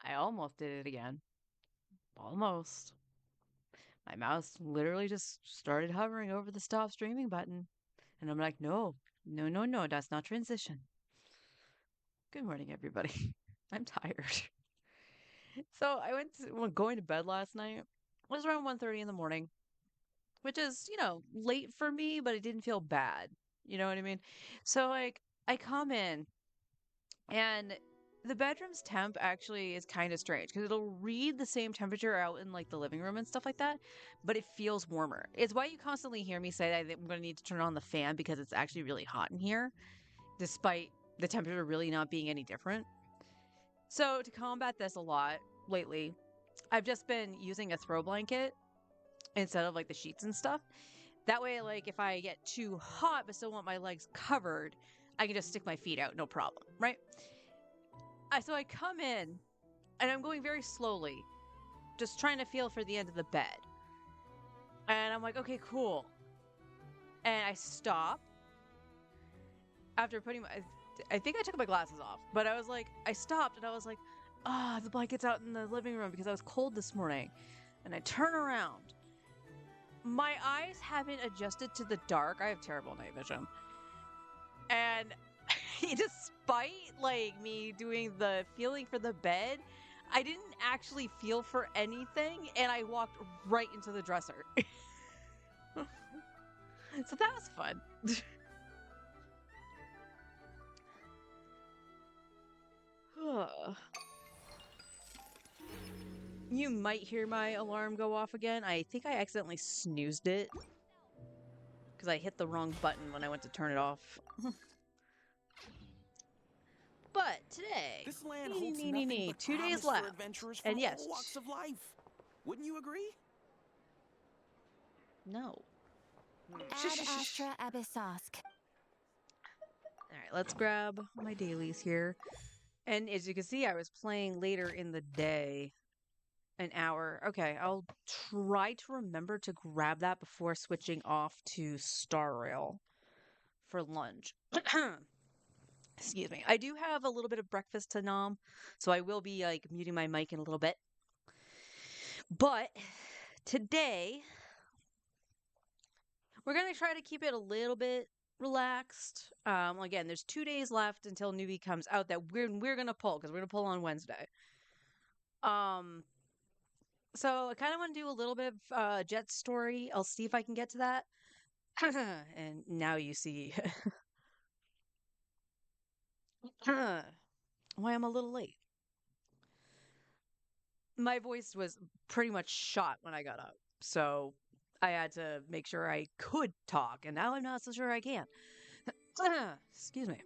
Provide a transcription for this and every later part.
I almost did it again. Almost. My mouse literally just started hovering over the stop streaming button. And I'm like, no, no, no, no, that's not transition. Good morning, everybody. I'm tired. So I when going to bed last night. It was around 1:30 in the morning, which is, late for me, but it didn't feel bad. You know what I mean? So like I come in and the bedroom's temp actually is kind of strange because it'll read the same temperature out in like the living room and stuff like that, but it feels warmer. It's why you constantly hear me say that I'm going to need to turn on the fan because it's actually really hot in here, despite the temperature really not being any different. So to combat this a lot lately, I've just been using a throw blanket instead of like the sheets and stuff. That way, like if I get too hot but still want my legs covered, I can just stick my feet out, no problem, right? So I come in and I'm going very slowly, just trying to feel for the end of the bed. And I'm like, okay, cool. And I stop after putting I think I took my glasses off, but I was like, I stopped and I was like, the blanket's out in the living room because I was cold this morning. And I turn around. My eyes haven't adjusted to the dark. I have terrible night vision. And despite like me doing the feeling for the bed, I didn't actually feel for anything and I walked right into the dresser. So that was fun. You might hear my alarm go off again. I think I accidentally snoozed it because I hit the wrong button when I went to turn it off. But today, this land holds nothing but 2 days promise for left. adventurers And from yes, all walks of life. Wouldn't you agree? no. Ad Astra Abyssosk. All right, let's grab my dailies here. And as you can see, I was playing later in the day, an hour. Okay, I'll try to remember to grab that before switching off to Star Rail for lunch. Excuse me. I do have a little bit of breakfast to nom, so I will be like muting my mic in a little bit. But today, we're going to try to keep it a little bit relaxed. Again, there's 2 days left until Newbie comes out that we're going to pull because we're going to pull on Wednesday. So I kind of want to do a little bit of Jet's story. I'll see if I can get to that. And now you see why I'm a little late. My voice was pretty much shot when I got up. So I had to make sure I could talk, and now I'm not so sure I can. Excuse me.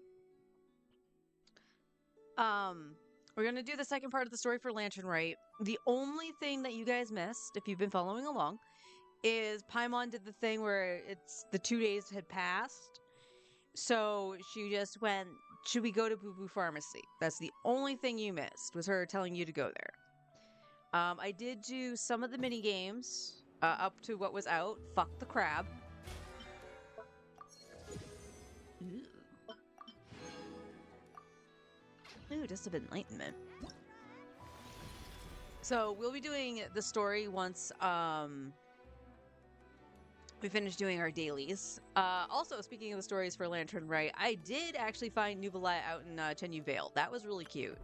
We're gonna do the second part of the story for Lantern Right. The only thing that you guys missed, if you've been following along, is Paimon did the thing where it's the 2 days had passed. So she just went, should we go to Boo Boo Pharmacy? That's the only thing you missed, was her telling you to go there. I did do some of the mini games up to what was out. Fuck the crab. Ooh, just a bit of enlightenment. So we'll be doing the story once we finish doing our dailies. Also, speaking of the stories for Lantern Right, I did actually find Nubalette out in Chenyu Vale. That was really cute.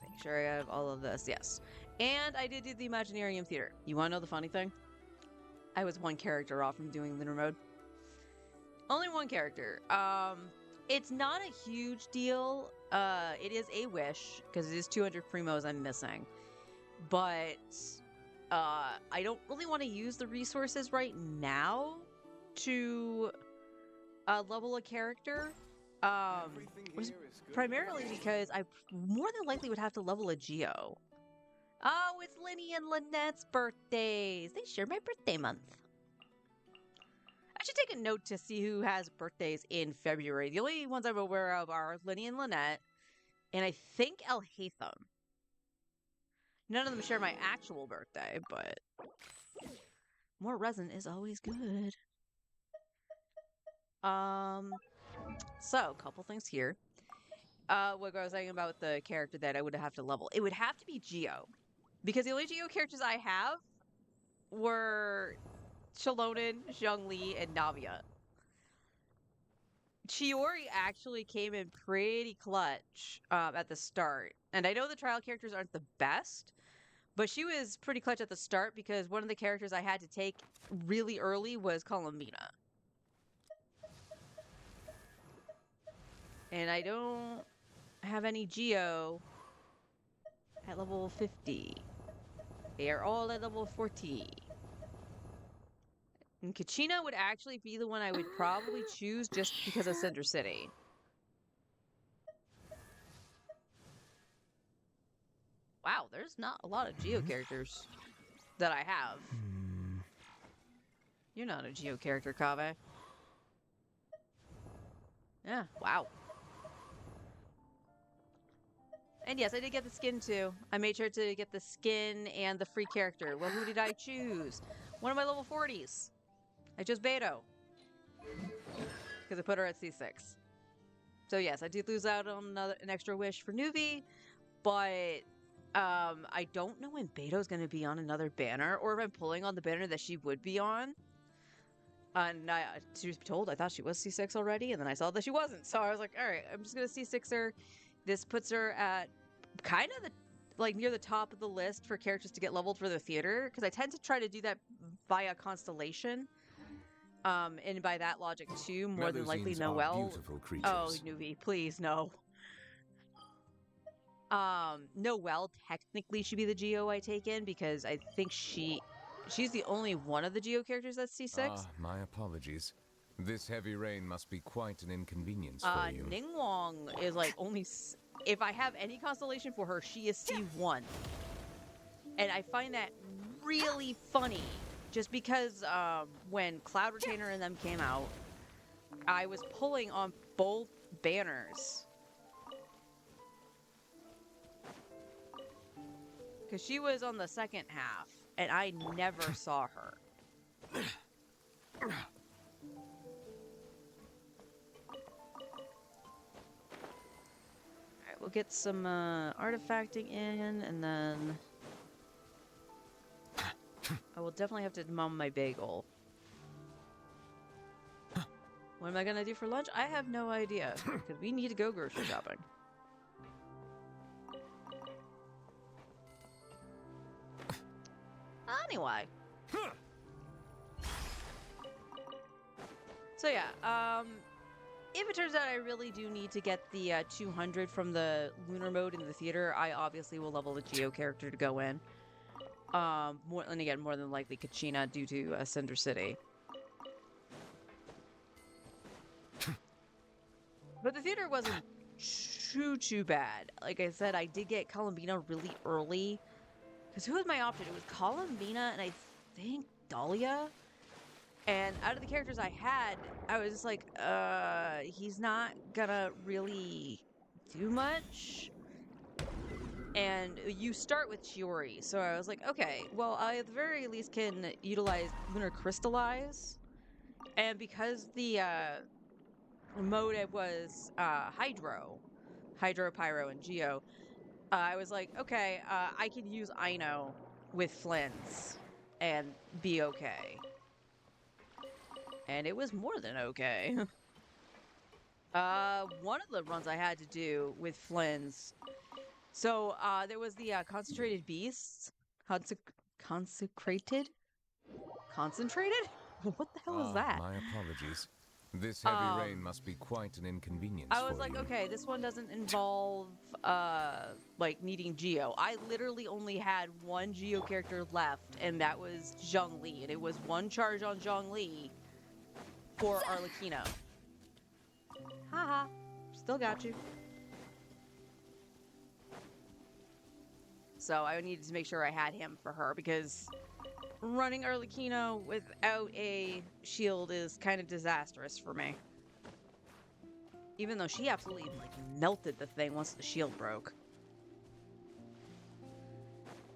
Make sure I have all of this. Yes. And I did do the Imaginarium Theater. You want to know the funny thing? I was one character off from doing Lunar Mode. Only one character. It's not a huge deal. It is a wish, because it is 200 primos I'm missing. But I don't really want to use the resources right now to level a character. Primarily because I more than likely would have to level a Geo. Oh, it's Linny and Lynette's birthdays. They share my birthday month. I should take a note to see who has birthdays in February. The only ones I'm aware of are Linny and Lynette, and I think Elhatham. None of them share my actual birthday, but More resin is always good. So a couple things here. What I was saying about the character that I would have to level, it would have to be Geo, because the only Geo characters I have were Shalonen, Zhongli, and Navia. Chiori actually came in pretty clutch at the start, and I know the trial characters aren't the best, but she was pretty clutch at the start because one of the characters I had to take really early was Columbina. And I don't have any Geo at level 50. They are all at level 40. And Kachina would actually be the one I would probably choose just because of Cinder City. Wow, there's not a lot of Geo characters that I have. You're not a Geo character, Kave. Yeah, wow. And yes, I did get the skin too. I made sure to get the skin and the free character. Well, who did I choose? One of my level 40s. I chose Beto. Because I put her at C6. So yes, I did lose out on an extra wish for Nuvi, but I don't know when Beto's going to be on another banner, or if I'm pulling on the banner that she would be on. And she was told I thought she was C6 already, and then I saw that she wasn't. So I was like, all right, I'm just going to C6 her. This puts her at kind of near the top of the list for characters to get leveled for the theater, because I tend to try to do that via constellation. And by that logic too, more than likely Noelle. Oh, Nuvi, please no. Noelle technically should be the Geo I take in, because I think she's the only one of the Geo characters that's C6. Ah, my apologies. This heavy rain must be quite an inconvenience for you. Ningguang is like only if I have any constellation for her, she is C1. And I find that really funny, just because when Cloud Retainer and them came out, I was pulling on both banners. Because she was on the second half, and I never saw her. Alright, we'll get some artifacting in, and then I will definitely have to mum my bagel. What am I gonna do for lunch? I have no idea, because we need to go grocery shopping. Anyway. So yeah, if it turns out I really do need to get the 200 from the lunar mode in the theater, I obviously will level the Geo character to go in. More than likely Kachina due to Cinder City. But the theater wasn't too bad. Like I said, I did get Columbina really early. Because who was my option? It was Columbina and I think Dahlia. And out of the characters I had, I was just like, he's not gonna really do much. And you start with Chiori. So I was like, okay, well, I at the very least can utilize Lunar Crystallize. And because the mode was Hydro, Pyro, and Geo, I was like, okay, I could use Aino with Flynn's and be okay. And it was more than okay. One of the runs I had to do with Flynn's. So, there was the Concentrated Beasts. Consecrated? Concentrated? What the hell is that? My apologies. This heavy rain must be quite an inconvenience for you. I was like, okay, this one doesn't involve, needing Geo. I literally only had one Geo character left, and that was Zhongli, and it was one charge on Zhongli for Arlecchino. Haha. Still got you. So I needed to make sure I had him for her, because running Arlecchino without a shield is kind of disastrous for me. Even though she absolutely melted the thing once the shield broke.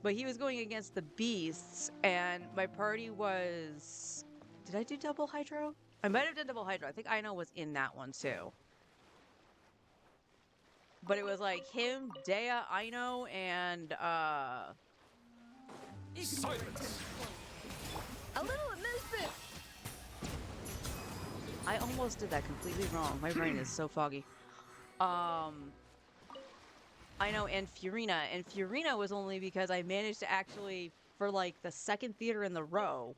But he was going against the beasts, and my party was. Did I do double hydro? I might have done double hydro. I think Aino was in that one too. But it was like him, Dea, Aino, and Silence! A little amusement. I almost did that completely wrong. My brain is so foggy. Aino and Furina, and Furina was only because I managed to actually, for like the second theater in the row.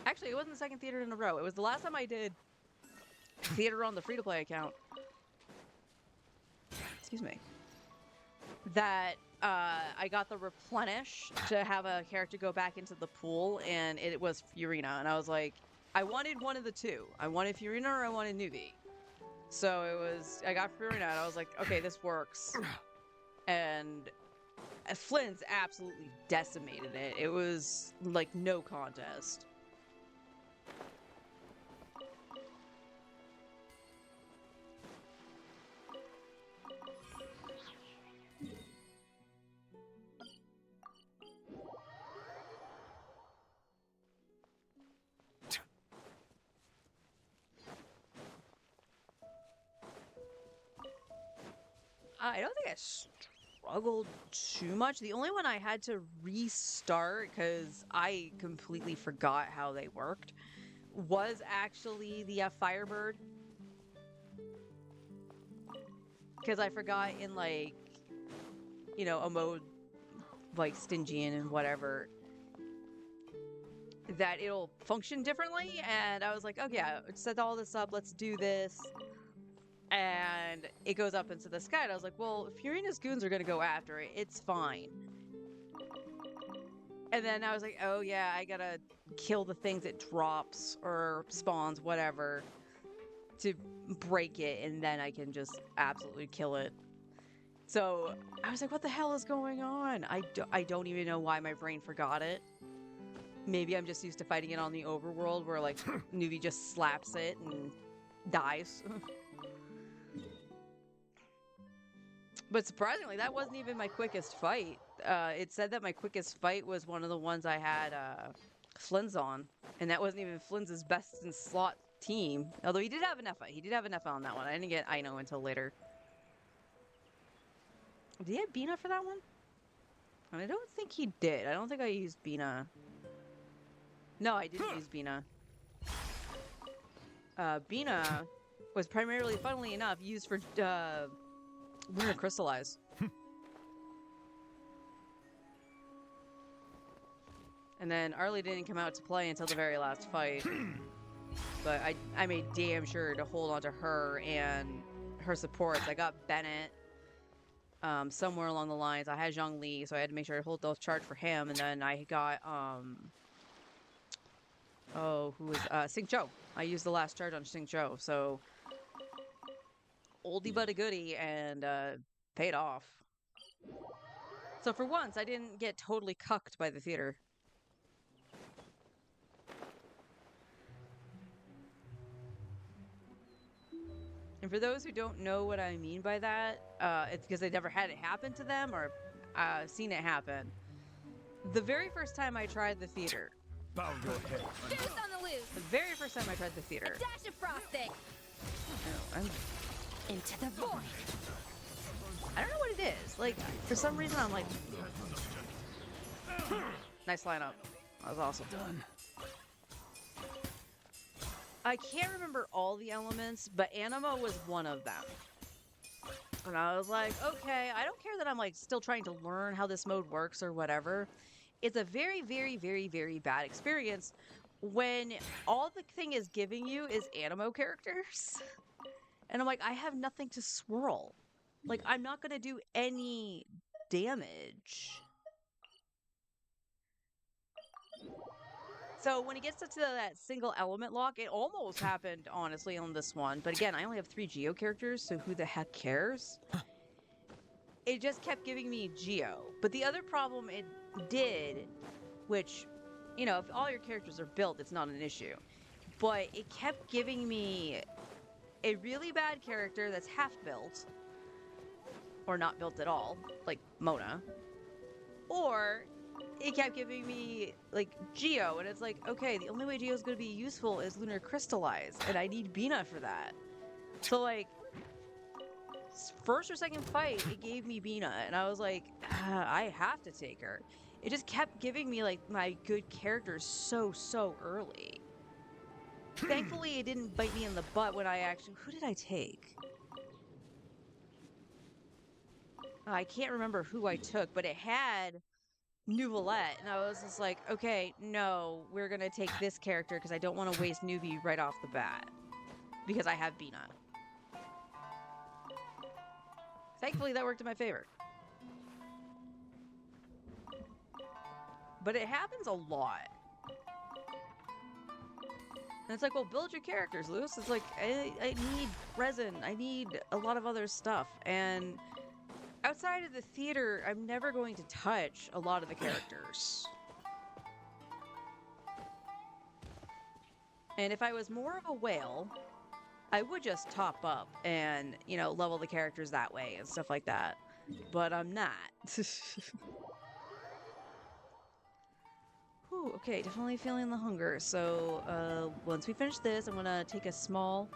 Actually, it wasn't the second theater in a row. It was the last time I did theater on the free-to-play account. Excuse me. That I got the replenish to have a character go back into the pool, and it was Furina. And I was like, I wanted one of the two. I wanted Furina or I wanted Nuvi. So it was, I got Furina, and I was like, okay, this works. And Flynn's absolutely decimated it. It was like no contest. I don't think I struggled too much. The only one I had to restart because I completely forgot how they worked was actually the Firebird. Because I forgot in like, you know, a mode like Stygian and whatever that it'll function differently. And I was like, okay, yeah, set all this up. Let's do this. And it goes up into the sky. And I was like, well, if Furina's goons are going to go after it, it's fine. And then I was like, oh yeah, I gotta kill the things it drops or spawns, whatever, to break it, and then I can just absolutely kill it. So I was like, what the hell is going on? I don't even know why my brain forgot it. Maybe I'm just used to fighting it on the overworld where like Nuvi just slaps it and dies. But surprisingly, that wasn't even my quickest fight. It said that my quickest fight was one of the ones I had Flynn's on. And that wasn't even Flynn's best in slot team. Although he did have an Effa. He did have an Effa on that one. I didn't get Aino until later. Did he have Bina for that one? I don't think he did. I don't think I used Bina. No, I didn't use Bina. Bina was primarily, funnily enough, used for Lunar Crystallize. And then Arlie didn't come out to play until the very last fight. But I made damn sure to hold on to her and her supports. I got Bennett somewhere along the lines. I had Zhongli, so I had to make sure to hold those charge for him. And then I got who was Xingqiu. I used the last charge on Xingqiu, so oldie but a goodie, and paid off. So for once, I didn't get totally cucked by the theater. And for those who don't know what I mean by that, it's because they never had it happen to them or seen it happen. The very first time I tried the theater. Bow your head. Juice on the loose. The very first time I tried the theater. A dash of frosting. I'm Into the void. I don't know what it is. Like, for some reason, I'm like... Nice lineup. That was awesome. Done. I can't remember all the elements, but Anima was one of them. And I was like, okay, I don't care that I'm, like, still trying to learn how this mode works or whatever. It's a very, very, very, very bad experience when all the thing is giving you is Animo characters. And I'm like, I have nothing to swirl. Like, I'm not going to do any damage. So when it gets to that single element lock, it almost happened, honestly, on this one. But again, I only have 3 Geo characters, so who the heck cares? It just kept giving me Geo. But the other problem it did, which, you know, if all your characters are built, it's not an issue. But it kept giving me a really bad character that's half built or not built at all, like Mona, or it kept giving me like Geo, and it's like, okay, the only way Geo's gonna be useful is Lunar Crystallize, and I need Bina for that. So like, first or second fight, it gave me Bina, and I was like, I have to take her. It just kept giving me like my good characters so early. Thankfully, it didn't bite me in the butt when I actually. Who did I take? I can't remember who I took, but it had Nuvolette, and I was just like, okay, no, we're gonna take this character because I don't want to waste Newbie right off the bat because I have Bina. Thankfully, that worked in my favor. But it happens a lot. And it's like, well, build your characters, Lewis. It's like, I need resin. I need a lot of other stuff. And outside of the theater, I'm never going to touch a lot of the characters. And if I was more of a whale, I would just top up and, you know, level the characters that way and stuff like that. But I'm not. Whew, okay, definitely feeling the hunger. So once we finish this, I'm gonna take a small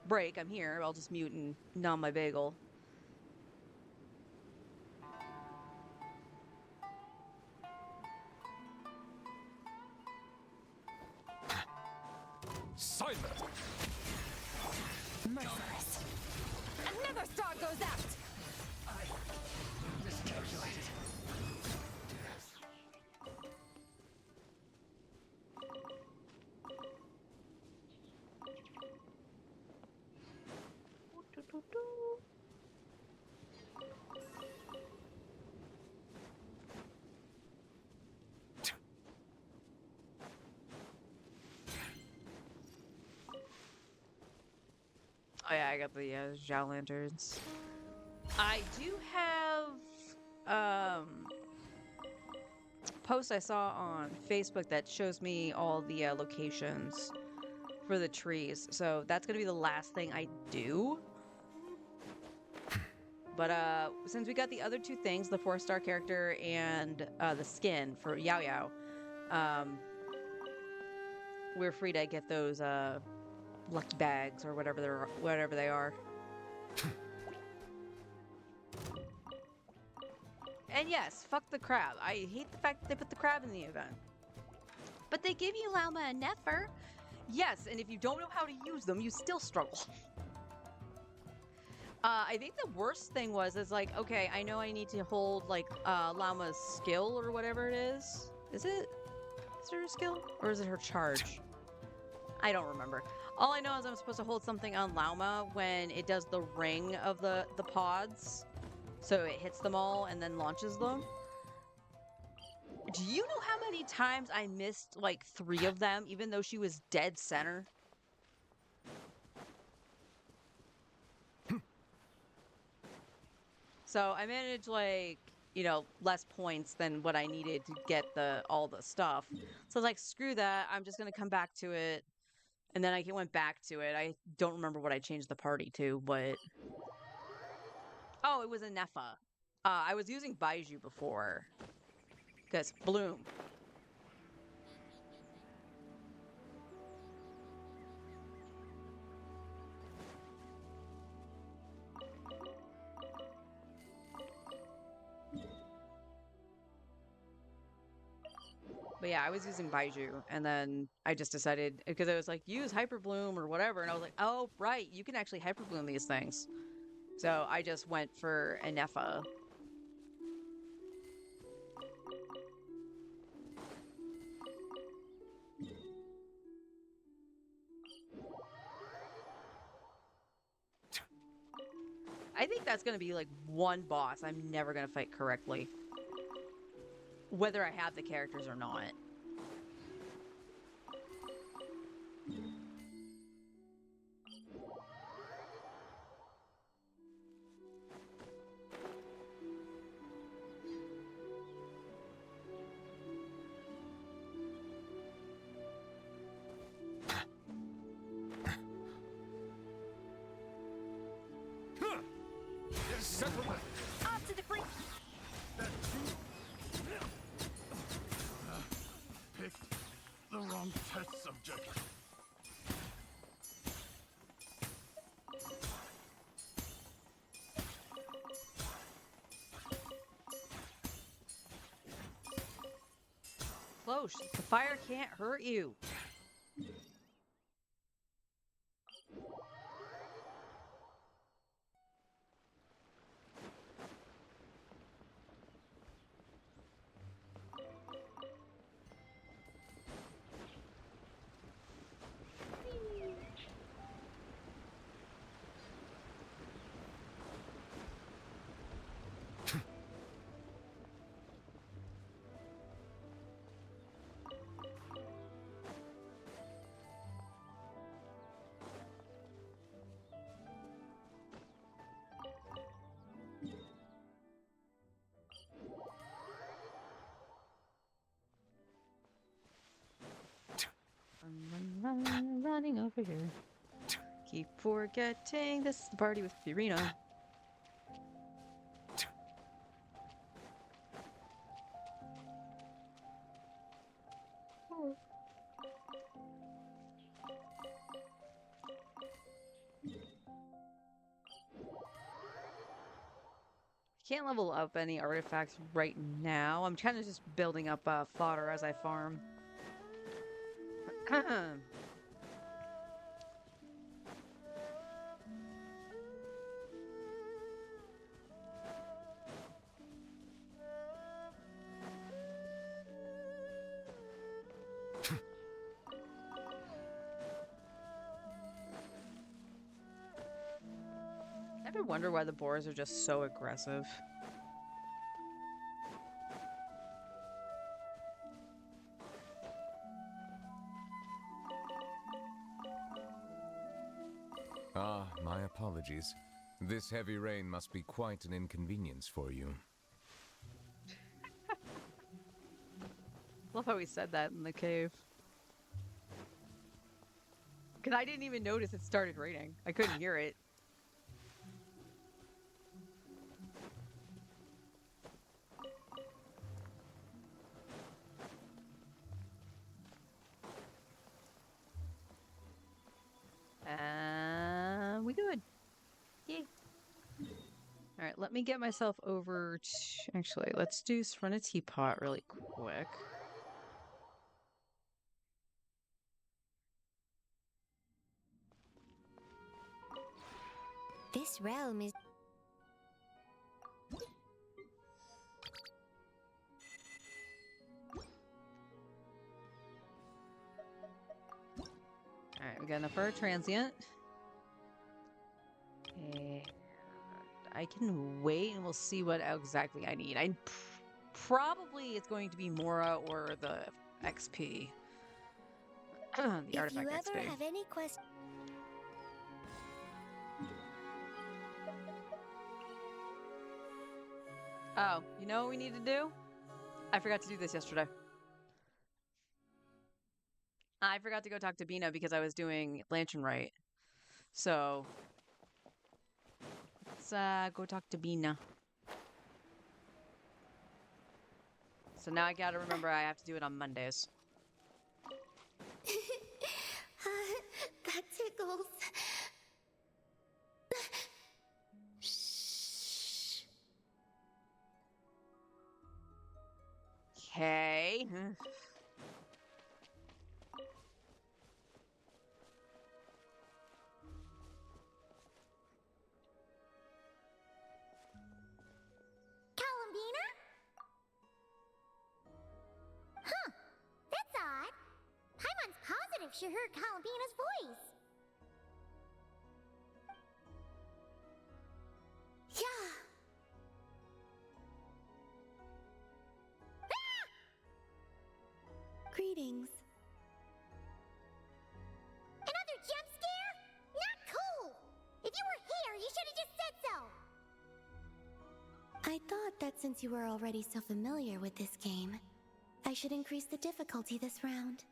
break. I'm here. I'll just mute and nom my bagel. Silent! Murderous. Another star goes out! Miscalculated. Oh yeah, I got the Zhao lanterns. I do have post I saw on Facebook that shows me all the locations for the trees. So that's gonna be the last thing I do. But since we got the other two things, the 4-star character and the skin for Yao Yao, we're free to get those lucky bags or whatever they are. And yes, fuck the crab. I hate the fact that they put the crab in the event. But they give you Llama and Nefer. Yes, and if you don't know how to use them, you still struggle. I think the worst thing is like, okay, I know I need to hold like Llama's skill or whatever it is. Is it? Is it her skill? Or is it her charge? I don't remember. All I know is I'm supposed to hold something on Llama when it does the ring of the pods. So it hits them all and then launches them. Do you know how many times I missed like 3 of them, even though she was dead center? So I managed like, you know, less points than what I needed to get all the stuff. So I was like, screw that. I'm just going to come back to it. And then I went back to it. I don't remember what I changed the party to, but... Oh, it was a Nefa. I was using Baiju before. Because Bloom. But yeah, I was using Baiju, and then I just decided, because it was like, use Hyper Bloom or whatever, and I was like, oh, right, you can actually Hyper Bloom these things. So I just went for a Nefa. I think that's going to be like one boss I'm never going to fight correctly. Whether I have the characters or not. Settlement! Wrong test subject. Close. The fire can't hurt you. Running over here. Keep forgetting this is the party with Furina. Can't level up any artifacts right now. I'm kind of just building up fodder as I farm. Ever wonder why the boars are just so aggressive? Ah, my apologies. This heavy rain must be quite an inconvenience for you. Love how he said that in the cave. Because I didn't even notice it started raining. I couldn't hear it. We good. Yay. Alright, let me get myself over to... Actually, let's do run a teapot really quick. This realm is... Alright, we got enough for a transient. And I can wait and we'll see what exactly I need. Probably it's going to be Mora or the XP. The artifact If you ever XP. have any questions... Oh, you know what we need to do? I forgot to do this yesterday. I forgot to go talk to Bina because I was doing Lantern Rite. So, let's go talk to Bina. So now I gotta remember I have to do it on Mondays. That tickles. Okay. Columbina? Huh. That's odd. Paimon's positive she heard Columbina's voice. Yeah. Ah! Greetings. Another jump scare? Not cool! If you were here, you should have just said so! I thought that since you were already so familiar with this game, I should increase the difficulty this round.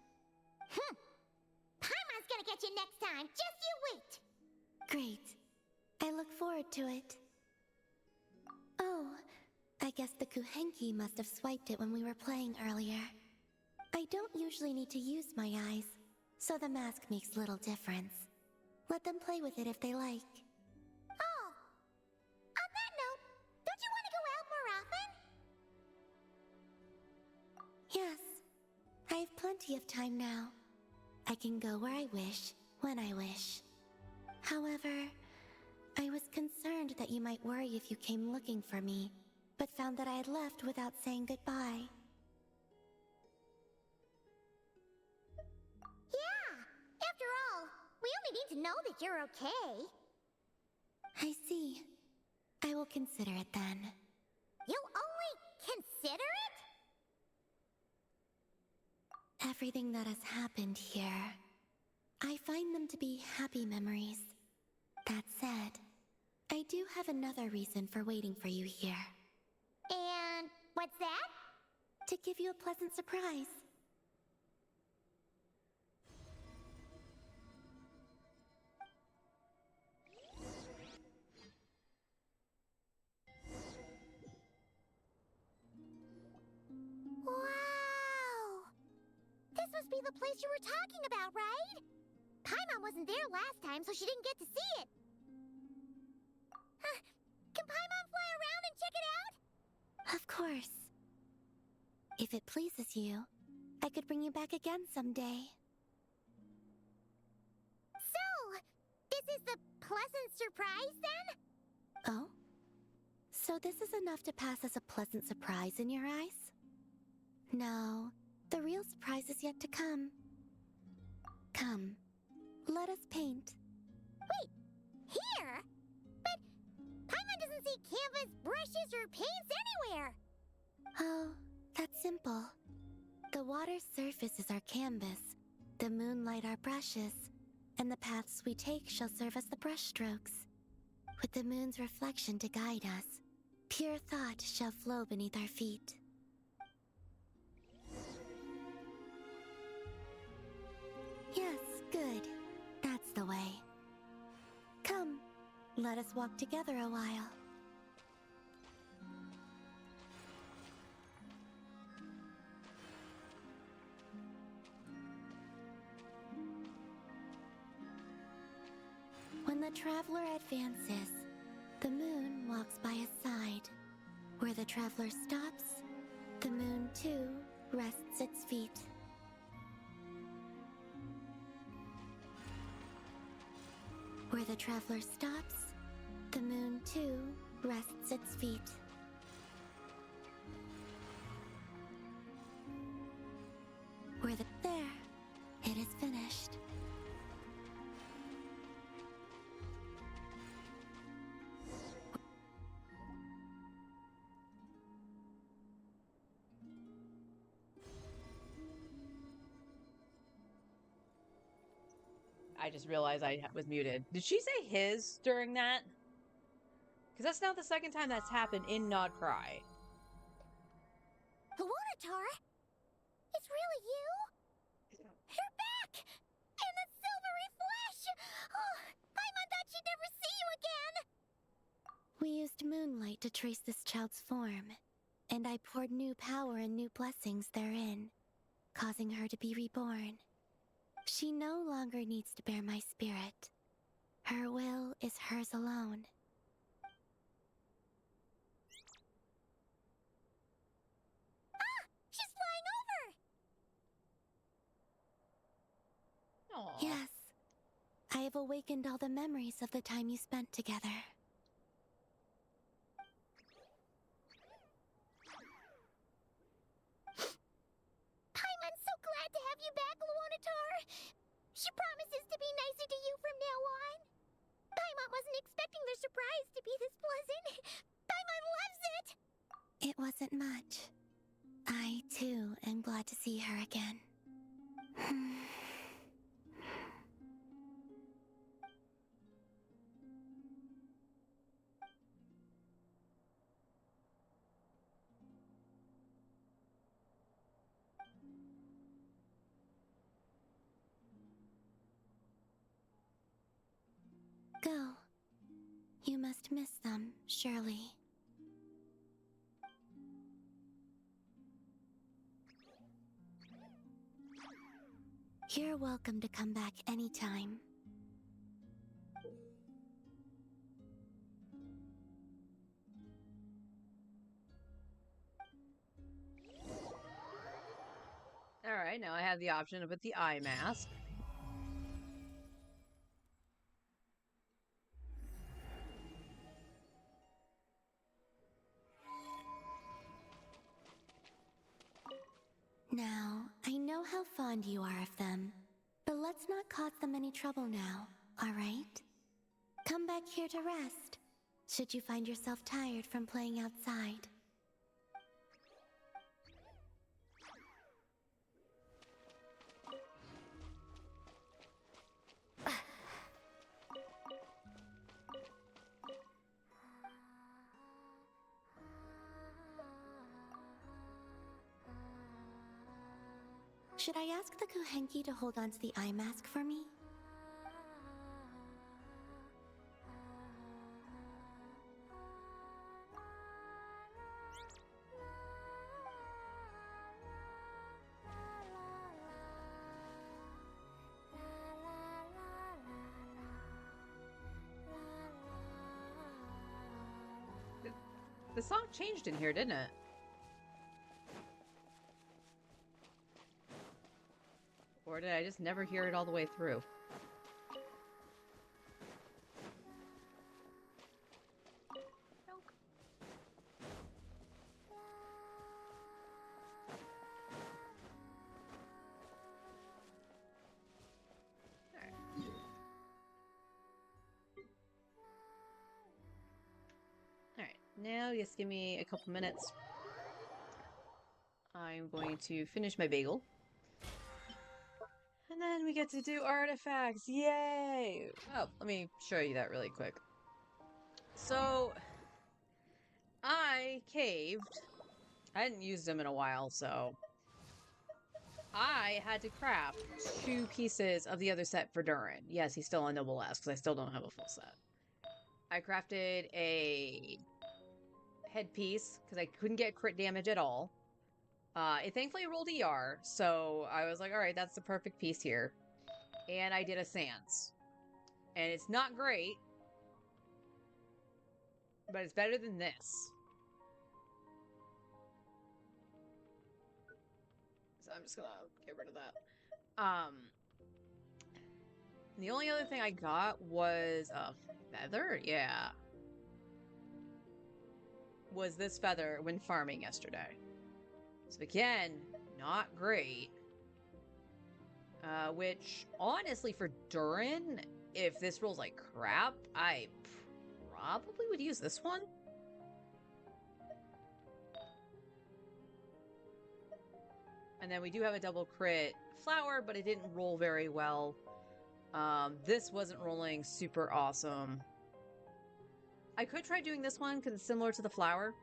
Paimon's gonna get you next time, just you wait! Great. I look forward to it. Oh, I guess the Kuhenki must have swiped it when we were playing earlier. I don't usually usually need to use my eyes, so the mask makes little difference. Let them play with it if they like. Oh, on that note, don't you want to go out more often? Yes, I have plenty of time now. I can go where I wish, when I wish. However, I was concerned that you might worry if you came looking for me, but found that I had left without saying goodbye. Yeah! After all, we only need to know that you're okay. I see. I will consider it then. You'll only consider it? Everything that has happened here, I find them to be happy memories. That said, I do have another reason for waiting for you here. And what's that? To give you a pleasant surprise. Wow! This must be the place you were talking about, right? Paimon wasn't there last time, so she didn't get to see it. Can Paimon fly around and check it out? Of course. If it pleases you, I could bring you back again someday. So, this is the pleasant surprise then? Oh? So this is enough to pass as a pleasant surprise in your eyes? No, the real surprise is yet to come. Come, let us paint. Wait, here? But Paimon doesn't see canvas, brushes, or paints anywhere. Oh, that's simple. The water's surface is our canvas, the moonlight our brushes, and the paths we take shall serve as the brushstrokes. With the moon's reflection to guide us, pure thought shall flow beneath our feet. Yes, good. That's the way. Come, let us walk together a while. When the traveler advances, the moon walks by his side. Where the traveler stops, the moon too rests its feet. Where the traveler stops, the moon too rests its feet. There, it is finished. I just realized I was muted. Did she say his during that? Because that's now the second time that's happened in Not Cry. Lunatar? It's really you? You're back! In the silvery flesh! Oh, Paimon thought she'd never see you again! We used moonlight to trace this child's form, and I poured new power and new blessings therein, causing her to be reborn. She no longer needs to bear my spirit. Her will is hers alone. Ah! She's flying over! Aww. Yes. I have awakened all the memories of the time you spent together. Paimon's so glad to have you back, Lunatar! She promises to be nicer to you from now on. Paimon wasn't expecting their surprise to be this pleasant. Paimon loves it! It wasn't much. I, too, am glad to see her again. Go. You must miss them, surely. You're welcome to come back anytime. Alright, now I have the option to put the eye mask. Now, I know how fond you are of them, but let's not cause them any trouble now, alright? Come back here to rest, should you find yourself tired from playing outside. Should I ask the Kuhenki to hold onto the eye mask for me? The song changed in here, didn't it? Or did I just never hear it all the way through? Alright, now just give me a couple minutes. I'm going to finish my bagel. And then we get to do artifacts! Yay! Oh, let me show you that really quick. So, I caved. I hadn't used them in a while, so I had to craft 2 pieces of the other set for Durin. Yes, he's still on Noble S, because I still don't have a full set. I crafted a headpiece, because I couldn't get crit damage at all. It thankfully rolled ER, so I was like, alright, that's the perfect piece here. And I did a Sans. And it's not great, but it's better than this. So I'm just gonna get rid of that. The only other thing I got was a feather? Yeah. Was this feather when farming yesterday. So again, not great. Which, honestly, for Durin, if this rolls like crap, I probably would use this one. And then we do have a double crit flower, but it didn't roll very well. This wasn't rolling super awesome. I could try doing this one because it's similar to the flower.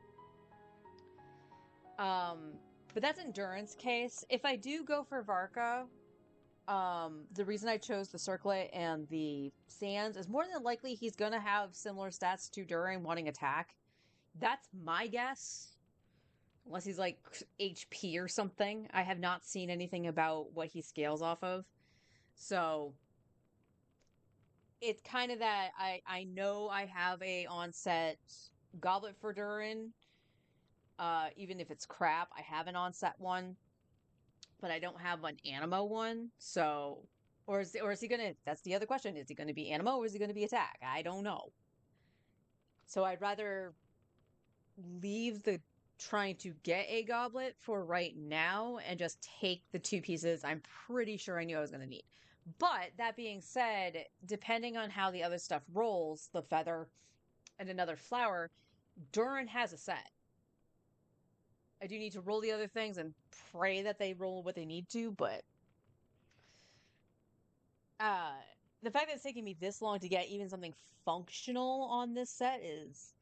But that's in Durin's case. If I do go for Varka, the reason I chose the circlet and the sands is more than likely he's gonna have similar stats to Durin wanting attack. That's my guess. Unless he's like HP or something. I have not seen anything about what he scales off of. So it's kind of that I know I have a onset goblet for Durin. Even if it's crap, I have an onset one. But I don't have an animo one. So or is he gonna, that's the other question. Is he gonna be animo or is he gonna be attack? I don't know. So I'd rather leave the trying to get a goblet for right now and just take the 2 pieces I'm pretty sure I knew I was going to need. But that being said, depending on how the other stuff rolls, the feather and another flower, Durin has a set. I do need to roll the other things and pray that they roll what they need to, but the fact that it's taking me this long to get even something functional on this set is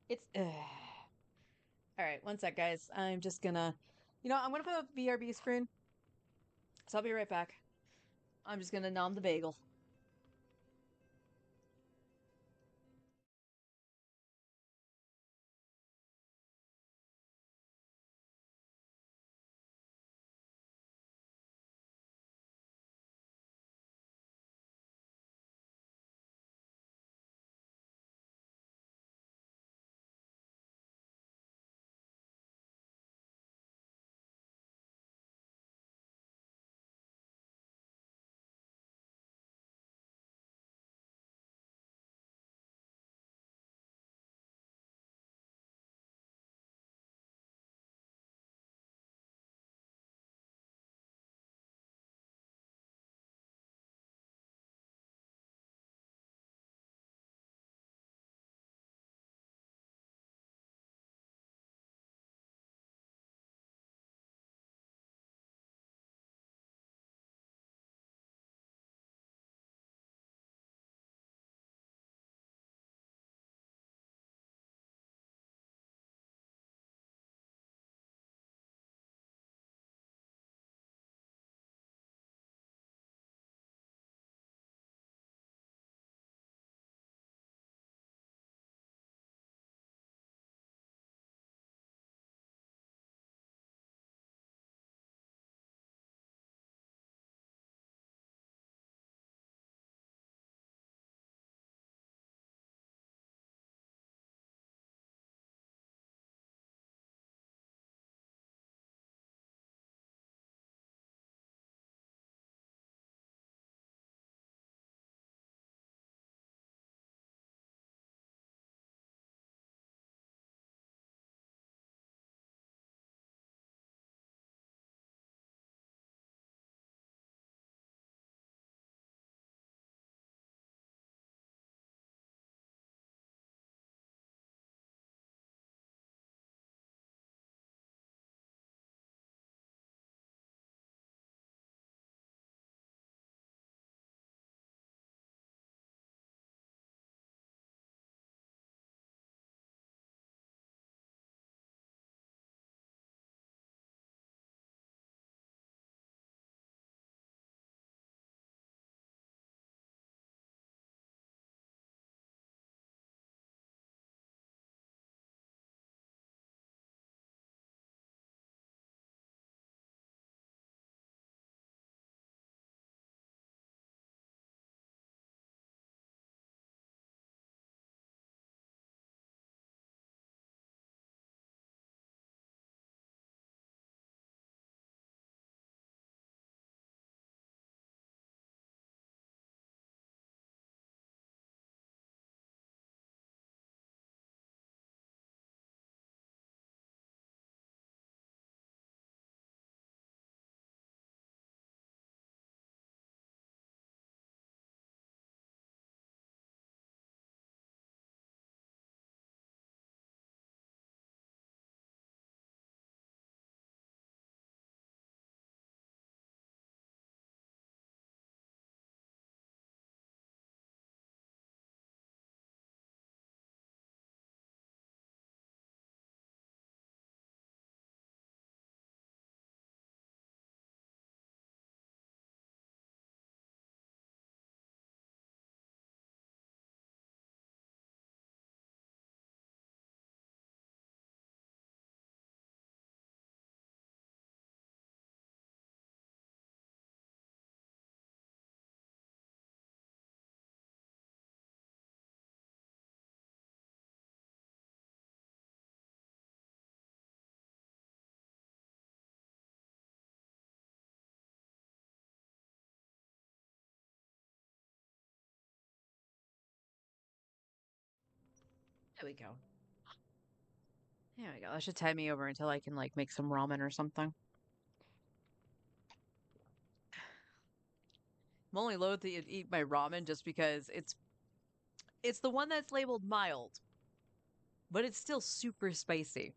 it's all right, one sec, guys. I'm just gonna, I'm gonna put up the BRB screen. So I'll be right back. I'm just gonna nom the bagel. There we go. There we go. That should tide me over until I can like make some ramen or something. I'm only loath to eat my ramen just because it's the one that's labeled mild, but it's still super spicy.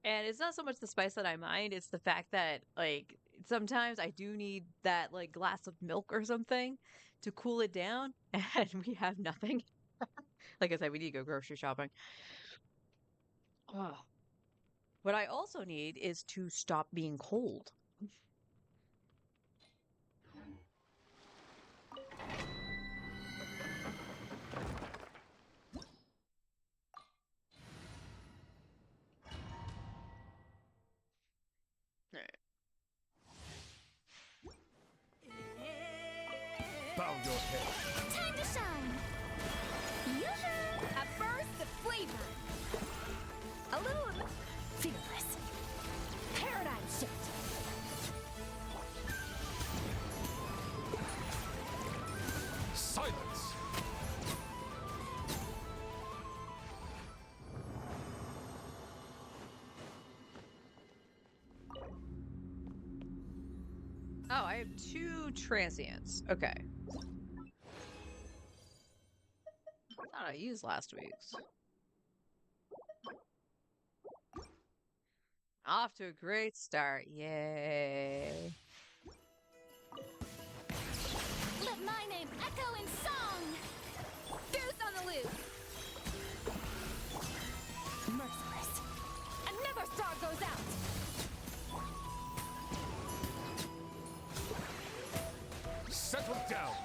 And it's not so much the spice that I mind, it's the fact that like sometimes I do need that like glass of milk or something to cool it down and we have nothing. Like I said, we need to go grocery shopping. Ugh. What I also need is to stop being cold. Alright. Bow your head. Time to shine! Yoo-hoo! A burst of flavor! A little of fearless. Paradigm shift! Silence. Oh, I have 2 transients. Okay. I thought I used last week's. Off to a great start. Yay. Let my name echo in song! Goose on the loose! Merciless. And never star goes out! Settle down.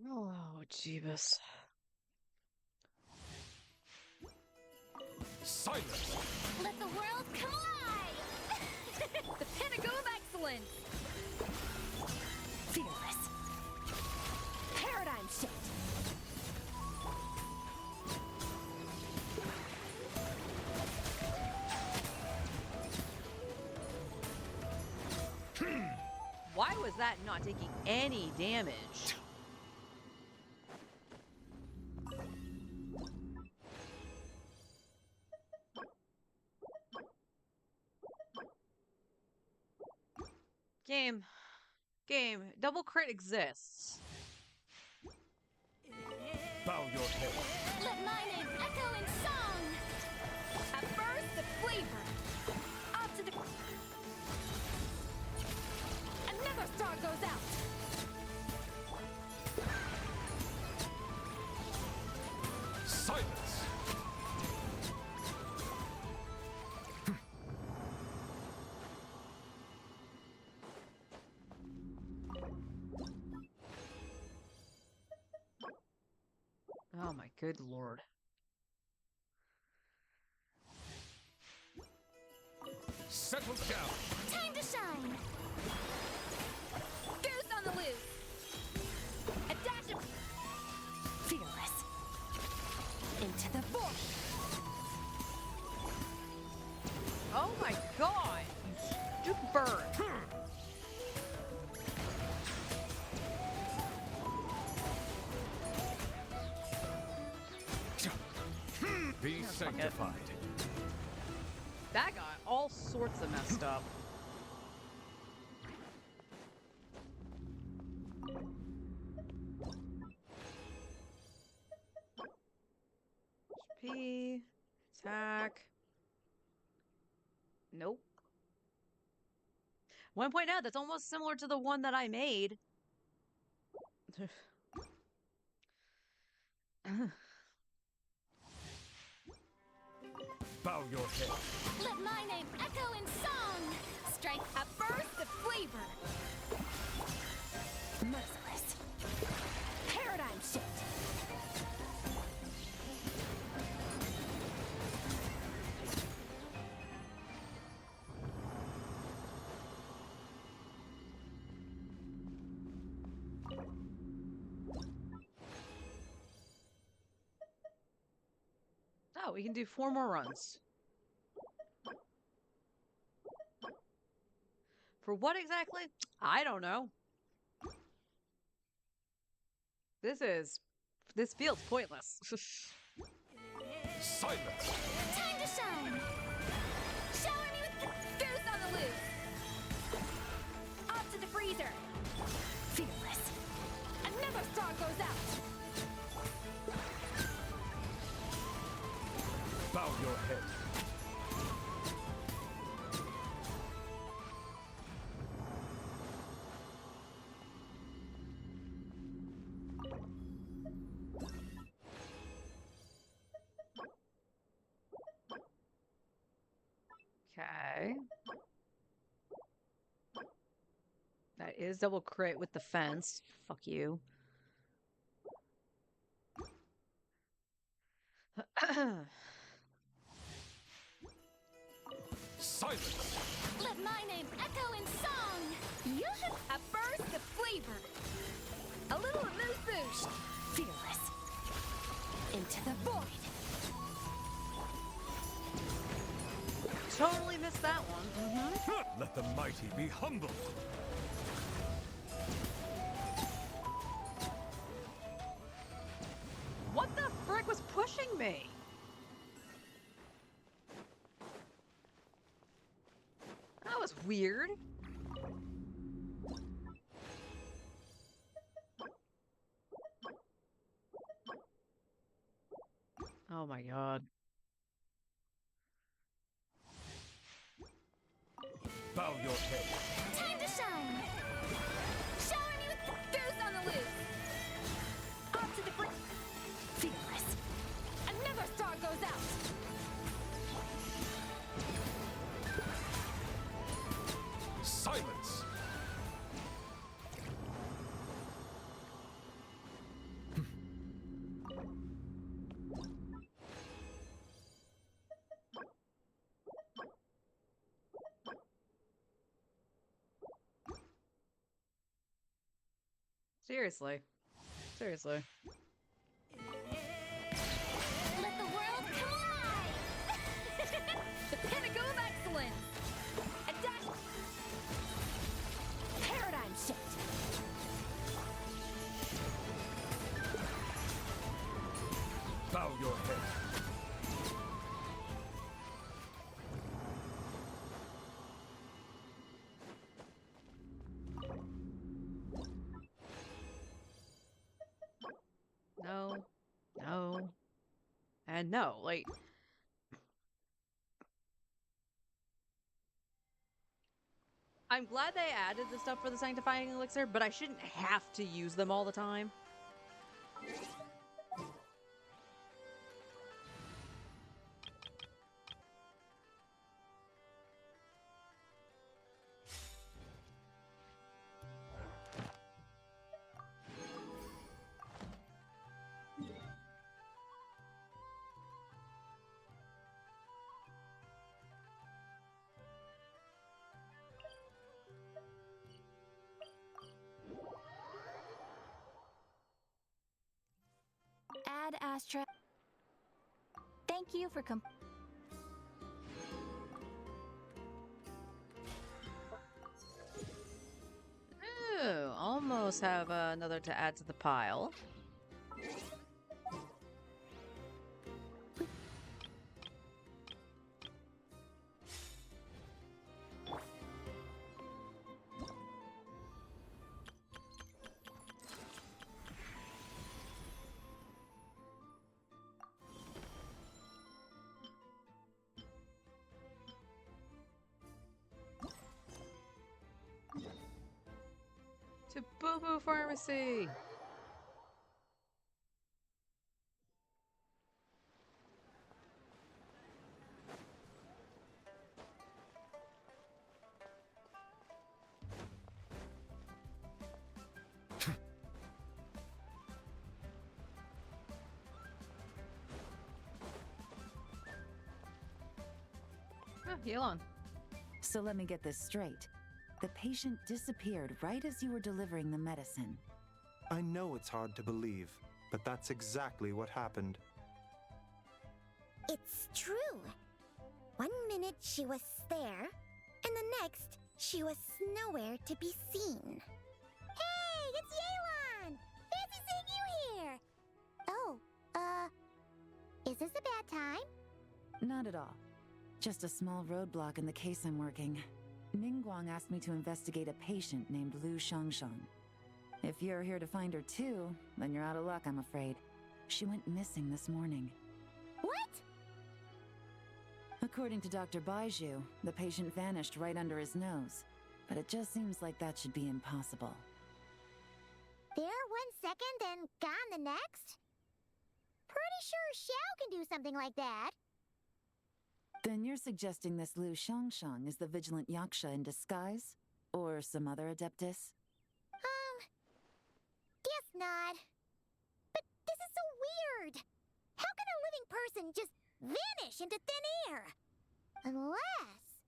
Oh, Jeebus. Silence. Let the world come alive! The pinnacle of excellence! Fearless. Paradigm shift! Why was that not taking any damage? Game. Game. Double crit exists. Bow your head. Let my name echo in song! A burst of flavor! Off to the... And never star goes out! Silence. Oh my good lord. Settle down. Time to shine! Goose on the loose! A dash of... Fearless. Into the void! Oh my god! You stupid bird! Be sanctified. That got all sorts of messed up. P. Attack. Nope. 1.0, that's almost similar to the one that I made. Bow your head. Let my name echo in song! Strike a burst of flavor! Merciless. Paradigm shift! we can do 4 more runs. For what exactly? I don't know. This feels pointless. Silence! Time to shine! Shower me with goose on the loose! Off to the freezer! Fearless! Another star goes out! Bow your head. Okay. That is double crit with the fence. Fuck you. Silence! Let my name echo in song! A burst of flavor! A little amuse bouche! Fearless! Into the void! Totally missed that one. Let the mighty be humbled. What the frick was pushing me? That was weird. Oh my god. Bow your head. Time to shine! Shower me with goose on the loose! Off to the Fearless! Another star goes out! Silence! Seriously. Seriously. Let the world come alive! The pinnacle of excellence! A dash... Paradigm shift! Bow your head. No. No. And no. Like... I'm glad they added the stuff for the Sanctifying Elixir, but I shouldn't have to use them all the time. Ad Astra. Thank you for Ooh, almost have another to add to the pile. To Boo Boo Pharmacy! Heal on. So let me get this straight. The patient disappeared right as you were delivering the medicine. I know it's hard to believe, but that's exactly what happened. It's true. One minute she was there, and the next she was nowhere to be seen. Hey, it's Yelan! Fancy seeing you here! Oh, is this a bad time? Not at all. Just a small roadblock in the case I'm working. Ningguang asked me to investigate a patient named Lu Shangshang. If you're here to find her too, then you're out of luck, I'm afraid. She went missing this morning. What? According to Dr. Baiju, the patient vanished right under his nose. But it just seems like that should be impossible. There 1 second and gone the next? Pretty sure Xiao can do something like that. Then you're suggesting this Lu Shangshang is the vigilant Yaksha in disguise? Or some other adeptus? Guess not. But this is so weird. How can a living person just vanish into thin air? Unless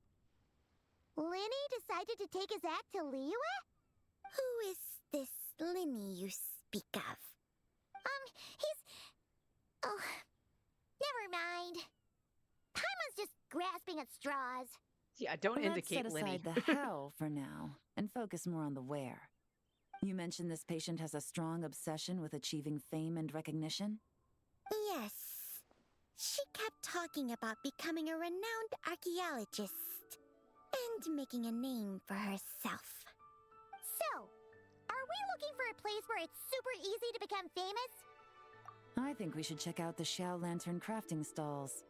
Linny decided to take his act to Liyue? Who is this Linny you speak of? He's... Oh, never mind. Paimon's just grasping at straws. Yeah, don't indicate Let's set Linny. aside the how for now, and focus more on the where. You mentioned this patient has a strong obsession with achieving fame and recognition? Yes. She kept talking about becoming a renowned archaeologist and making a name for herself. So, are we looking for a place where it's super easy to become famous? I think we should check out the Xiao Lantern crafting stalls.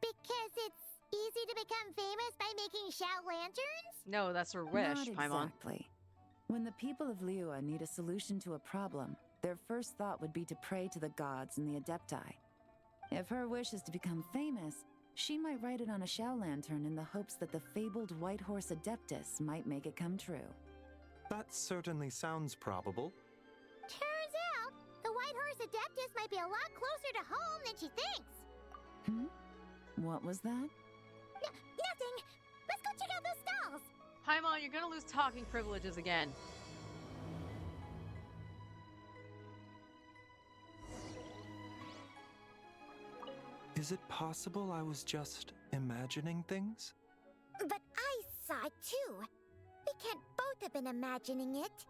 Because it's easy to become famous by making Xiao lanterns? No, that's her wish, Not Paimon. exactly. When the people of Liyue need a solution to a problem, their first thought would be to pray to the gods and the Adepti. If her wish is to become famous, she might write it on a Xiao lantern in the hopes that the fabled White Horse Adeptus might make it come true. That certainly sounds probable. Turns out, the White Horse Adeptus might be a lot closer to home than she thinks. What was that? Nothing. Let's go check out those stalls. Paimon, you're gonna lose talking privileges again. Is it possible I was just imagining things? But I saw it too. We can't both have been imagining it.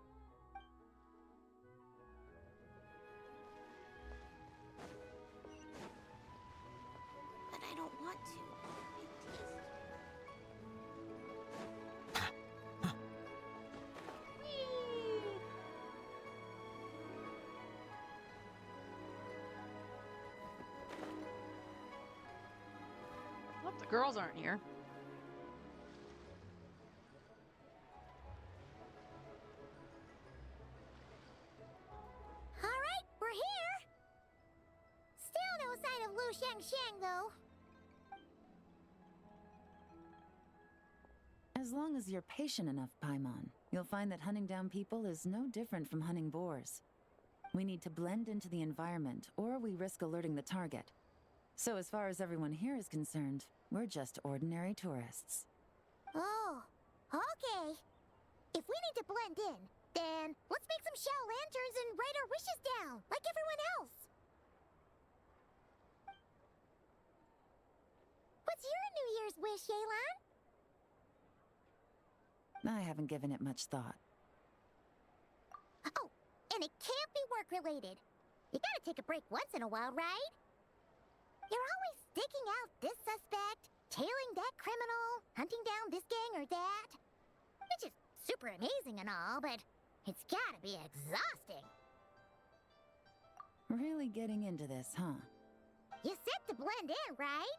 But I don't want to. Well, the girls aren't here. All right, we're here. Still no sign of Lu Shangshang, though. As long as you're patient enough, Paimon, you'll find that hunting down people is no different from hunting boars. We need to blend into the environment, or we risk alerting the target. So as far as everyone here is concerned, we're just ordinary tourists. Oh, okay. If we need to blend in, then let's make some Xiao lanterns and write our wishes down, like everyone else. What's your New Year's wish, Yelan? I haven't given it much thought. Oh, and it can't be work-related. You gotta take a break once in a while, right? You're always digging out this suspect, tailing that criminal, hunting down this gang or that. Which is super amazing and all, but it's gotta be exhausting. Really getting into this, huh? You said to blend in, right?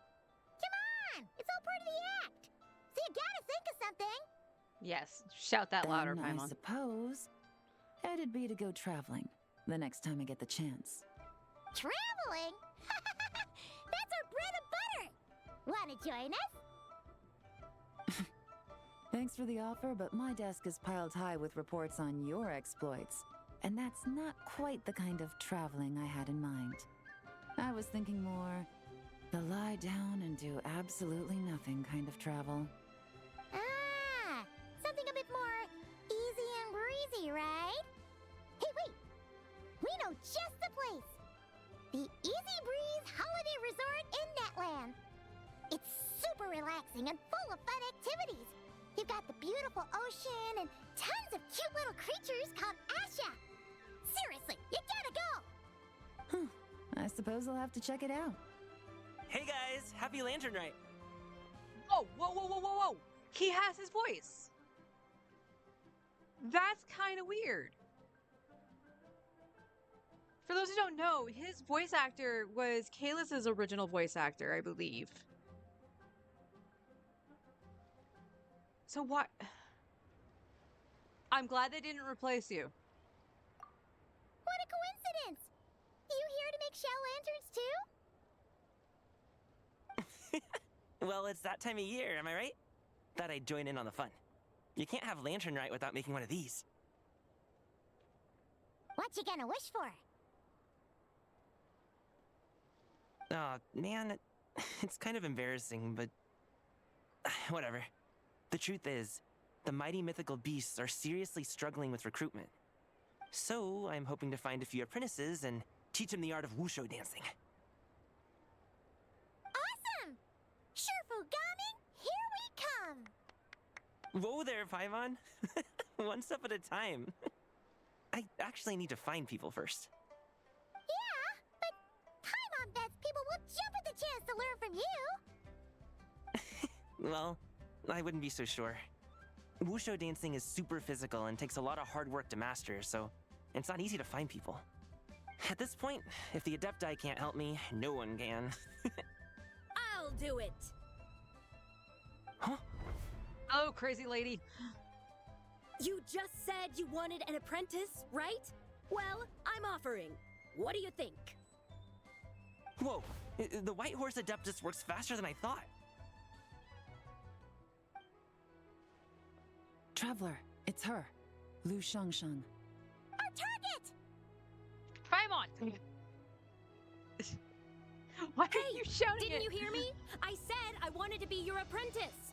Come on! It's all part of the act! So you gotta think of something! Yes, shout that louder, Then Paimon. I suppose it'd be to go traveling the next time I get the chance. Traveling? That's our bread and butter! Wanna join us? Thanks for the offer, but my desk is piled high with reports on your exploits. And that's not quite the kind of traveling I had in mind. I was thinking more the lie down and do absolutely nothing kind of travel. Ah! Something a bit more easy and breezy, right? Hey, wait! We know just the place! The Easy Breeze relaxing and full of fun activities. You've got the beautiful ocean and tons of cute little creatures called Asha. Seriously, you gotta go! I suppose I'll have to check it out. Hey guys, happy Lantern Night. Oh, whoa, whoa, whoa, whoa, whoa! He has his voice. That's kind of weird. For those who don't know, his voice actor was Kalis's original voice actor, I believe. So what? I'm glad they didn't replace you. What a coincidence! You here to make shell lanterns too? Well, it's that time of year, am I right? Thought I'd join in on the fun. You can't have Lantern Night without making one of these. What you gonna wish for? Oh, man, it's kind of embarrassing, but whatever. The truth is, the mighty mythical beasts are seriously struggling with recruitment. So, I'm hoping to find a few apprentices and teach them the art of wushu dancing. Awesome! Shurfugami, here we come! Whoa there, Paimon. One step at a time. I actually need to find people first. Yeah, but Paimon bets people will jump at the chance to learn from you! Well, I wouldn't be so sure. Wushu dancing is super physical and takes a lot of hard work to master, so it's not easy to find people. At this point, if the Adepti can't help me, no one can. I'll do it! Huh? Oh, crazy lady. You just said you wanted an apprentice, right? Well, I'm offering. What do you think? Whoa! The White Horse Adeptus works faster than I thought. Traveler, it's her. Lu Shangshang. Our target! Paimon! Why Hey, are you shouting didn't it? you hear me? I said I wanted to be your apprentice!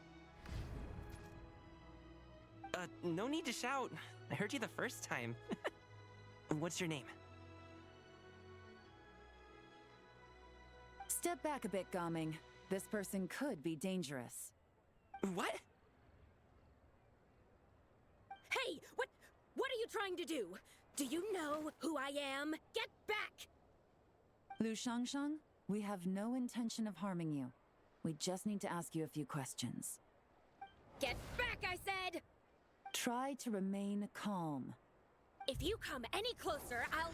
No need to shout. I heard you the first time. What's your name? Step back a bit, Gaming. This person could be dangerous. What? Hey, what are you trying to do? Do you know who I am? Get back! Lu Shangshang, we have no intention of harming you. We just need to ask you a few questions. Get back, I said! Try to remain calm. If you come any closer, I'll...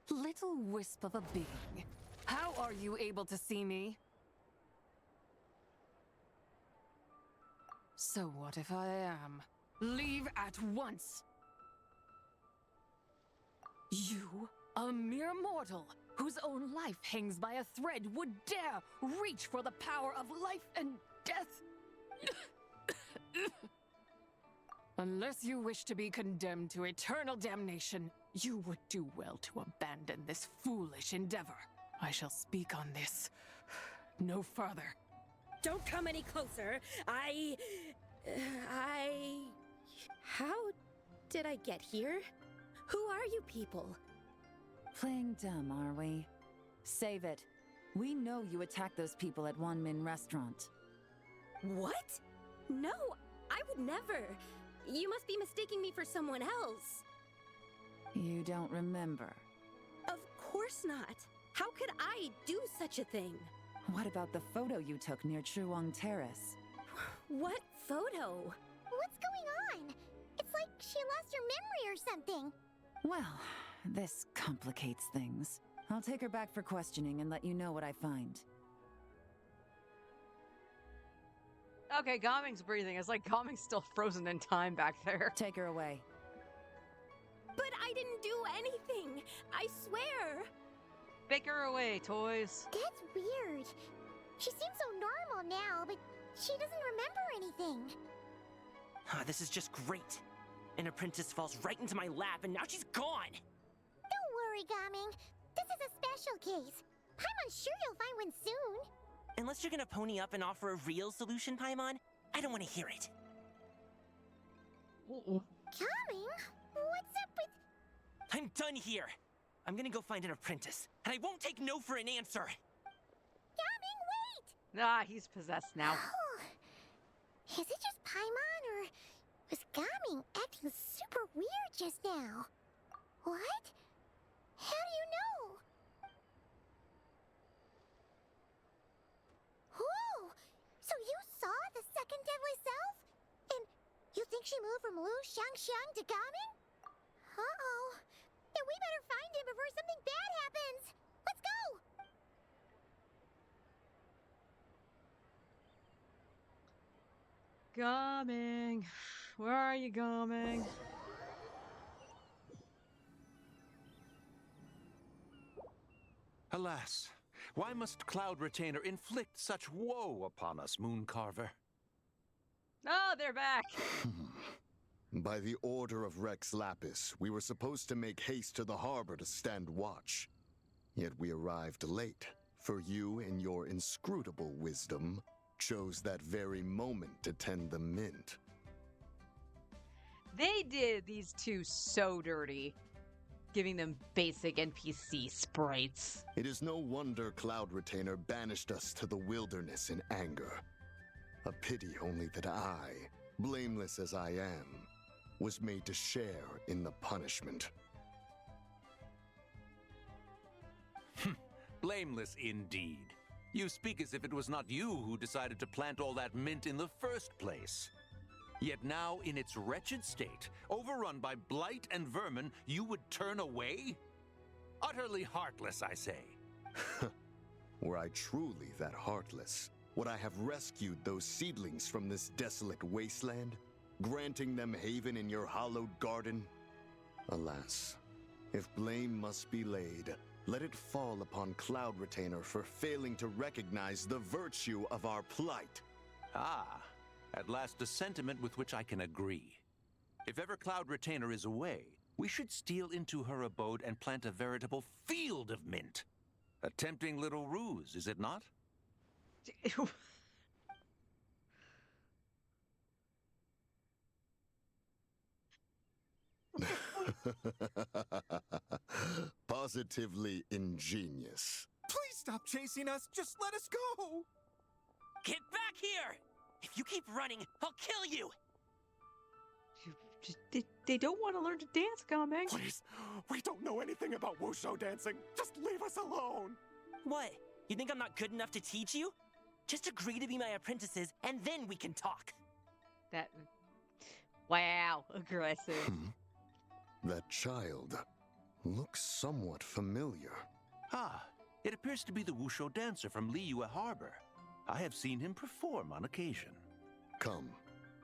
Little wisp of a being. How are you able to see me? So what if I am? Leave at once! You, a mere mortal, whose own life hangs by a thread, would dare reach for the power of life and death? Unless you wish to be condemned to eternal damnation, you would do well to abandon this foolish endeavor. I shall speak on this no further. Don't come any closer. How did I get here? Who are you people? Playing dumb, are we? Save it. We know you attacked those people at Wanmin Restaurant. What? No, I would never. You must be mistaking me for someone else. You don't remember. Of course not. How could I do such a thing? What about the photo you took near Truong Terrace? What photo? What's going on? It's like she lost her memory or something. Well, this complicates things. I'll take her back for questioning and let you know what I find. Okay, Gaming's breathing. It's like Gaming's still frozen in time back there. Take her away. But I didn't do anything. I swear. Pick her away, toys. That's weird. She seems so normal now, but she doesn't remember anything. This is just great. An apprentice falls right into my lap and now she's gone! Don't worry, Gaming. This is a special case. Paimon's sure you'll find one soon. Unless you're gonna pony up and offer a real solution, Paimon, I don't want to hear it. Coming? What's up with... I'm done here. I'm gonna go find an apprentice, and I won't take no for an answer. Coming, wait! Ah, he's possessed now. Is it just Paimon, or was Gaming acting super weird just now? What? How do you know? Oh, so you saw the second deadly self? And you think she moved from Lu Xiangxiang to Gaming? Uh-oh. Then we better find him before something bad happens. Let's go! Coming. Where are you coming? Alas, why must Cloud Retainer inflict such woe upon us, Mooncarver? Oh, they're back. By the order of Rex Lapis, we were supposed to make haste to the harbor to stand watch. Yet we arrived late, for you, in your inscrutable wisdom, chose that very moment to tend the mint. They did these two so dirty, giving them basic NPC sprites. It is no wonder Cloud Retainer banished us to the wilderness in anger. A pity only that I, blameless as I am, was made to share in the punishment. Blameless indeed. You speak as if it was not you who decided to plant all that mint in the first place. Yet now, in its wretched state, overrun by blight and vermin, you would turn away? Utterly heartless, I say. Were I truly that heartless, would I have rescued those seedlings from this desolate wasteland, granting them haven in your hallowed garden? Alas, if blame must be laid, let it fall upon Cloud Retainer for failing to recognize the virtue of our plight. Ah, at last a sentiment with which I can agree. If ever Cloud Retainer is away, we should steal into her abode and plant a veritable field of mint. A tempting little ruse, is it not? Positively ingenious. Please stop chasing us. Just let us go. Get back here! If you keep running, I'll kill you! They don't want to learn to dance, Coming. Please, we don't know anything about wushu dancing. Just leave us alone. What? You think I'm not good enough to teach you? Just agree to be my apprentices, and then we can talk. That... Wow, aggressive. That child looks somewhat familiar. Ah, it appears to be the Wushu dancer from Liyue Harbor. I have seen him perform on occasion. Come,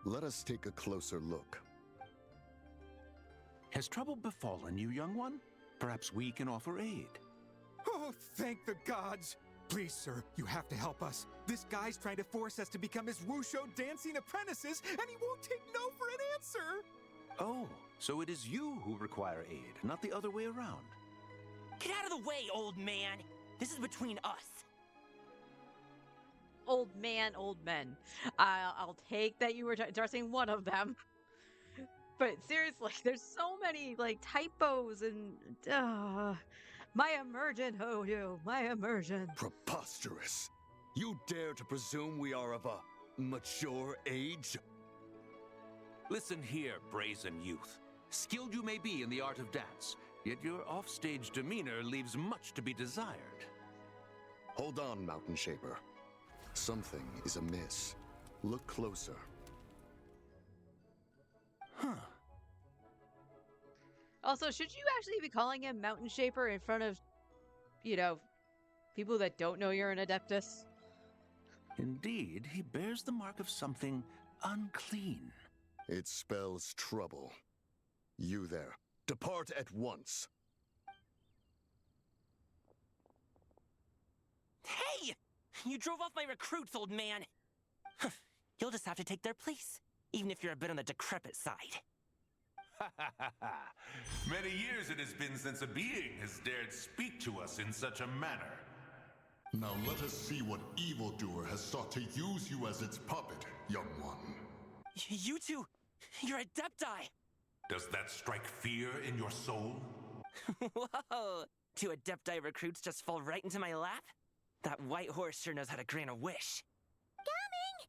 let us take a closer look. Has trouble befallen you, young one? Perhaps we can offer aid. Oh, thank the gods. Please, sir, you have to help us. This guy's trying to force us to become his wushu dancing apprentices, and he won't take no for an answer. Oh, so it is you who require aid, not the other way around. Get out of the way, old man! This is between us. Old man, old men. I'll take that you were addressing one of them. But seriously, there's so many, like, typos and... my immersion, Hodu, my immersion. Preposterous. You dare to presume we are of a mature age? Listen here, brazen youth. Skilled you may be in the art of dance, yet your offstage demeanor leaves much to be desired. Hold on, Mountain Shaper. Something is amiss. Look closer. Huh. Also, should you actually be calling him Mountain Shaper in front of, you know, people that don't know you're an Adeptus? Indeed, he bears the mark of something unclean. It spells trouble. You there, depart at once. Hey! You drove off my recruits, old man! You'll just have to take their place, even if you're a bit on the decrepit side. Many years it has been since a being has dared speak to us in such a manner. Now let us see what evildoer has sought to use you as its puppet, young one. You two, you're Adepti! Does that strike fear in your soul? Whoa! 2 Adepti recruits just fall right into my lap? That white horse sure knows how to grant a wish. Coming!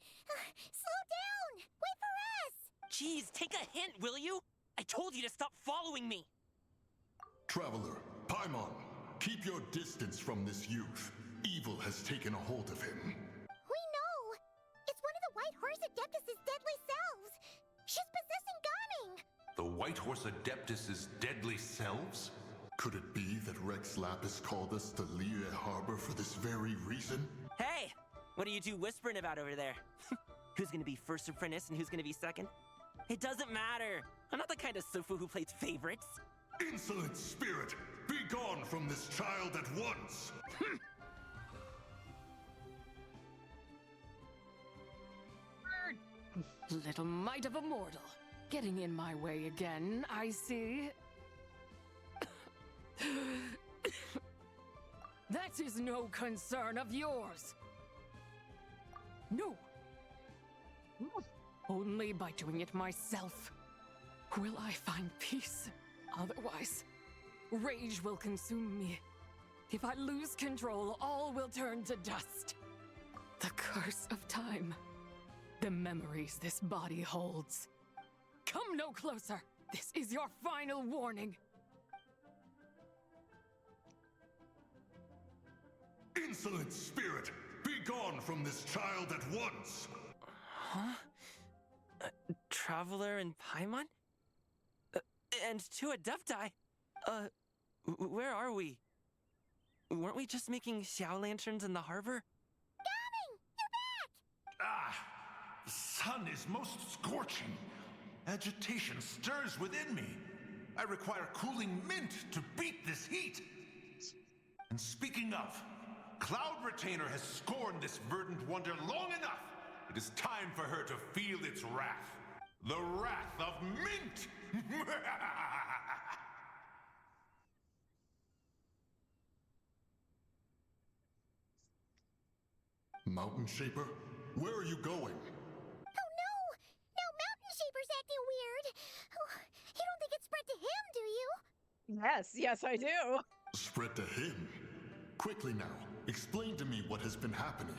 Slow down! Wait for us! Jeez, take a hint, will you? I told you to stop following me! Traveler, Paimon, keep your distance from this youth. Evil has taken a hold of him. We know! It's one of the White Horse Adeptus' deadly selves! She's possessing Gaming! The White Horse Adeptus' deadly selves? Could it be that Rex Lapis called us to Liyue Harbor for this very reason? Hey! What are you two whispering about over there? Who's gonna be first apprentice and who's gonna be second? It doesn't matter! I'm not the kind of Sufu who plays favorites! Insolent spirit! Be gone from this child at once! Little mite of a mortal. Getting in my way again, I see. That is no concern of yours. No. Only by doing it myself will I find peace. Otherwise, rage will consume me. If I lose control, all will turn to dust. The curse of time. The memories this body holds. Come no closer. This is your final warning. Insolent spirit! Be gone from this child at once! Huh? Traveler and Paimon? And 2 Adepti? Where are we? Weren't we just making Xiao lanterns in the harbor? Gaming! You're back! Ah! The sun is most scorching. Agitation stirs within me. I require cooling mint to beat this heat. And speaking of, Cloud Retainer has scorned this verdant wonder long enough. It is time for her to feel its wrath. The wrath of mint! Mountain Shaper? Where are you going? Oh no! Now Mountain Shaper's acting weird! Oh, you don't think it spread to him, do you? Yes, I do. Spread to him? Quickly now, explain to me what has been happening.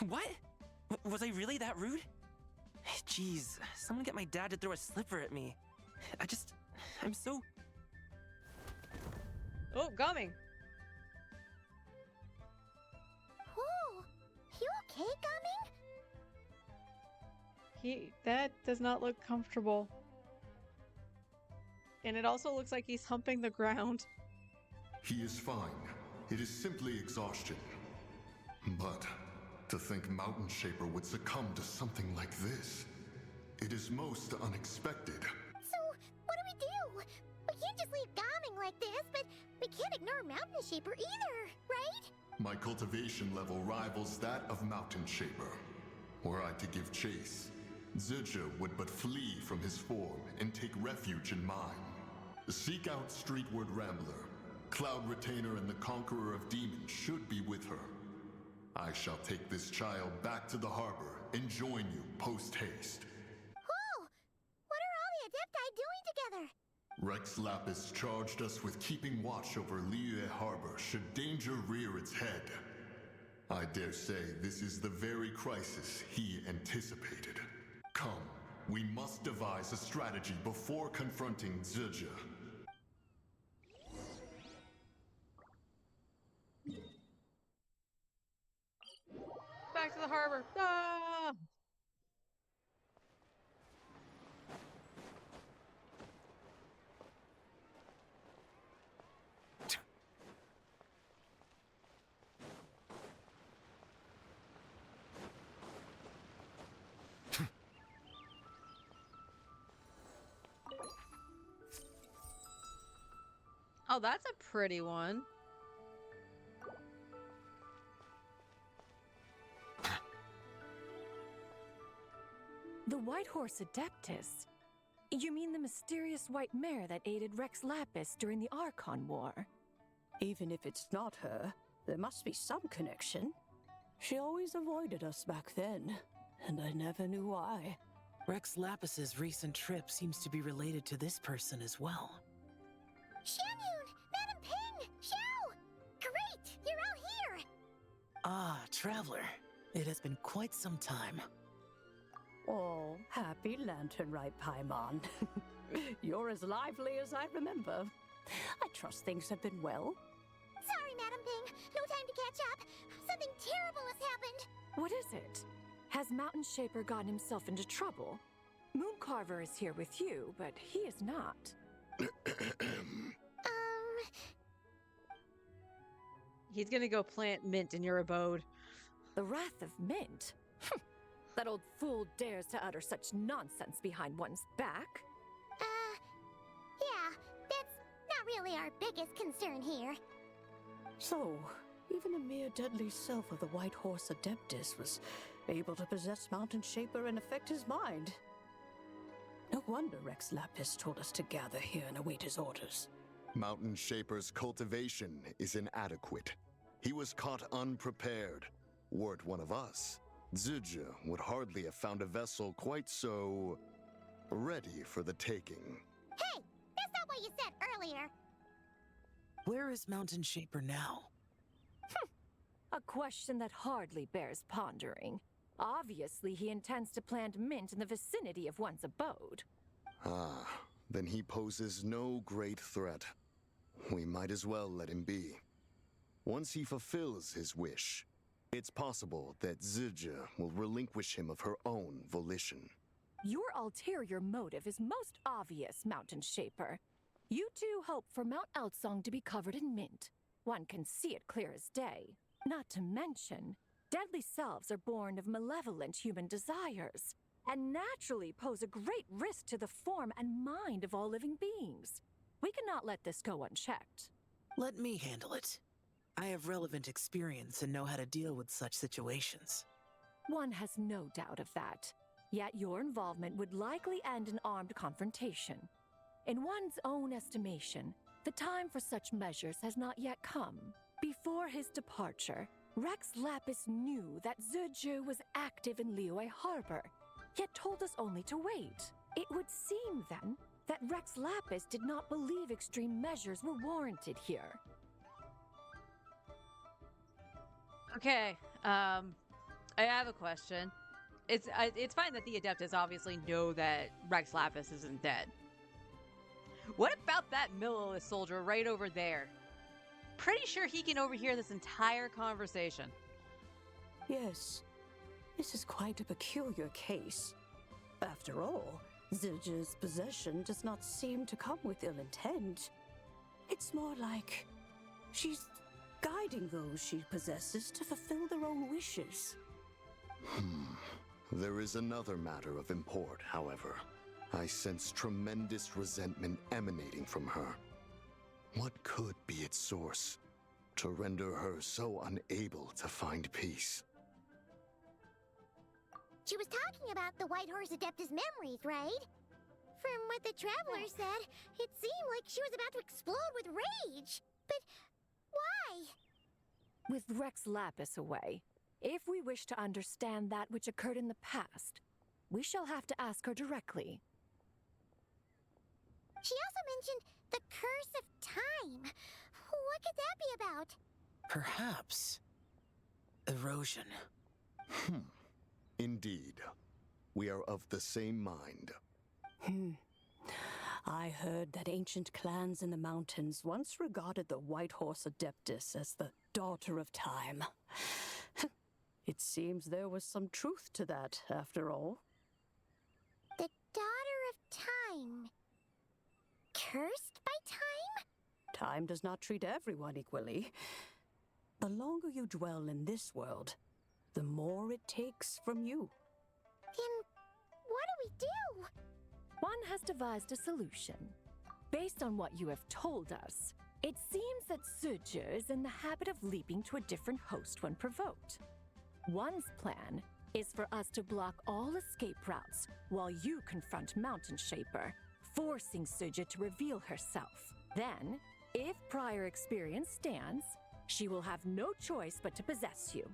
What? Was I really that rude? Jeez, someone get my dad to throw a slipper at me. I'm so... Oh, Gaming. Oh, you okay, Gaming? That does not look comfortable. And it also looks like he's humping the ground. He is fine. It is simply exhaustion. But to think Mountain Shaper would succumb to something like this, it is most unexpected. So, what do? We can't just leave Gaming like this, but we can't ignore Mountain Shaper either, right? My cultivation level rivals that of Mountain Shaper. Were I to give chase, Zizha would but flee from his form and take refuge in mine. Seek out Streetward Rambler. Cloud Retainer and the Conqueror of Demons should be with her. I shall take this child back to the harbor and join you post-haste. Whoa! What are all the Adepti doing together? Rex Lapis charged us with keeping watch over Liyue Harbor should danger rear its head. I dare say this is the very crisis he anticipated. Come, we must devise a strategy before confronting Zizha. Back to the harbor. Ah! Oh, that's a pretty one. The White Horse Adeptus? You mean the mysterious white mare that aided Rex Lapis during the Archon War? Even if it's not her, there must be some connection. She always avoided us back then, and I never knew why. Rex Lapis's recent trip seems to be related to this person as well. Xianyun! Madam Ping! Xiao! Great! You're all here! Ah, Traveler. It has been quite some time. Oh, happy Lantern Rite, Paimon. You're as lively as I remember. I trust things have been well. Sorry, Madam Ping. No time to catch up. Something terrible has happened. What is it? Has Mountain Shaper gotten himself into trouble? Mooncarver is here with you, but he is not. He's gonna go plant mint in your abode. The Wrath of Mint? That old fool dares to utter such nonsense behind one's back. Yeah, that's not really our biggest concern here. So, even a mere deadly self of the White Horse Adeptus was able to possess Mountain Shaper and affect his mind. No wonder Rex Lapis told us to gather here and await his orders. Mountain Shaper's cultivation is inadequate. He was caught unprepared. Were it one of us, Zizha would hardly have found a vessel quite so ready for the taking. Hey, that's not what you said earlier. Where is Mountain Shaper now? A question that hardly bears pondering. Obviously, he intends to plant mint in the vicinity of one's abode. Ah, then he poses no great threat. We might as well let him be. Once he fulfills his wish, it's possible that Zizha will relinquish him of her own volition. Your ulterior motive is most obvious, Mountain Shaper. You two hope for Mount Eltsong to be covered in mint. One can see it clear as day. Not to mention, deadly selves are born of malevolent human desires, and naturally pose a great risk to the form and mind of all living beings. We cannot let this go unchecked. Let me handle it. I have relevant experience and know how to deal with such situations. One has no doubt of that. Yet your involvement would likely end in armed confrontation. In one's own estimation, the time for such measures has not yet come. Before his departure, Rex Lapis knew that Zizhu was active in Liyue Harbor, yet told us only to wait. It would seem, then, that Rex Lapis did not believe extreme measures were warranted here. Okay, I have a question. It's fine that the Adeptus obviously know that Rex Lapis isn't dead. What about that Millilith soldier right over there? Pretty sure he can overhear this entire conversation. Yes, this is quite a peculiar case. After all, Zildjian's possession does not seem to come with ill intent. It's more like she's guiding those she possesses to fulfill their own wishes. There is another matter of import, however. I sense tremendous resentment emanating from her. What could be its source to render her so unable to find peace? She was talking about the White Horse Adeptus memories, right? From what the Traveler said, it seemed like she was about to explode with rage. But why? With Rex Lapis away, if we wish to understand that which occurred in the past, we shall have to ask her directly. She also mentioned the Curse of Time. What could that be about? Perhaps erosion. Indeed. We are of the same mind. I heard that ancient clans in the mountains once regarded the White Horse Adeptus as the daughter of time. It seems there was some truth to that, after all. The daughter of time. Cursed by time? Time does not treat everyone equally. The longer you dwell in this world, the more it takes from you. Then what do we do? One has devised a solution. Based on what you have told us, it seems that Zizhu is in the habit of leaping to a different host when provoked. One's plan is for us to block all escape routes while you confront Mountain Shaper, forcing Zizhu to reveal herself. Then, If prior experience stands, she will have no choice but to possess you.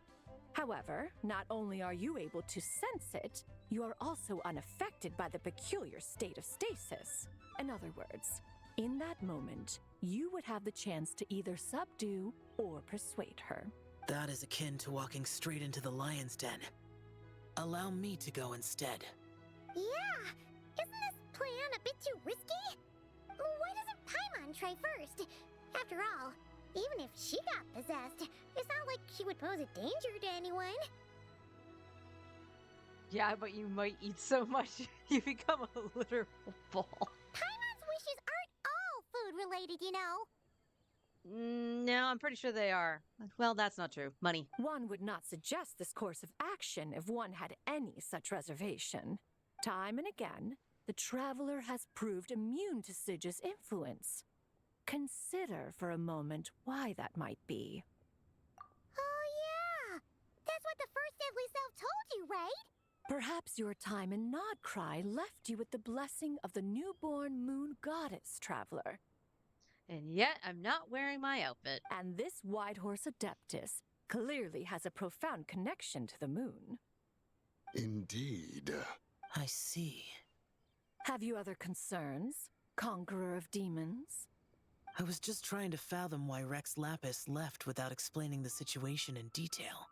However, not only are you able to sense it, you are also unaffected by the peculiar state of stasis. In other words, in that moment, you would have the chance to either subdue or persuade her. That is akin to walking straight into the lion's den. Allow me to go instead. Yeah! Isn't this plan a bit too risky? Why doesn't Paimon try first? After all, even if she got possessed, it's not like she would pose a danger to anyone. Yeah, but you might eat so much you become a literal ball. Paimon's wishes aren't all food-related, you know. No, I'm pretty sure they are. Well, that's not true. Money. One would not suggest this course of action if one had any such reservation. Time and again, the traveler has proved immune to Sidge's influence. Consider for a moment why that might be. Oh yeah! That's what the first deadly self told you, right? Perhaps your time in Nodcry left you with the blessing of the newborn moon goddess, traveler. And yet, I'm not wearing my outfit. And this Whitehorse Adeptus clearly has a profound connection to the moon. Indeed. I see. Have you other concerns, Conqueror of Demons? I was just trying to fathom why Rex Lapis left without explaining the situation in detail.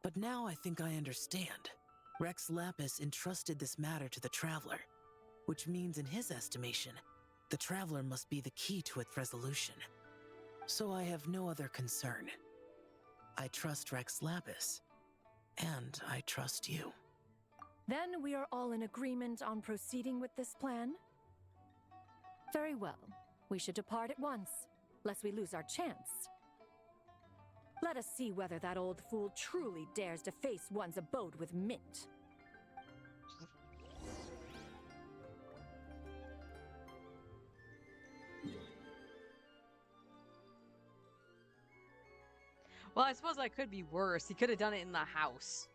But now I think I understand. Rex Lapis entrusted this matter to the Traveler, which means in his estimation, the Traveler must be the key to its resolution. So I have no other concern. I trust Rex Lapis, and I trust you. Then we are all in agreement on proceeding with this plan? Very well. We should depart at once, lest we lose our chance. Let us see whether that old fool truly dares to face one's abode with Mint. Well, I suppose that could be worse. He could have done it in the house.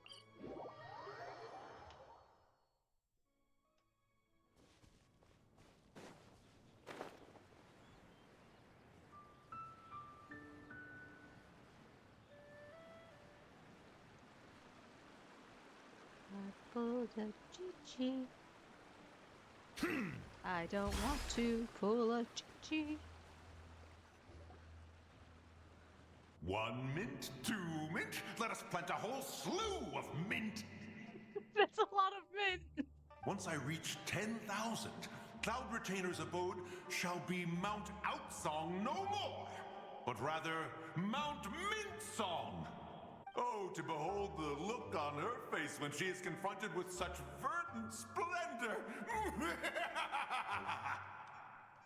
I don't want to pull a Chi-Chi. 1 mint, 2 mint, let us plant a whole slew of mint. That's a lot of mint. Once I reach 10,000, Cloud Retainer's abode shall be Mount Outsong no more, but rather Mount Mint Song. Oh, to behold the look on her face when she is confronted with such verdant splendor.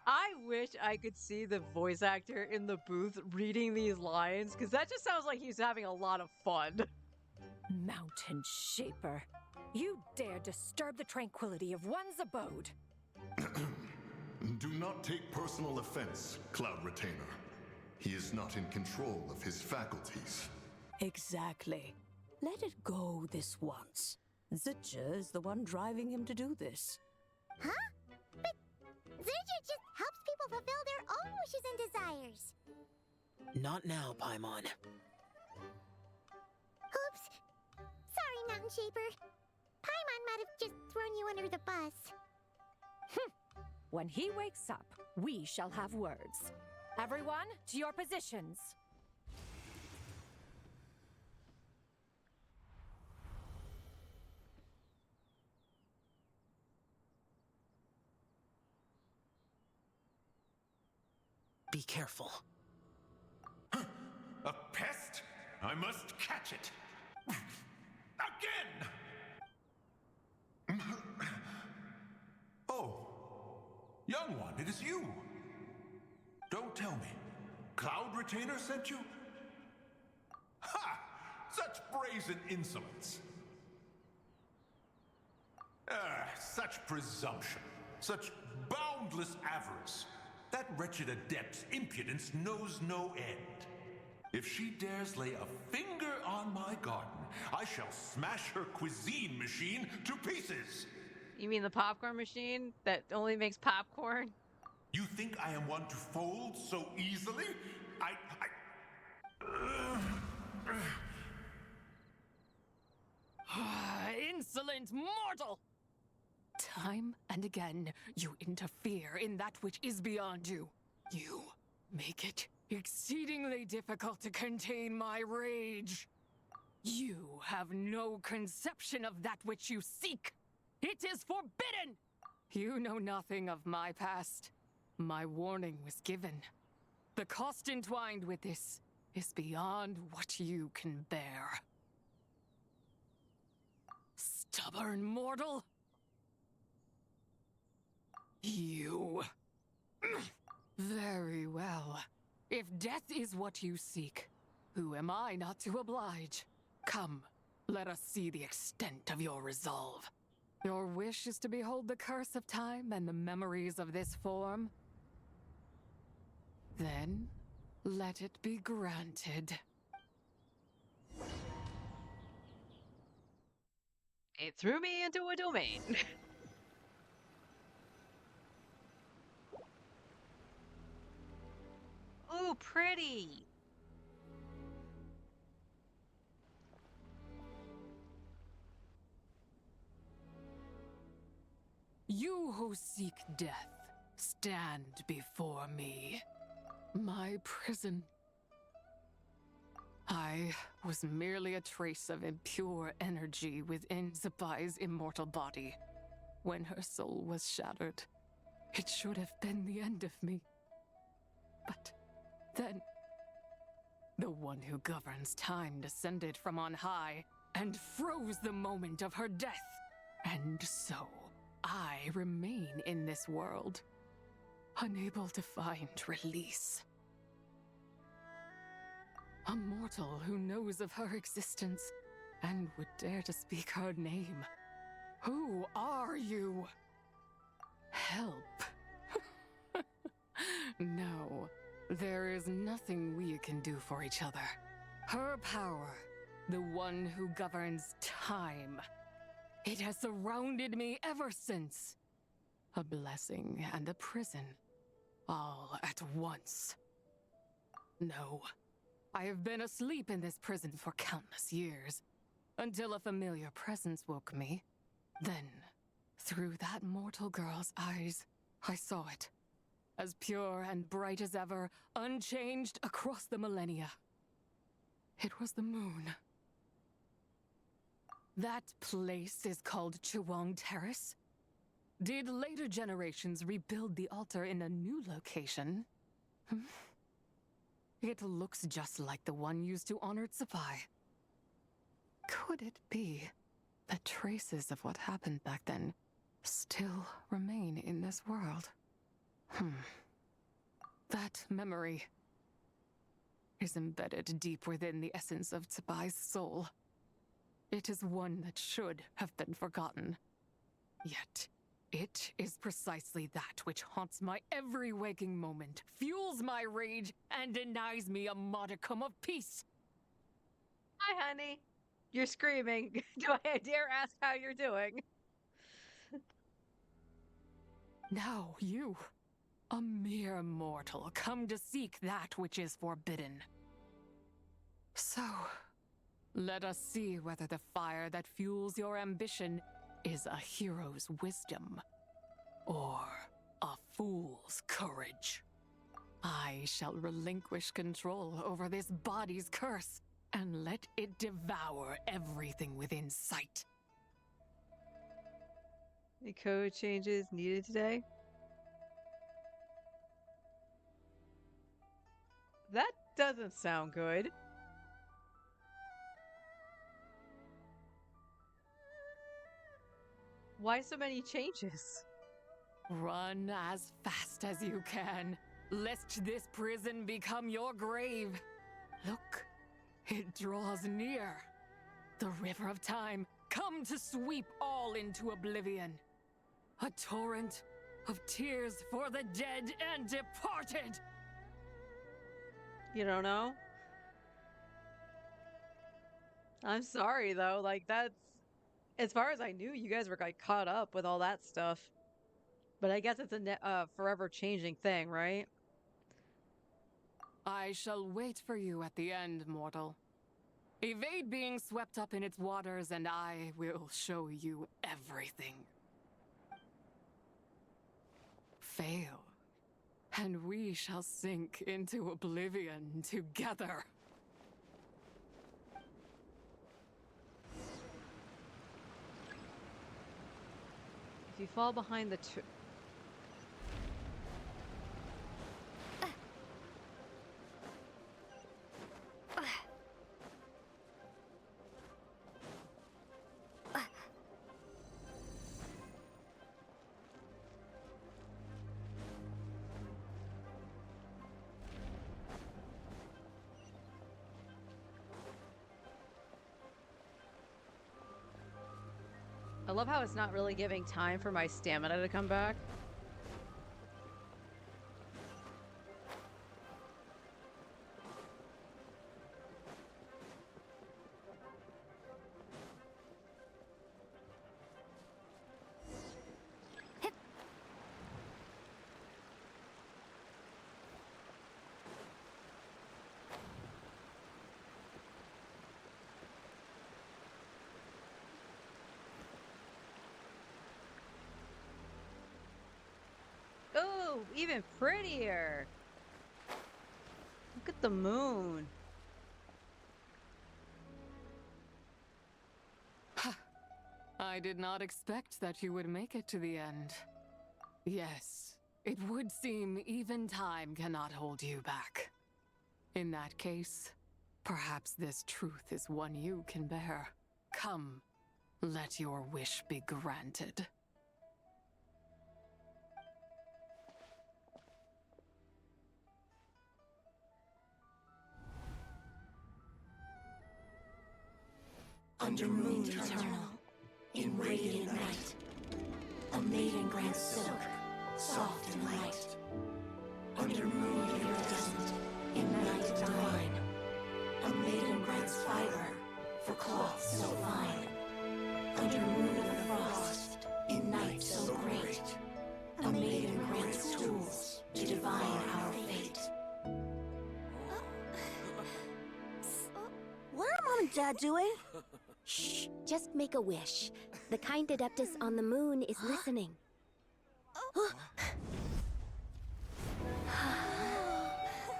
I wish I could see the voice actor in the booth reading these lines, because that just sounds like he's having a lot of fun. Mountain Shaper, you dare disturb the tranquility of one's abode. Do not take personal offense, Cloud Retainer. He is not in control of his faculties. Exactly. Let it go this once. Zitja is the one driving him to do this. Huh? But Zitja just helps people fulfill their own wishes and desires. Not now, Paimon. Oops. Sorry, Mountain Shaper. Paimon might have just thrown you under the bus. When he wakes up, we shall have words. Everyone, to your positions. Be careful. A pest? I must catch it. Again! Oh, young one, it is you. Don't tell me. Cloud Retainer sent you? Ha! Such brazen insolence. Such presumption. Such boundless avarice. That wretched adept's impudence knows no end. If she dares lay a finger on my garden, I shall smash her cuisine machine to pieces. You mean the popcorn machine that only makes popcorn? You think I am one to fold so easily? Insolent mortal! Time and again, you interfere in that which is beyond you. You make it exceedingly difficult to contain my rage. You have no conception of that which you seek. It is forbidden! You know nothing of my past. My warning was given. The cost entwined with this is beyond what you can bear. Stubborn mortal! You. Very well. If death is what you seek, who am I not to oblige? Come, let us see the extent of your resolve. Your wish is to behold the curse of time and the memories of this form? Then, let it be granted. It threw me into a domain. Ooh, pretty. You who seek death, stand before me. My prison. I was merely a trace of impure energy within Zabai's immortal body. When her soul was shattered, it should have been the end of me. But then, the one who governs time descended from on high and froze the moment of her death. And so, I remain in this world, unable to find release. A mortal who knows of her existence and would dare to speak her name. Who are you? Help. No, there is nothing we can do for each other. Her power, the one who governs time, it has surrounded me ever since. A blessing and a prison, all at once. No, I have been asleep in this prison for countless years, until a familiar presence woke me. Then, through that mortal girl's eyes, I saw it. As pure and bright as ever, unchanged across the millennia. It was the moon. That place is called Chiwong Terrace. Did later generations rebuild the altar in a new location? It looks just like the one used to honor Tsupai. Could it be that traces of what happened back then still remain in this world? That memory is embedded deep within the essence of Tsubai's soul. It is one that should have been forgotten. Yet, it is precisely that which haunts my every waking moment, fuels my rage, and denies me a modicum of peace. Hi, honey. You're screaming. Do I dare ask how you're doing? Now you, a mere mortal, come to seek that which is forbidden. So, let us see whether the fire that fuels your ambition is a hero's wisdom, or a fool's courage. I shall relinquish control over this body's curse, and let it devour everything within sight. Any code changes needed today? That doesn't sound good. Why so many changes? Run as fast as you can, lest this prison become your grave. Look, it draws near. The river of time, come to sweep all into oblivion. A torrent of tears for the dead and departed. You don't know? I'm sorry, though. Like, that's... As far as I knew, you guys were, like, caught up with all that stuff. But I guess it's a forever changing thing, right? I shall wait for you at the end, mortal. Evade being swept up in its waters, and I will show you everything. Fail, and we shall sink into oblivion together. If you fall behind the I love how it's not really giving time for my stamina to come back. Oh, even prettier. Look at the moon. I did not expect that you would make it to the end. Yes, it would seem even time cannot hold you back. In that case, perhaps this truth is one you can bear. Come, let your wish be granted. Under moon eternal, in radiant night, a maiden grants silk, soft and light. Under moon iridescent, in night divine, a maiden grants fiber for cloth so fine. Under moon of frost, in night so great, a maiden grants tools to divine our fate. What are Mom and Dad doing? Shh, just make a wish. The kind Adeptus on the moon is listening.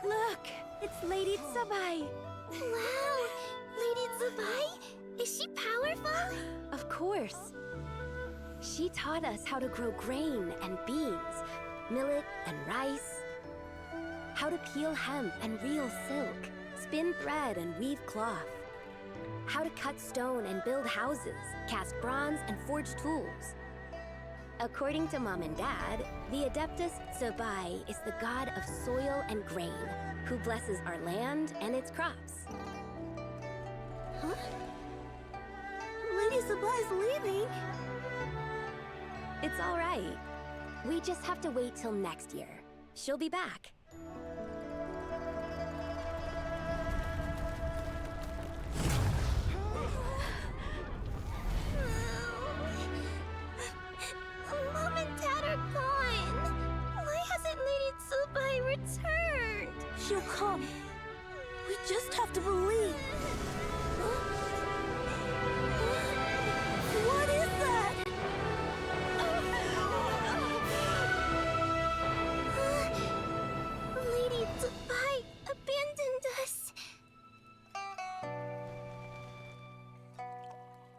Look, it's Lady Tsubai. Wow, Lady Tsubai? Is she powerful? Of course. She taught us how to grow grain and beans, millet and rice, how to peel hemp and reel silk, spin thread and weave cloth, how to cut stone and build houses, cast bronze and forge tools. According to Mom and Dad, the Adeptus Tsubai is the god of soil and grain, who blesses our land and its crops. Huh? Lady Tsubai's leaving. It's all right. We just have to wait till next year. She'll be back. Mom and Dad are gone. Why hasn't Lady Tsubai returned? She'll come. We just have to believe. What is that? Lady Tsubai abandoned us.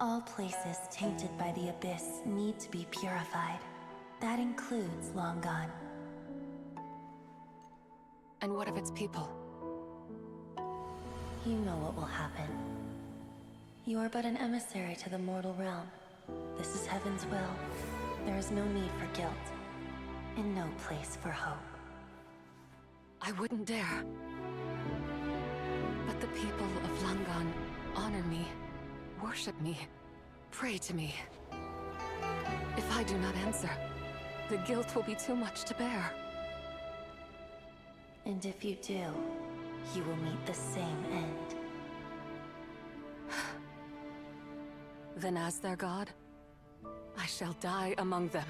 All places tainted by the abyss need to be purified. That includes Long Gone. And what of its people? You know what will happen. You are but an emissary to the mortal realm. This is Heaven's will. There is no need for guilt, and no place for hope. I wouldn't dare. But the people of Langan honor me, worship me, pray to me. If I do not answer, the guilt will be too much to bear. And if you do, you will meet the same end. Then as their god, I shall die among them.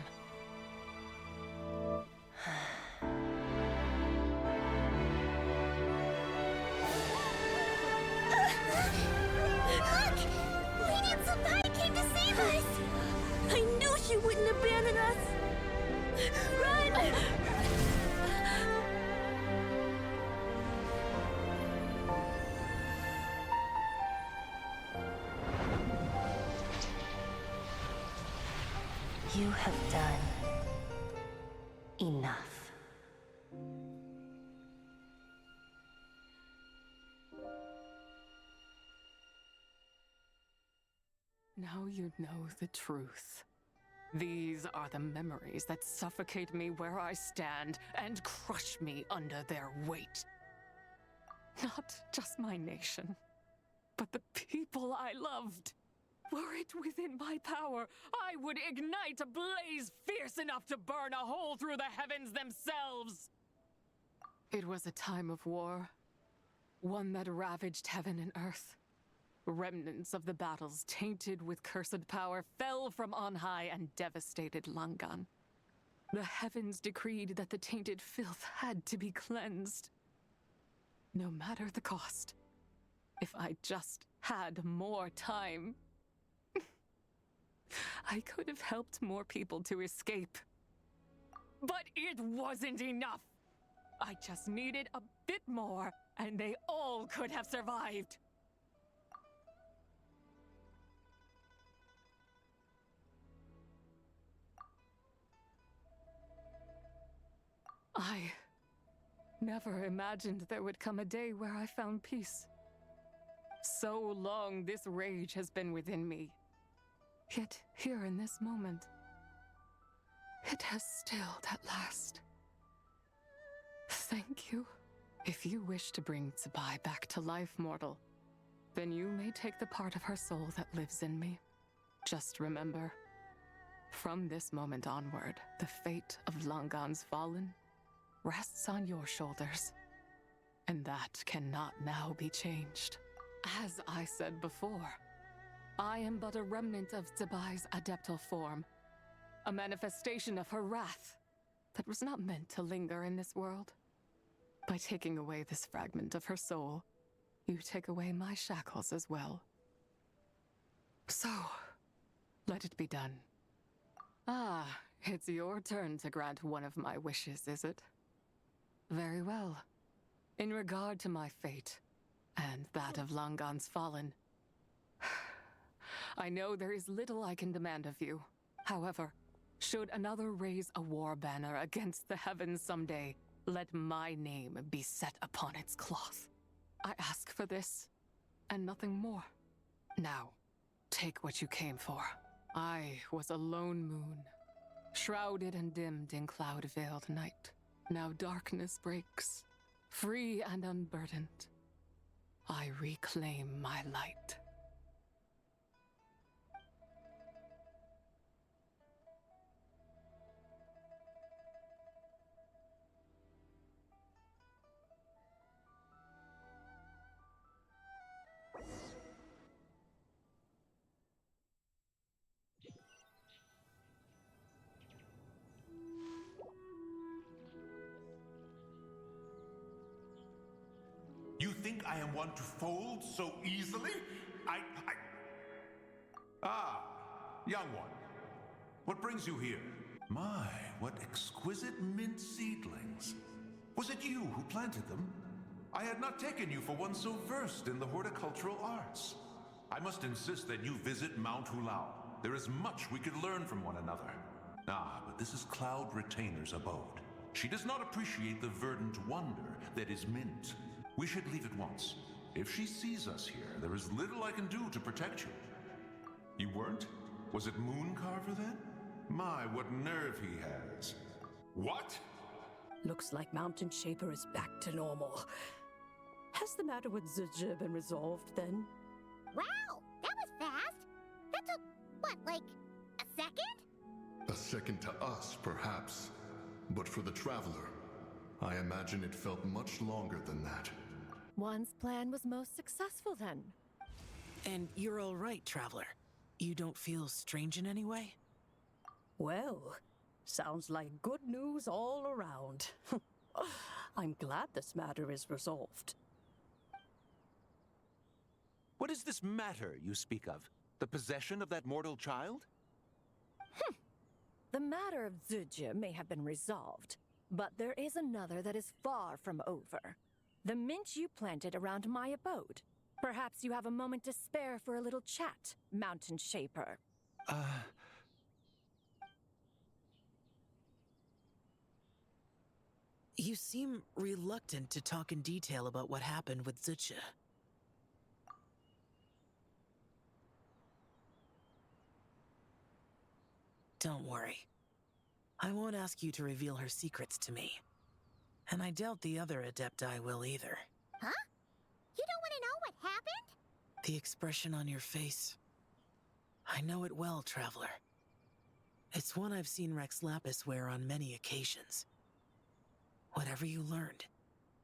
you wouldn't abandon us! Run! You have done enough. Now you know the truth. These are the memories that suffocate me where I stand and crush me under their weight. Not just my nation, but the people I loved. Were it within my power, I would ignite a blaze fierce enough to burn a hole through the heavens themselves. It was a time of war, one that ravaged heaven and earth. Remnants of the battles tainted with cursed power fell from on high and devastated Langan. The heavens decreed that the tainted filth had to be cleansed. No matter the cost. If I just had more time, I could have helped more people to escape. But it wasn't enough. I just needed a bit more, and they all could have survived. I never imagined there would come a day where I found peace. So long this rage has been within me. Yet here in this moment, it has stilled at last. Thank you. If you wish to bring Tsubai back to life, mortal, then you may take the part of her soul that lives in me. Just remember, from this moment onward, the fate of Langan's fallen rests on your shoulders, and that cannot now be changed. As I said before, I am but a remnant of Tsubai's adeptal form, a manifestation of her wrath that was not meant to linger in this world. By taking away this fragment of her soul, you take away my shackles as well. So, let it be done. Ah, it's your turn to grant one of my wishes, is it? Very well. In regard to my fate, and that of Langan's fallen, I know there is little I can demand of you. However, should another raise a war banner against the heavens someday, let my name be set upon its cloth. I ask for this, and nothing more. Now, take what you came for. I was a lone moon, shrouded and dimmed in cloud-veiled night. Now darkness breaks, free and unburdened. I reclaim my light. You think I am one to fold so easily? Ah, young one. What brings you here? My, what exquisite mint seedlings. Was it you who planted them? I had not taken you for one so versed in the horticultural arts. I must insist that you visit Mount Hulao. There is much we could learn from one another. Ah, but this is Cloud Retainer's abode. She does not appreciate the verdant wonder that is mint. We should leave at once. If she sees us here, there is little I can do to protect you. You weren't? Was it Mooncarver then? My, what nerve he has. What? Looks like Mountain Shaper is back to normal. Has the matter with Zizhi been resolved then? Wow, that was fast. That took, what, like a second? A second to us, perhaps. But for the Traveler, I imagine it felt much longer than that. One's plan was most successful then. And you're all right, Traveler. You don't feel strange in any way? Well, sounds like good news all around. I'm glad this matter is resolved. What is this matter you speak of? The possession of that mortal child? The matter of Zuje may have been resolved, but there is another that is far from over. The mint you planted around my abode. Perhaps you have a moment to spare for a little chat, Mountain Shaper. You seem reluctant to talk in detail about what happened with Zucha. Don't worry. I won't ask you to reveal her secrets to me. And I doubt the other Adepti will either. Huh? You don't want to know what happened? The expression on your face. I know it well, Traveler. It's one I've seen Rex Lapis wear on many occasions. Whatever you learned,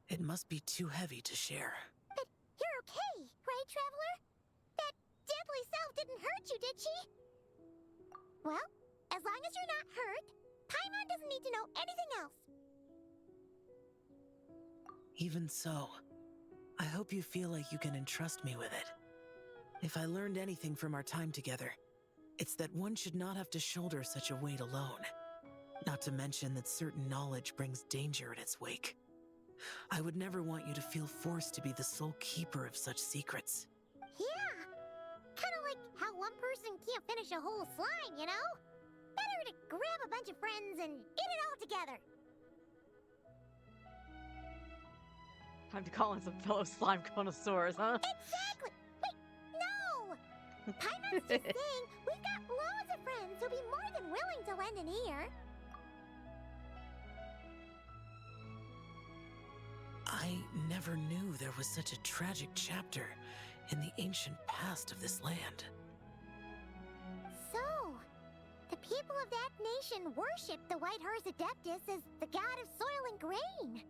it must be too heavy to share. But you're okay, right, Traveler? That deadly self didn't hurt you, did she? Well, as long as you're not hurt, Paimon doesn't need to know anything else. Even so, I hope you feel like you can entrust me with it. If I learned anything from our time together, it's that one should not have to shoulder such a weight alone. Not to mention that certain knowledge brings danger in its wake. I would never want you to feel forced to be the sole keeper of such secrets. Yeah. Kind of like how one person can't finish a whole slime, you know? Better to grab a bunch of friends and eat it all together. Time to call in some fellow slime connoisseurs, huh? Exactly! Wait, no! Paimon's just saying we've got loads of friends who'll be more than willing to lend an ear. I never knew there was such a tragic chapter in the ancient past of this land. So, the people of that nation worship the White Horse Adeptus as the god of soil and grain.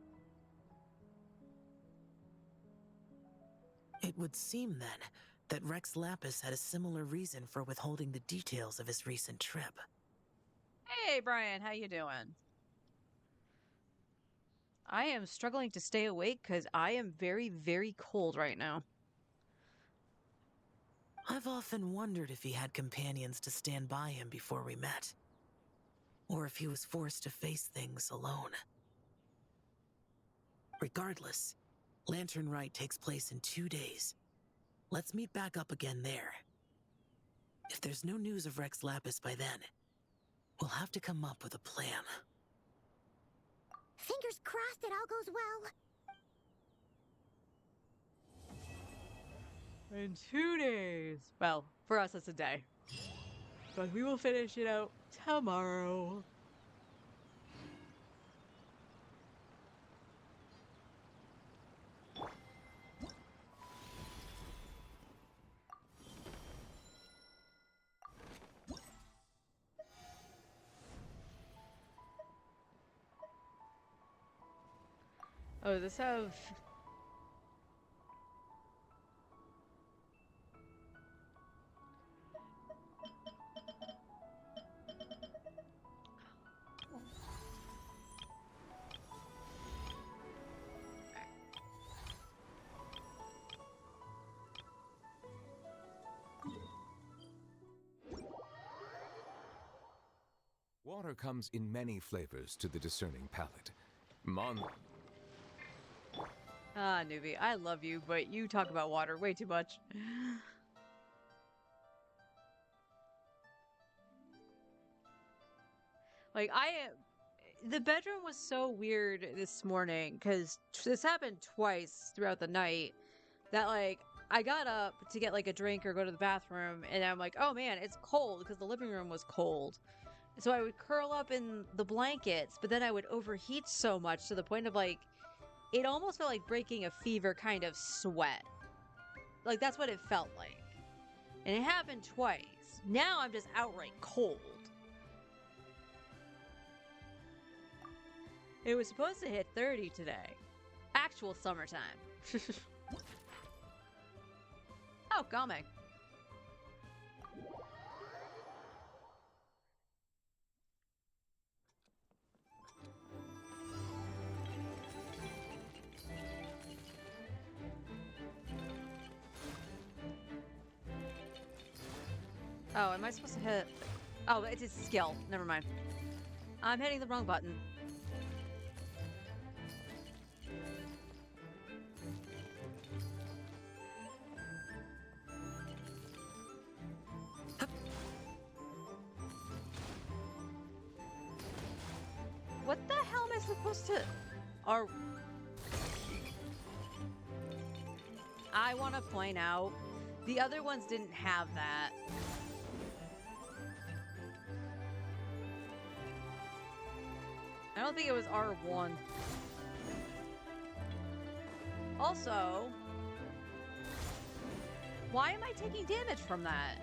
It would seem, then, that Rex Lapis had a similar reason for withholding the details of his recent trip. Hey, Brian, how you doing? I am struggling to stay awake because I am very, very cold right now. I've often wondered if he had companions to stand by him before we met. Or if he was forced to face things alone. Regardless, Lantern Rite takes place in 2 days. Let's meet back up again there. If there's no news of Rex Lapis by then, we'll have to come up with a plan. Fingers crossed it all goes well. In 2 days. Well, for us, it's a day. But we will finish it out tomorrow. Oh, does this have... Water comes in many flavors to the discerning palate. Ah, newbie, I love you, but you talk about water way too much. Like, the bedroom was so weird this morning, because this happened twice throughout the night, that, like, I got up to get, like, a drink or go to the bathroom, and I'm like, oh man, it's cold, because the living room was cold. So I would curl up in the blankets, but then I would overheat so much to the point of, like, it almost felt like breaking a fever kind of sweat. Like, that's what it felt like. And it happened twice. Now I'm just outright cold. It was supposed to hit 30 today. Actual summertime. Oh, comic. Oh, am I supposed to hit? Oh, it's a skill. Never mind. I'm hitting the wrong button. What the hell am I supposed to... I want to point out, the other ones didn't have that. I don't think it was R1. Also, why am I taking damage from that?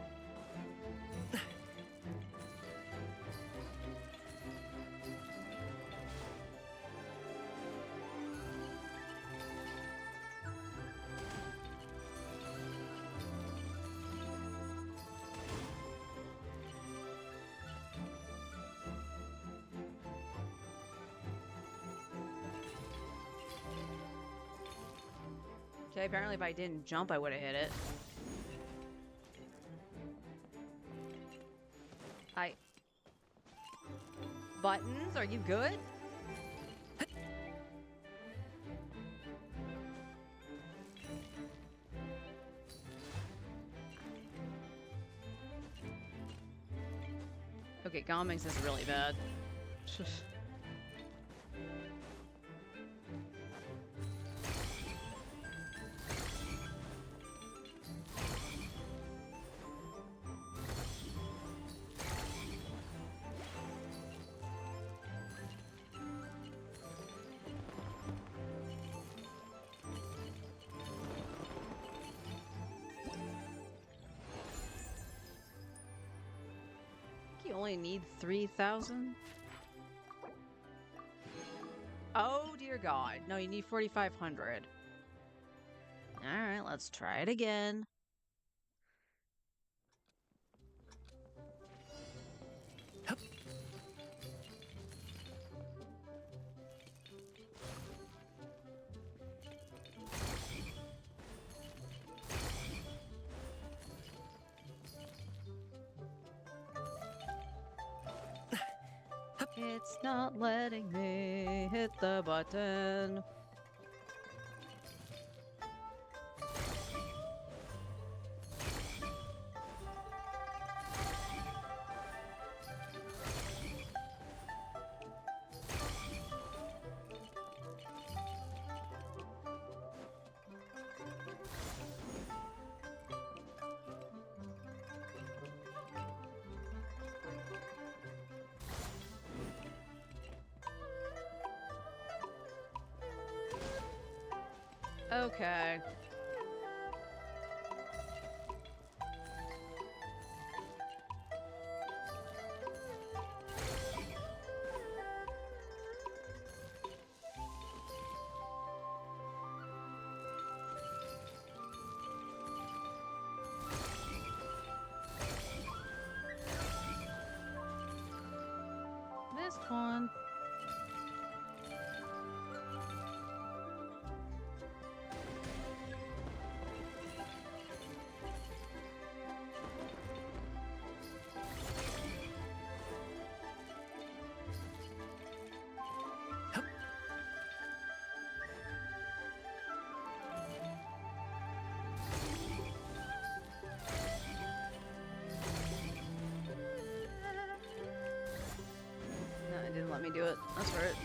Okay, apparently if I didn't jump, I would have hit it. Buttons, are you good? Okay, Gommings is really bad. You only need 3,000? Oh dear God. No, you need 4,500. Alright, let's try it again. It's not letting me hit the button. Okay. This one. No, it didn't let me do it. That's right.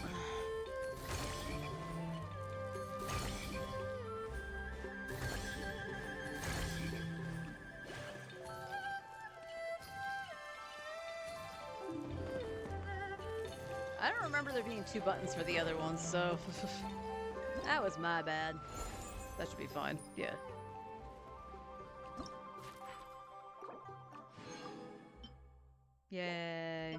I don't remember there being 2 buttons for the other ones, so that was my bad. That should be fine. Yeah. Yay.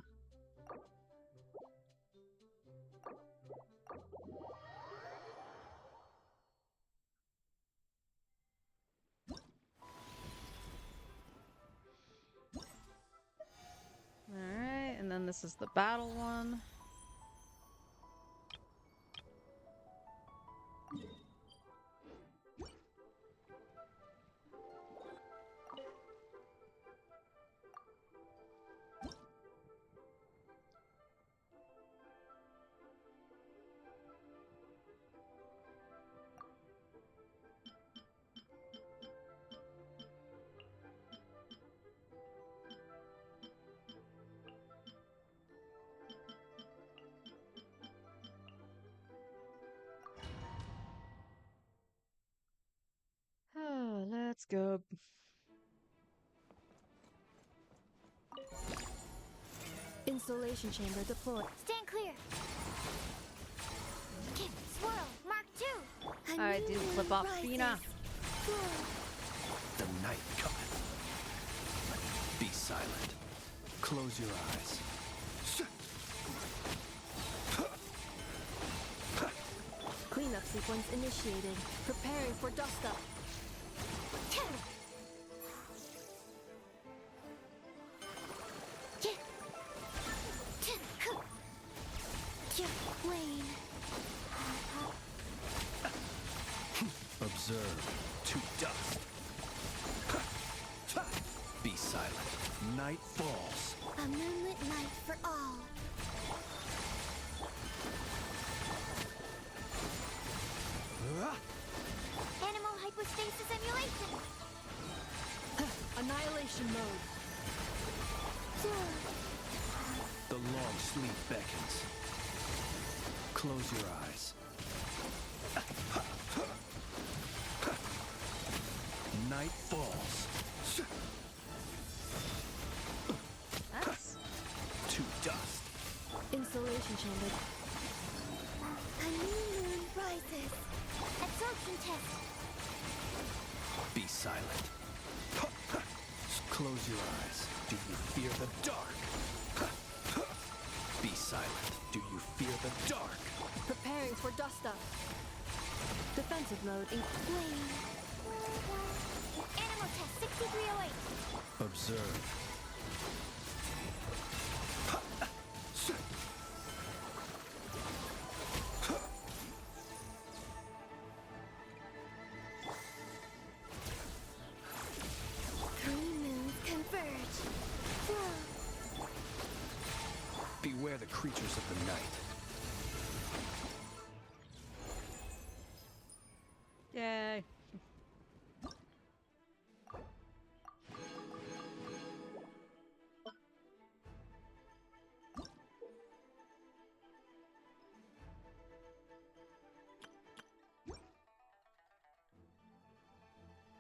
Alright, and then this is the battle one. Let's go. Insulation chamber deployed. Stand clear. Kick, swirl, mark 2. I didn't flip off Fina. The night cometh. Be silent. Close your eyes. Cleanup sequence initiated. Preparing for dust up. Wayne. Observe to dust. Be silent. Night falls. A moonlit night for all. Animal hypostasis emulation. Annihilation mode. The long sleep beckons. Close your eyes. Night falls. That's... To dust. Insulation chamber. A new moon rises. Absorption test. Be silent. Close your eyes. Do you fear the dark? Be silent. Do you fear the dark? Preparing for dust up. Defensive mode in Wayne. Animal test 6308. Observe. 3 moons converge. Beware the creatures of the night. Yay.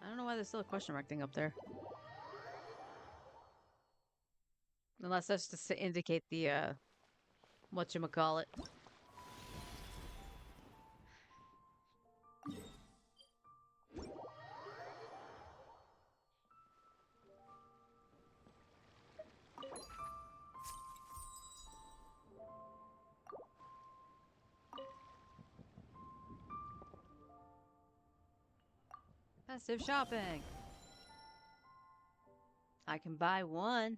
I don't know why there's still a question mark thing up there. Unless that's just to indicate the, whatchamacallit. Festive shopping. I can buy one.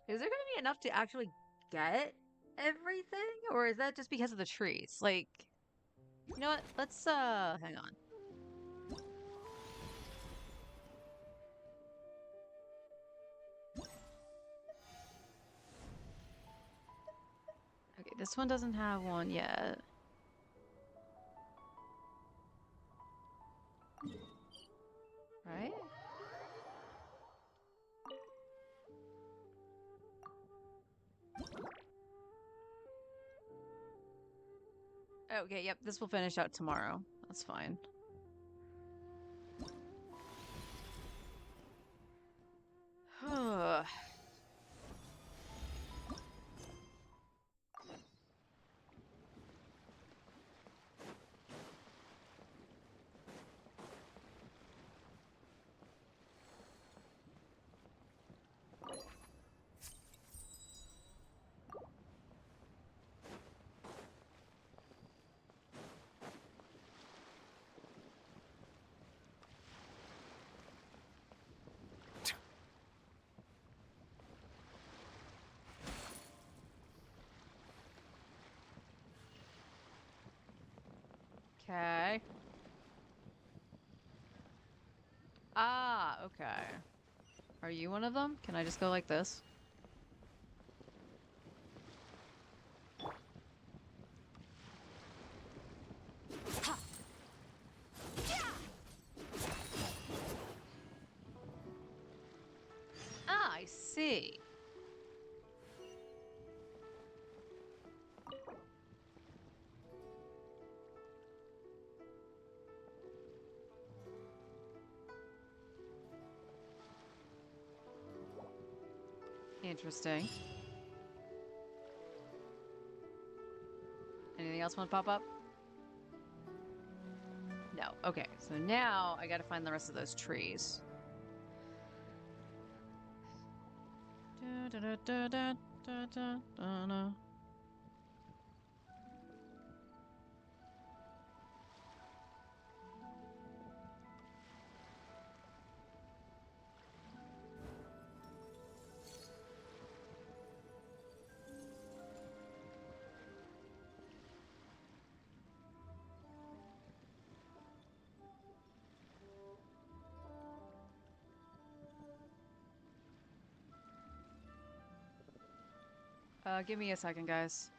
Is there gonna be enough to actually get everything? Or is that just because of the trees? Like, you know what? Let's, hang on. Okay, this one doesn't have one yet. Right? Okay, yep, this will finish out tomorrow. That's fine. Okay. Ah, okay. Are you one of them? Can I just go like this? Ah, I see. Interesting. Anything else want to pop up? No. Okay, so now I gotta find the rest of those trees. Give me a second, guys.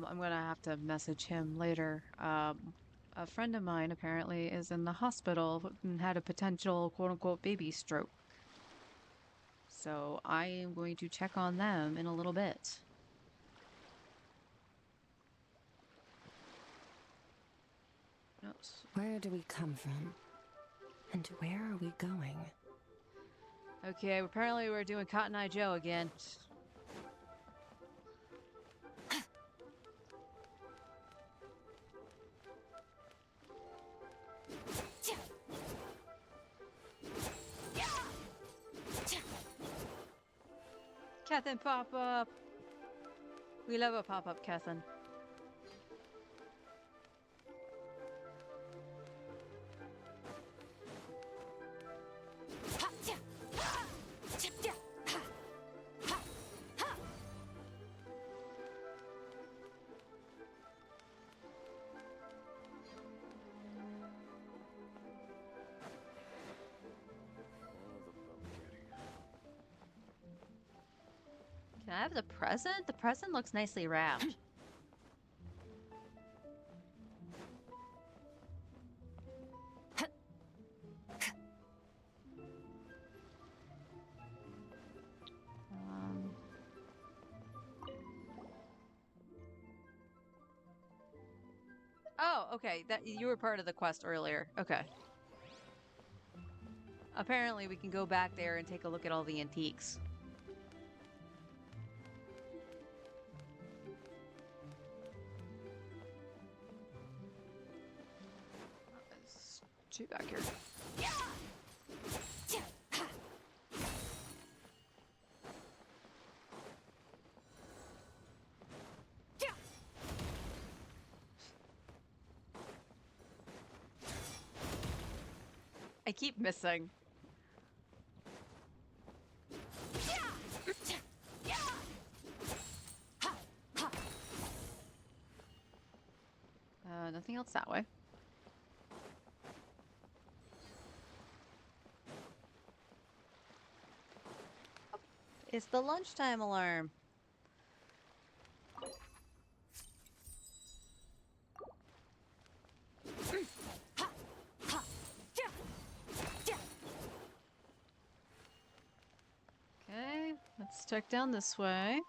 I'm gonna have to message him later. A friend of mine apparently is in the hospital and had a potential quote unquote baby stroke. So I am going to check on them in a little bit. Where do we come from? And where are we going? Okay, apparently we're doing Cotton Eye Joe again. Catherine pop-up! We love a pop-up, Catherine. Can I have the present? The present looks nicely wrapped. Oh, okay. That you were part of the quest earlier. Okay. Apparently we can go back there and take a look at all the antiques. There's two back here. I keep missing. Nothing else that way. Oh, it's the lunchtime alarm. Okay, let's check down this way.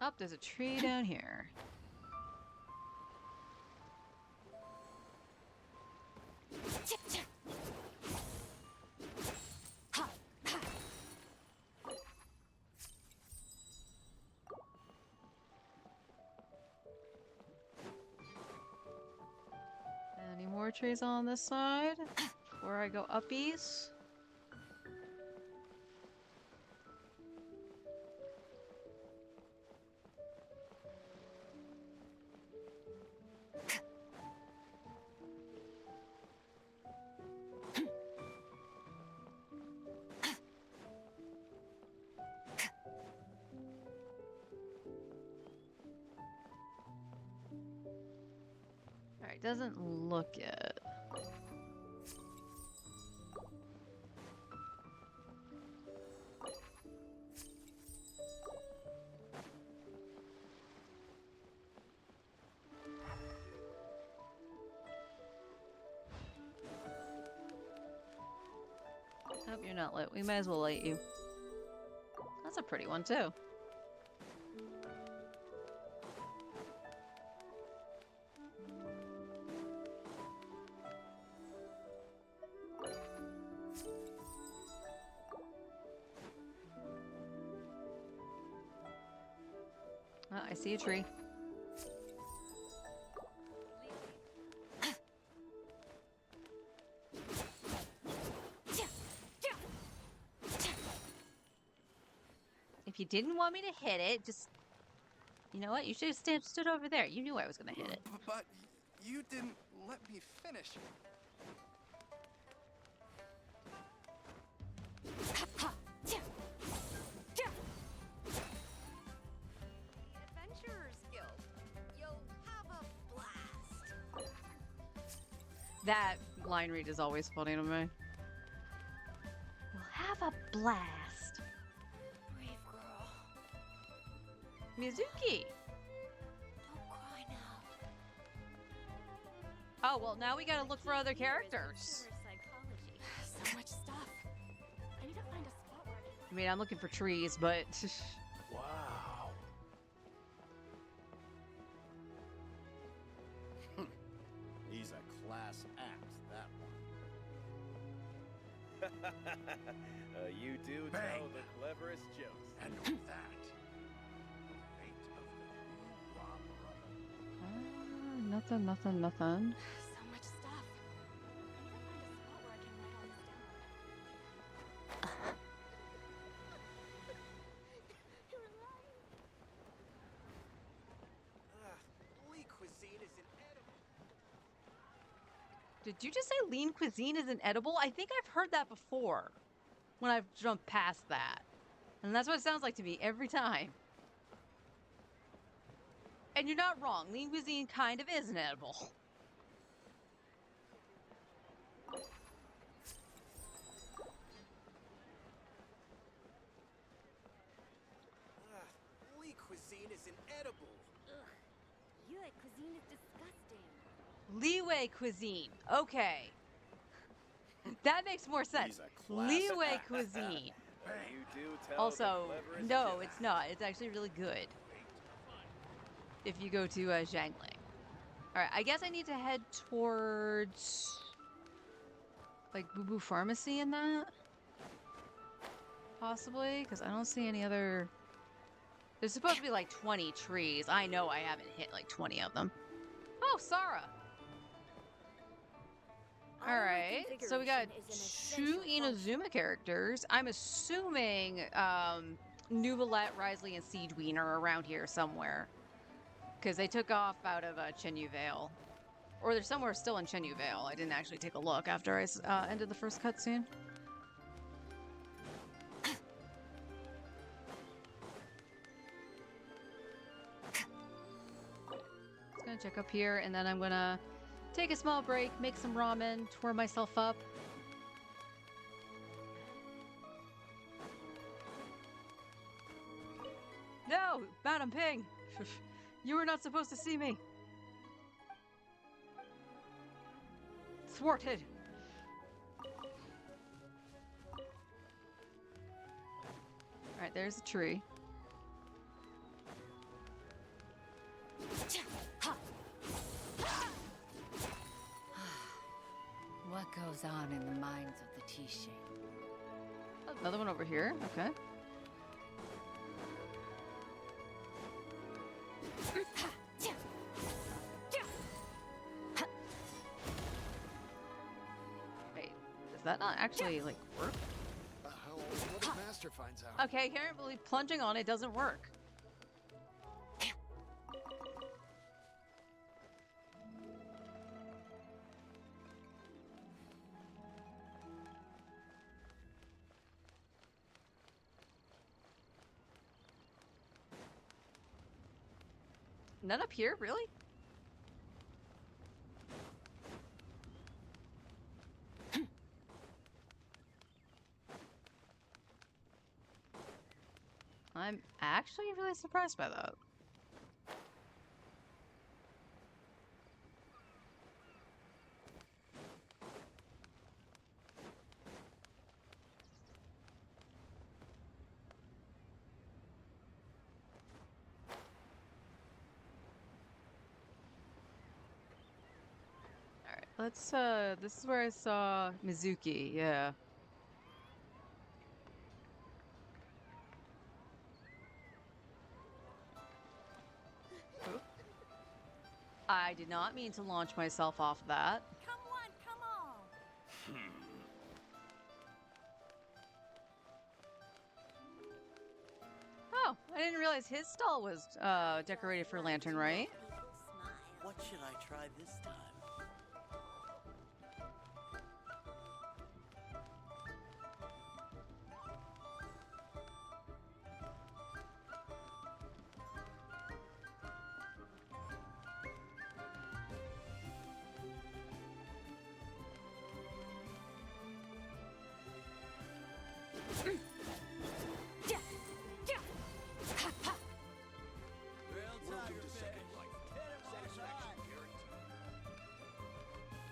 Oh, there's a tree down here. trees on this side before I go uppies. Alright, doesn't look it. Nope, you're not lit. We might as well light you. That's a pretty one, too. Oh, I see a tree. If you didn't want me to hit it, just... You know what? You should have stood over there. You knew I was going to hit it. But you didn't let me finish. Adventurers Guild. You'll have a blast. That line read is always funny to me. We'll have a blast. Brave girl. Mizuki! Don't cry now. Oh, well, now we gotta look for other characters. Psychology. So much stuff. I need to find a spot where I I mean, I'm looking for trees, but... Wow. He's a class act, that one. You do Bang. tell the cleverest jokes. And with that, fate of the Rob brother. Nothing. So much stuff. I need to find a spot where I can write all this down. You're lying. Lean cuisine is inedible. Did you just say lean cuisine isn't edible? I think I've heard that before. When I've jumped past that. And that's what it sounds like to me every time. And you're not wrong. Lean cuisine kind of is an edible. Lean cuisine is inedible. Ugh. You like cuisine is disgusting. Leeway cuisine. Okay. That makes more sense. He's a class Leeway act. cuisine. You do tell Also, the cleverest no, jokes. it's not. It's actually really good. If you go to Zhangling. Alright, I guess I need to head towards... like, Boo Boo Pharmacy in that? Possibly? Because I don't see any other... There's supposed to be like 20 trees. I know I haven't hit like 20 of them. Oh, Sarah! Alright, so we got two Inazuma characters. I'm assuming Nuvolette, Risley, and Siegeween are around here somewhere. Because they took off out of Chenyu Vale. Or they're somewhere still in Chenyu Vale. I didn't actually take a look after I ended the first cutscene. Just gonna check up here, and then I'm gonna take a small break, make some ramen, tore myself up. No, Madam Ping! You were not supposed to see me. Thwarted. Alright, there's a tree. What goes on in the minds of the Tishe? Another one over here. Okay. that not actually, like, work? What if Master finds out? Okay, I can't believe plunging on it doesn't work. None up here, really? I'm actually really surprised by that. Alright, let's, this is where I saw Mizuki, yeah. Oop. I did not mean to launch myself off of that. Come on, come on. Oh, I didn't realize his stall was decorated for lantern, right? What should I try this time?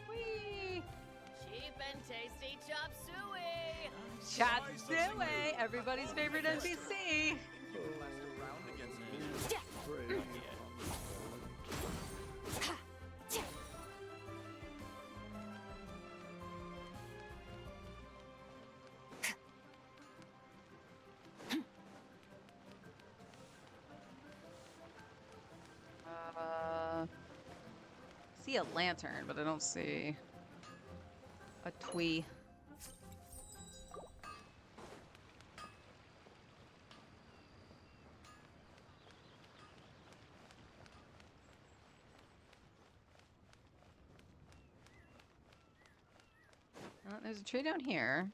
Whee! Cheap and tasty chop suey. Chatsue, everybody's favorite NPC. See a lantern, but I don't see a twee. There's a tree down here.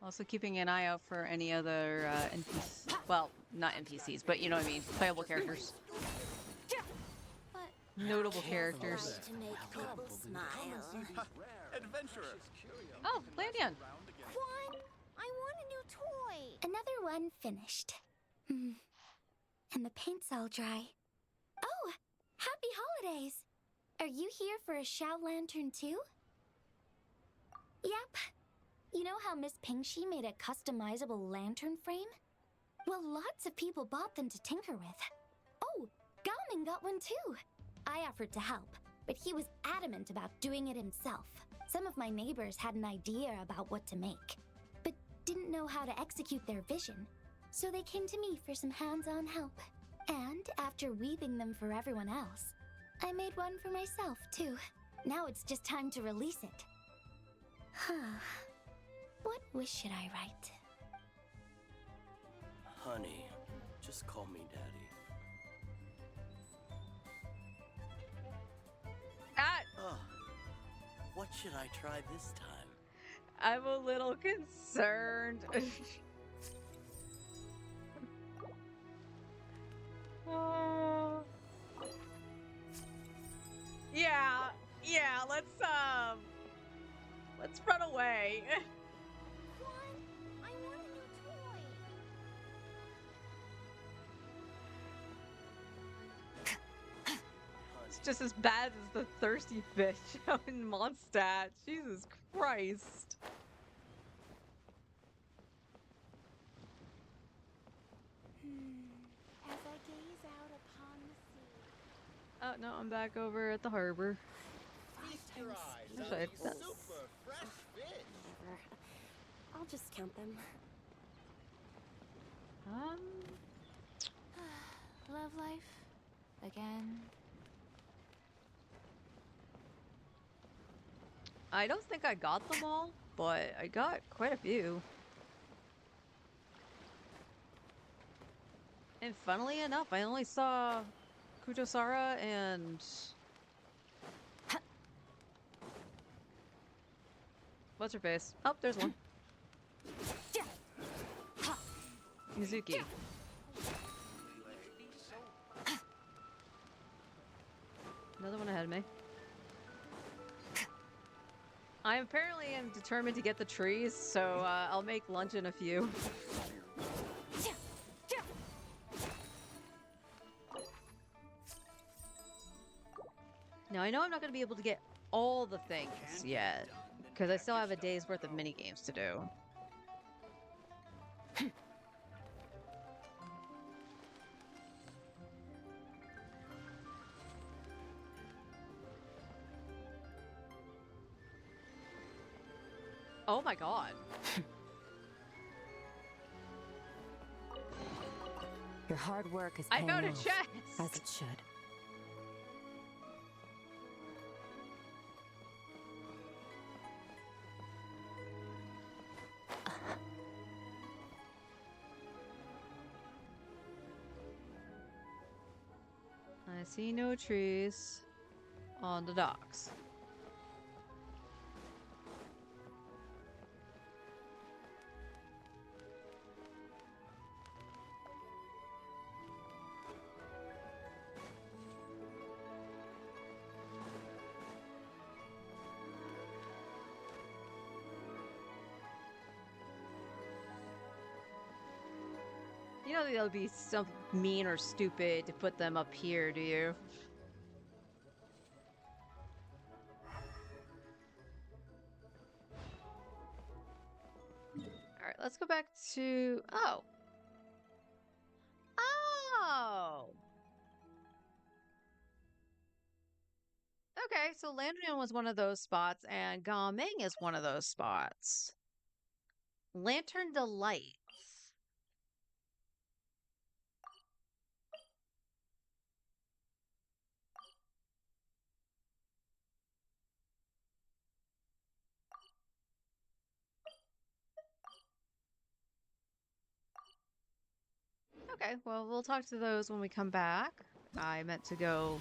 Also keeping an eye out for any other NPCs. Well, not NPCs, but you know what I mean. Playable characters. Notable characters. To make people smile. Adventurer. Oh, Landian. One, I want a new toy. Another one finished. And the paint's all dry. Oh, happy holidays. Are you here for a Shao Lantern too? Yep. You know how Miss Pingshi made a customizable lantern frame? Well, lots of people bought them to tinker with. Oh, Gamin got one too. I offered to help, but he was adamant about doing it himself. Some of my neighbors had an idea about what to make, but didn't know how to execute their vision. So they came to me for some hands-on help. And after weaving them for everyone else, I made one for myself too. Now it's just time to release it. Huh. What wish should I write? Honey, just call me Daddy. What should I try this time? I'm a little concerned. Yeah, let's run away. I want a new toy. It's just as bad as the thirsty fish out in Mondstadt. Jesus Christ. As I gaze out upon the sea. Oh no, I'm back over at the harbor. Actually, that's... Super fresh fish. Whatever. I'll just count them. Love life again. I don't think I got them all, but I got quite a few. And funnily enough, I only saw Kutosara and... What's her face? Oh, there's one. Mizuki. Another one ahead of me. I apparently am determined to get the trees, so I'll make lunch in a few. Now, I know I'm not going to be able to get all the things yet, because I still have a day's worth of minigames to do. Oh my god. Your hard work is I paying found a off, chest! as it should. I see no trees on the docks. You don't think that would be some mean or stupid to put them up here, do you? Alright, let's go back to... Oh! Oh! Okay, so Landrian was one of those spots, and Gaming is one of those spots. Lantern Delight. Okay, well, we'll talk to those when we come back. I meant to go...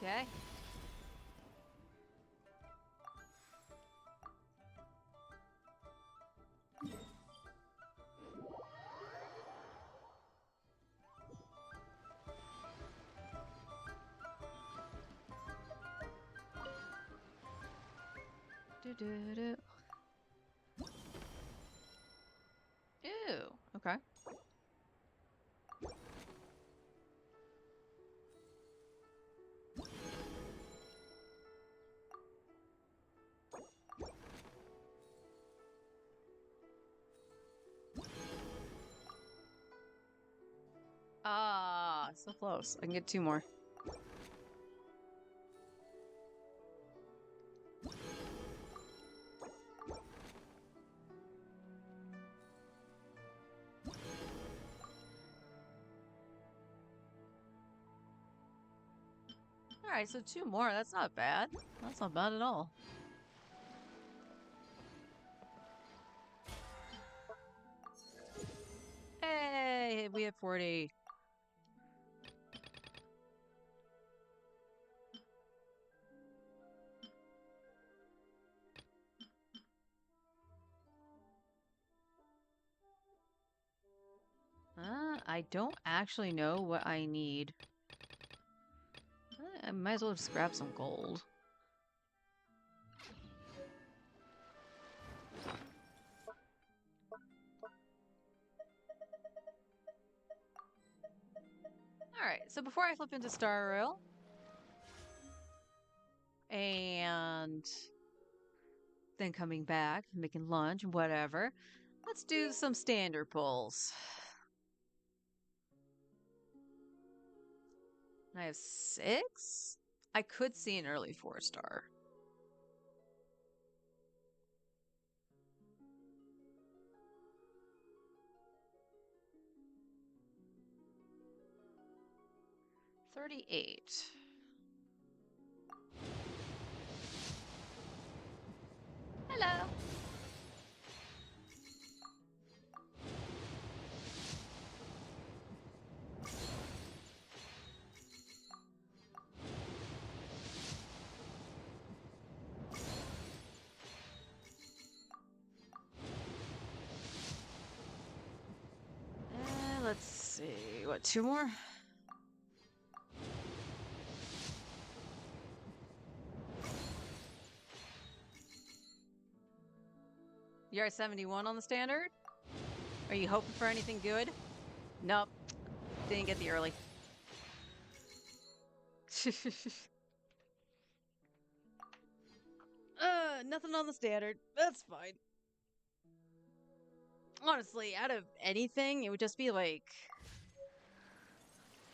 Okay. Do-do-do. Ew, okay. Ah, so close. I can get two more. Alright, so two more. That's not bad. That's not bad at all. Hey, we have 40. I don't actually know what I need. I might as well just grab some gold. Alright, so before I flip into Star Rail, and then coming back, making lunch, whatever. Let's do some standard pulls. I have 6? I could see an early 4-star. $38. Hello. Let's see. What, 2 more? You're at 71 on the standard? Are you hoping for anything good? Nope. Didn't get the early. Nothing on the standard. That's fine. Honestly, out of anything, it would just be like...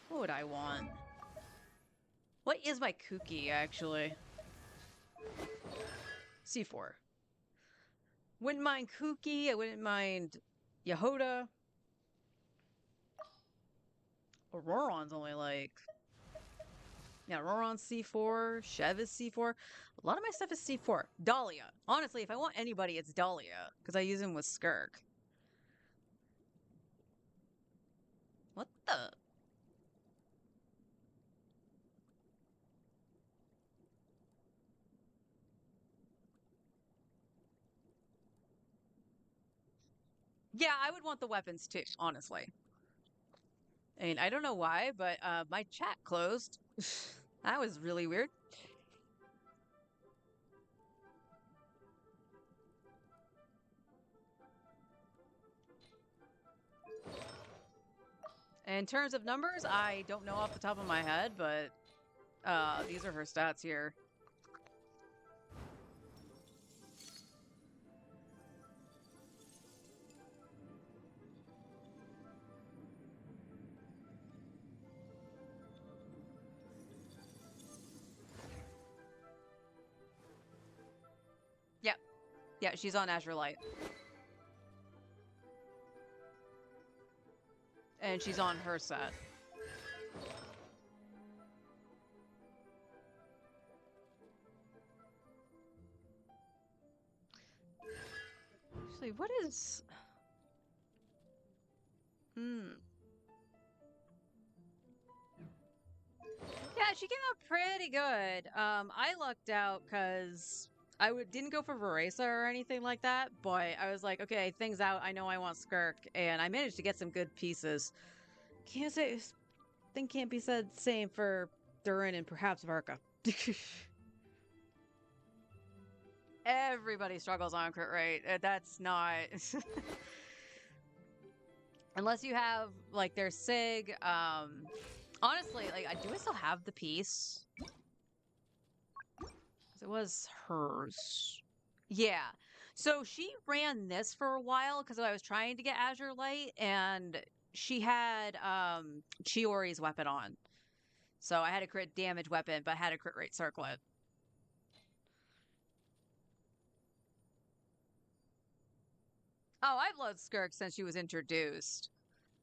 What would I want? What is my kooky, actually? C4. Wouldn't mind kooky. I wouldn't mind Yehoda. Auroron's only like... Yeah, Auroron's C4. Shev is C4. A lot of my stuff is C4. Dahlia. Honestly, if I want anybody, it's Dahlia. Because I use him with Skirk. What the... Yeah, I would want the weapons too, honestly. I mean, I don't know why, but my chat closed. That was really weird. In terms of numbers, I don't know off the top of my head, but these are her stats here. Yep. Yeah, she's on Azure Light. And she's on her set. Actually, what is... Yeah, she came out pretty good. I lucked out because I didn't go for Veresa or anything like that, but I was like, okay, things out. I know I want Skirk, and I managed to get some good pieces. Can't say... Thing can't be said same for Durin and perhaps Varka. Everybody struggles on crit rate. That's not... Unless you have, like, their Sig, honestly, like, do I still have the piece? Because it was hers. Yeah. So she ran this for a while because I was trying to get Azure Light, and she had Chiori's weapon on. So I had a crit damage weapon, but had a crit rate circlet. Oh, I've loved Skirk since she was introduced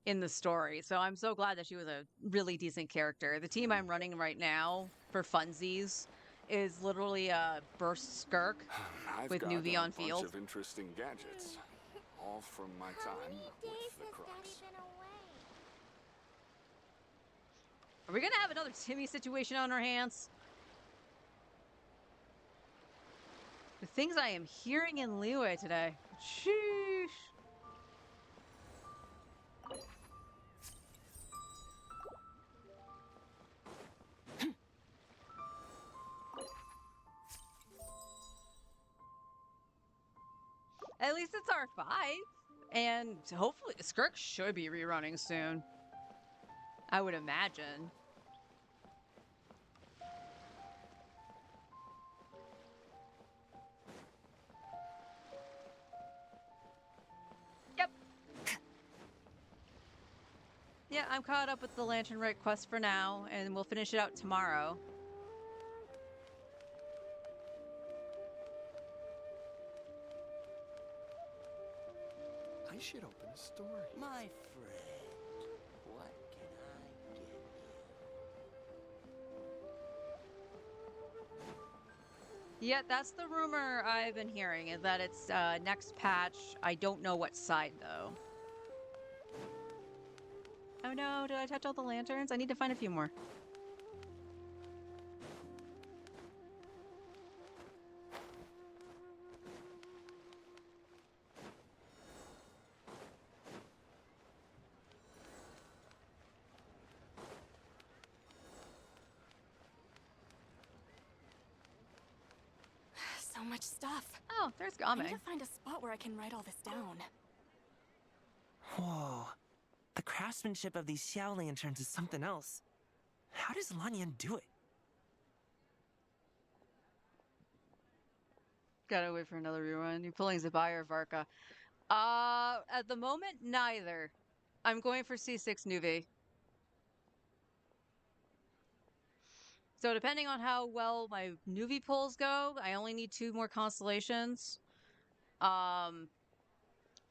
in the story, so I'm so glad that she was a really decent character. The team I'm running right now for funsies is literally Burst Skirk with Nuvi on field. I've got a bunch of interesting gadgets, all from my time with the Crux. Are we gonna have another Timmy situation on our hands? The things I am hearing in Liyue today. Sheesh. At least it's R5. And hopefully Skirk should be rerunning soon. I would imagine. Yeah, I'm caught up with the Lantern Rite quest for now, and we'll finish it out tomorrow. I should open a store. My friend, what can I get you? Yeah, that's the rumor I've been hearing, is that it's next patch. I don't know what side, though. Oh no, did I touch all the lanterns? I need to find a few more. So much stuff. Oh, there's I need Game. to find a spot where I can write all this down. Whoa. The craftsmanship of these Xiao lanterns is something else. How does Lanyan do it? Gotta wait for another rerun. You pulling Zabai or Varka? At the moment, neither. I'm going for C6 Nuvi. So depending on how well my Nuvi pulls go, I only need 2 more constellations.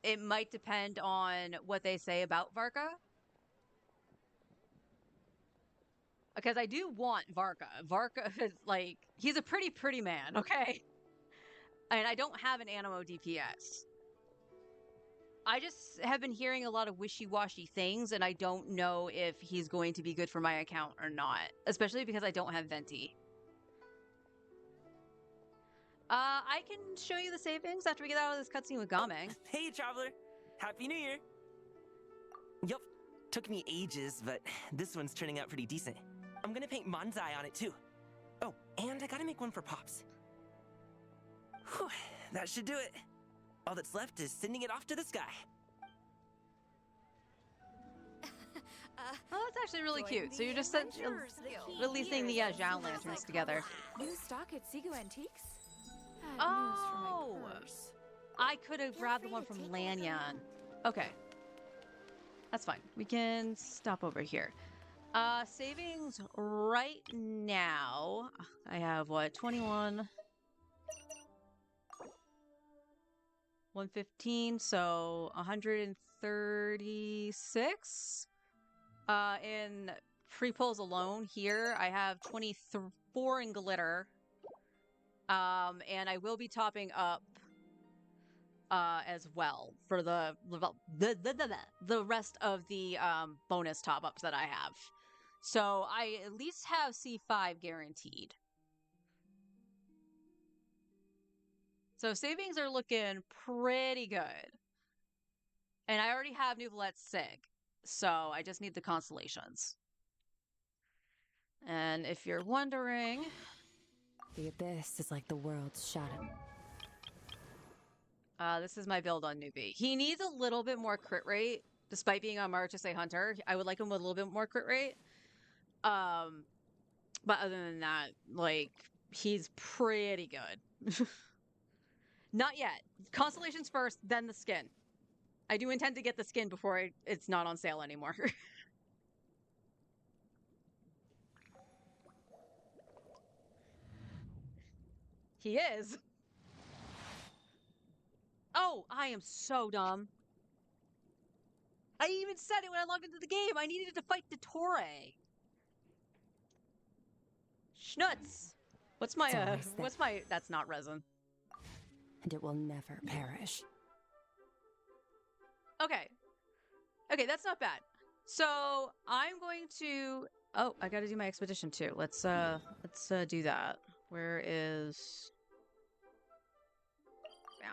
It might depend on what they say about Varka. Because I do want Varka. Varka is like, he's a pretty man, okay? And I don't have an Animo DPS. I just have been hearing a lot of wishy-washy things, and I don't know if he's going to be good for my account or not. Especially because I don't have Venti. I can show you the savings after we get out of this cutscene with Gameng. Hey, Traveler! Happy New Year! Yup, took me ages, but this one's turning out pretty decent. I'm gonna paint Manzai on it too. Oh, and I gotta make one for Pops. Whew, that should do it. All that's left is sending it off to the sky. Oh, that's actually really cute. So you're just releasing the Zhao lanterns together. New stock at Sigu Antiques? Oh! I could have grabbed the one from Lanyan. Okay. That's fine. We can stop over here. Savings right now. I have what? 21. 115, so 136. In free pulls alone here, I have 24 in glitter. And I will be topping up as well for the rest of the bonus top ups that I have. So I at least have C5 guaranteed. So savings are looking pretty good. And I already have Nouvelette's Sig. So I just need the constellations. And if you're wondering... The Abyss is like the world's shadow. This is my build on Newbie. He needs a little bit more crit rate, despite being on Marchese Hunter. I would like him with a little bit more crit rate. But other than that, like, he's pretty good. Not yet. Constellations first, then the skin. I do intend to get the skin before it's not on sale anymore. He is. Oh, I am so dumb. I even said it when I logged into the game. I needed to fight Dottore. Schnutz. What's my, that's not resin. And it will never perish. Okay. Okay, that's not bad. So, I'm going to... Oh, I gotta do my expedition too. Let's do that. Where is... Yeah.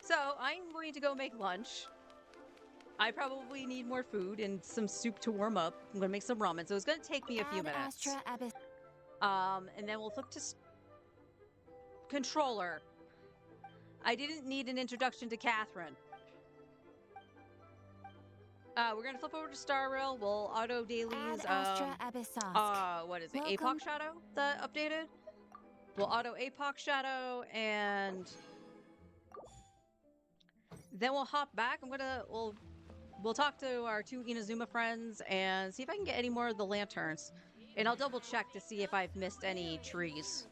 So, I'm going to go make lunch. I probably need more food and some soup to warm up. I'm gonna make some ramen, so it's gonna take me a few minutes. And then we'll flip to controller. I didn't need an introduction to Catherine. We're gonna flip over to Star Rail. We'll auto dailies. What is it? Apoc Shadow that updated. We'll auto Apoc Shadow and then we'll hop back. We'll talk to our two Inazuma friends and see if I can get any more of the lanterns. And I'll double check to see if I've missed any trees.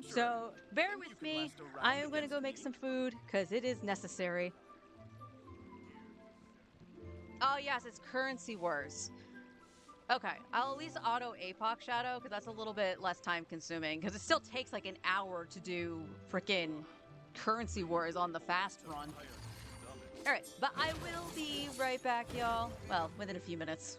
So bear with me. I am going to go make some food because it is necessary. Oh yes, it's Currency Wars. Okay, I'll at least auto APOC Shadow because that's a little bit less time consuming because it still takes like an hour to do frickin' Currency Wars on the fast run. Alright, but I will be right back, y'all. Well, within a few minutes.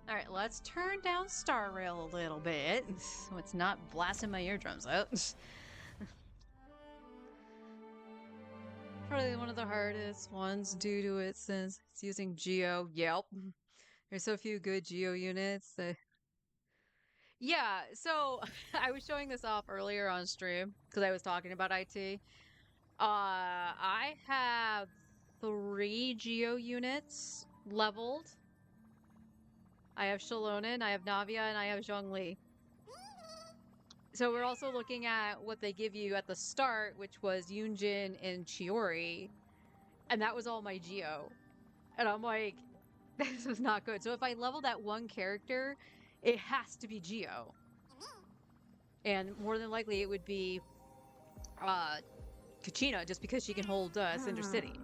All right, let's turn down Star Rail a little bit so it's not blasting my eardrums out. Probably one of the hardest ones due to it since it's using Geo. Yep. There's so few good Geo units that... Yeah, so I was showing this off earlier on stream because I was talking about IT. I have 3 Geo units leveled. I have Shalonen, I have Navia, and I have Zhongli. So we're also looking at what they give you at the start, which was Yunjin and Chiori. And that was all my Geo. And I'm like, this is not good. So if I level that one character, it has to be Geo. And more than likely it would be Kachina, just because she can hold Cinder City.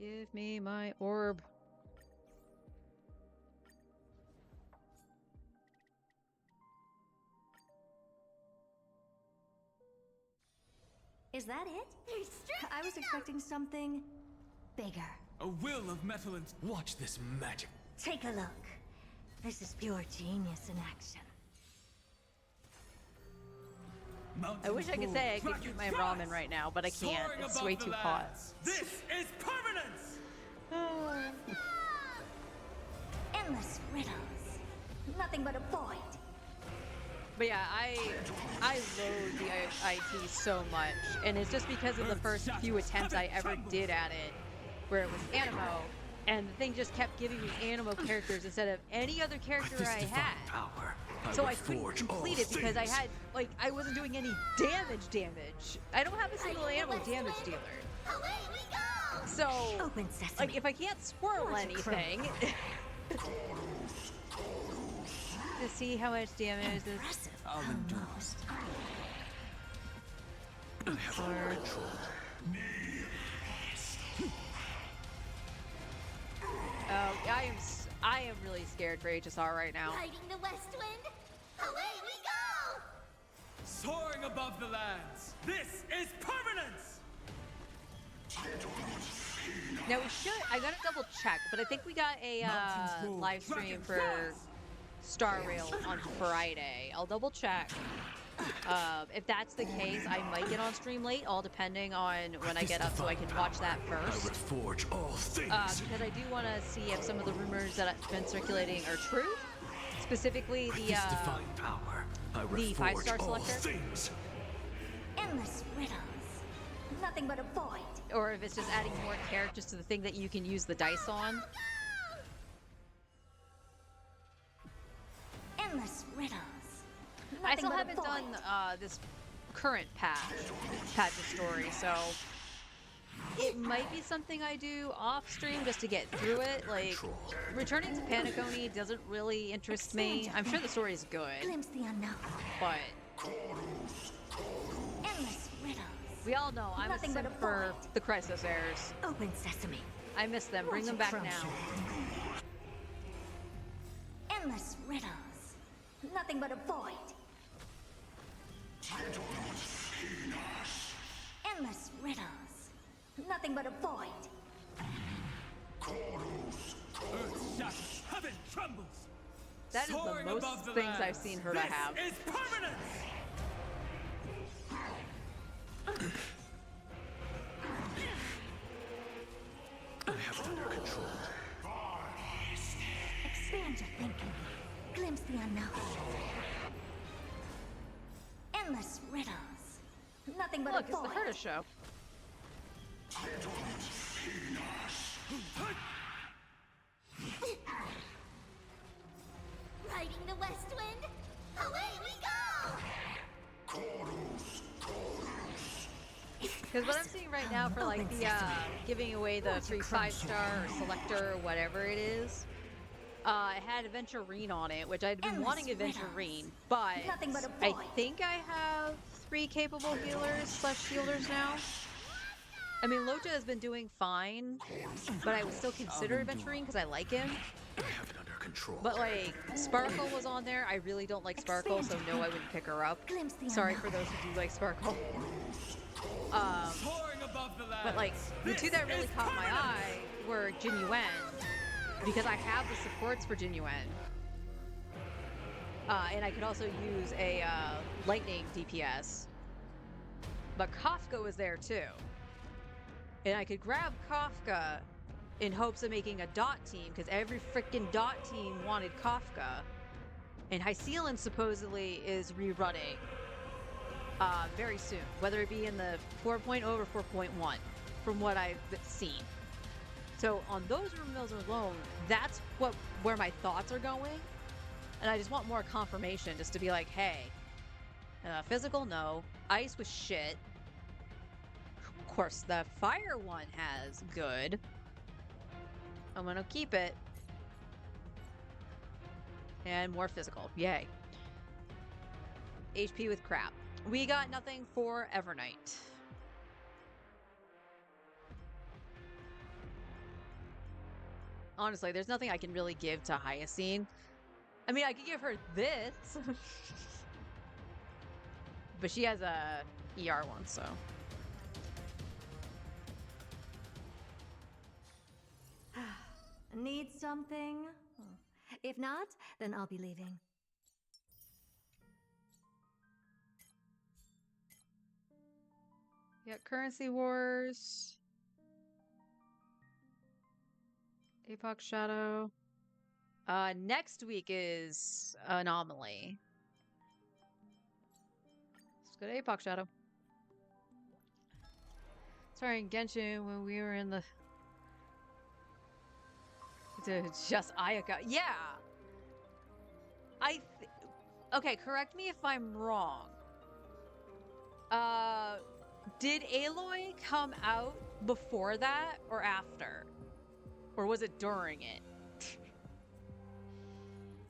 Give me my orb. Is that it? I was expecting something bigger. A will of metal and... Watch this magic. Take a look. This is pure genius in action. I wish I could say I could eat my ramen right now, but I can't. It's way too hot. This is permanence! Endless riddles. Nothing but a void. But yeah, I loathe the IT so much, and it's just because of the first few attempts I ever did at it, where it was Animo, and the thing just kept giving me Animo characters instead of any other character I had. So I couldn't complete it because I had, like, I wasn't doing any damage. I don't have a single Animo damage dealer. So, like, if I can't swirl anything... to see how much damage this... I'll endure. I have under control. I am really scared for HSR right now. Riding the west wind, away we go! Soaring above the lands, this is permanence! Now we should, I gotta double check, but I think we got a live stream for Star Rail on Friday. I'll double check. If that's the case, I might get on stream late, all depending on when I get up so I can watch that first. Forge all things. Because I do want to see if some of the rumors that have been circulating are true. Specifically the 5-star selector. Endless riddles. Nothing but a void. Or if it's just adding more characters to the thing that you can use the dice on. Endless riddles. I still haven't done this current patch of story, so it might be something I do off stream just to get through it. Like, returning to Panaconi doesn't really interest me. I'm sure the story is good, but endless riddles. We all know I'm a simp for the Crisis Heirs. Open sesame. I miss them. Bring them back now. Endless riddles. Nothing but a void. Endless riddles. Nothing but a void. Heaven trembles. That is the most things I've seen her to have. This is permanence. I have it under control. Expand your thinking. Glimpse the unknown. Endless riddles. Nothing but Look, a void. it's the Herta show. Riding the west wind, away we go! Because what I'm seeing right now for like the giving away the free 5-star or selector or whatever it is, it had Aventurine on it, which I'd been wanting Aventurine, but I think I have 3 capable healers / shielders now. I mean, Loja has been doing fine, but I would still consider Aventurine because I like him. I have it under control. control. But like Sparkle was on there. I really don't like Sparkle, so no, I wouldn't pick her up. Sorry for those who do like Sparkle. But like the two that really caught my eye were Jin Yuen, because I have the supports for Jin Yuen. And I could also use a lightning DPS. But Kafka was there too. And I could grab Kafka in hopes of making a dot team, because every freaking dot team wanted Kafka. And Hycelan supposedly is rerunning very soon, whether it be in the 4.0 or 4.1, from what I've seen. So on those rumors alone, that's where my thoughts are going. And I just want more confirmation, just to be like, hey, physical, no. Ice was shit. Of course, the fire one has good. I'm gonna keep it. And more physical, yay. HP with crap. We got nothing for Evernight. Honestly, there's nothing I can really give to Hyacine. I mean, I could give her this. But she has a ER one, so. Need something? If not, then I'll be leaving. Yeah, Currency Wars. Apoc Shadow. Next week is Anomaly. Let's go to Apoc Shadow. Sorry, in Genshin, when we were in the... It's just Ayaka. Yeah! Okay, correct me if I'm wrong. Did Aloy come out before that or after? Or was it during it?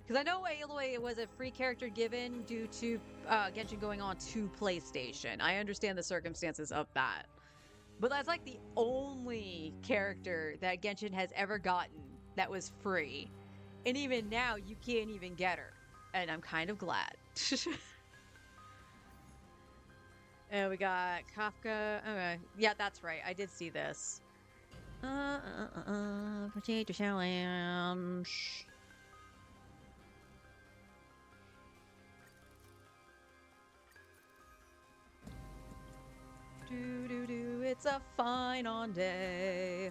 Because I know Aloy was a free character given due to Genshin going on to PlayStation. I understand the circumstances of that. But that's like the only character that Genshin has ever gotten that was free. And even now, you can't even get her. And I'm kind of glad. And we got Kafka. Okay. Yeah, that's right. I did see this. Potato challenge. It's a fine on day.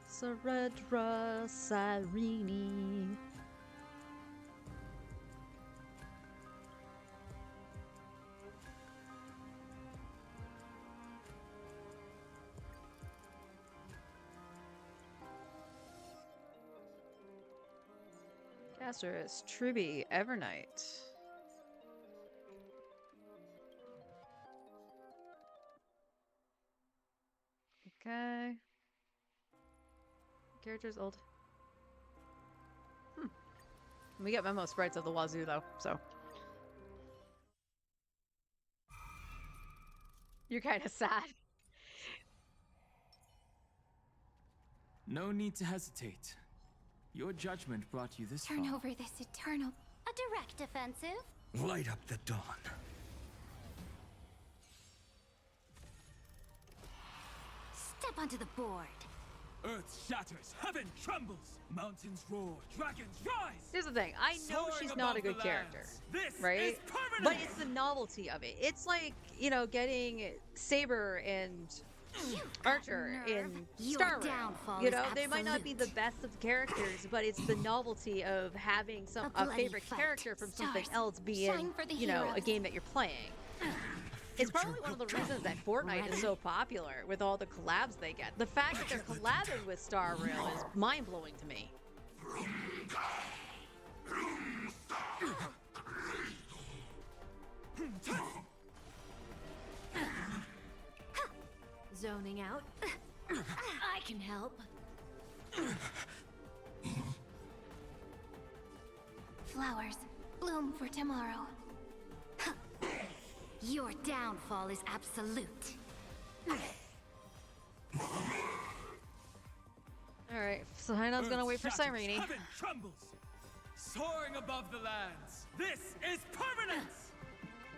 Saredra Sirini. Casterus, Truby, Evernight. Okay. Characters old. We get memo sprites of the wazoo though, so. You're kind of sad. No need to hesitate. Your judgment brought you this far. Turn over this eternal... A direct offensive? Light up the dawn. Step onto the board. Earth shatters, heaven trembles, mountains roar, dragons rise. Here's the thing, I know she's not a good character, right? But it's the novelty of it. It's like, you know, getting Saber and Archer in Star Rail. You know, they might not be the best of the characters, but it's the novelty of having a favorite character from something else be in, you know, a game that you're playing. It's probably one of the reasons that Fortnite is so popular with all the collabs they get. The fact that they're collabing with Star Rail is mind-blowing to me. Zoning out. I can help. Flowers bloom for tomorrow. Your downfall is absolute. Alright, Sina's gonna wait for Cyrene. Heaven trembles, soaring above the lands. This is permanence.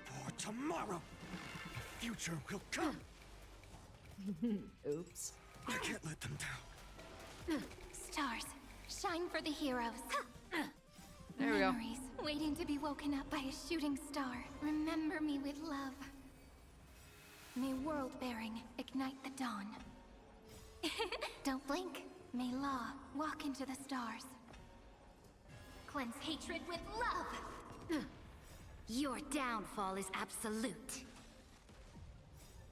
For tomorrow, the future will come. Oops. I can't let them down. Stars, shine for the heroes. There we go. Memories waiting to be woken up by a shooting star. Remember me with love. May world-bearing ignite the dawn. Don't blink. May law walk into the stars. Cleanse hatred with love. Your downfall is absolute.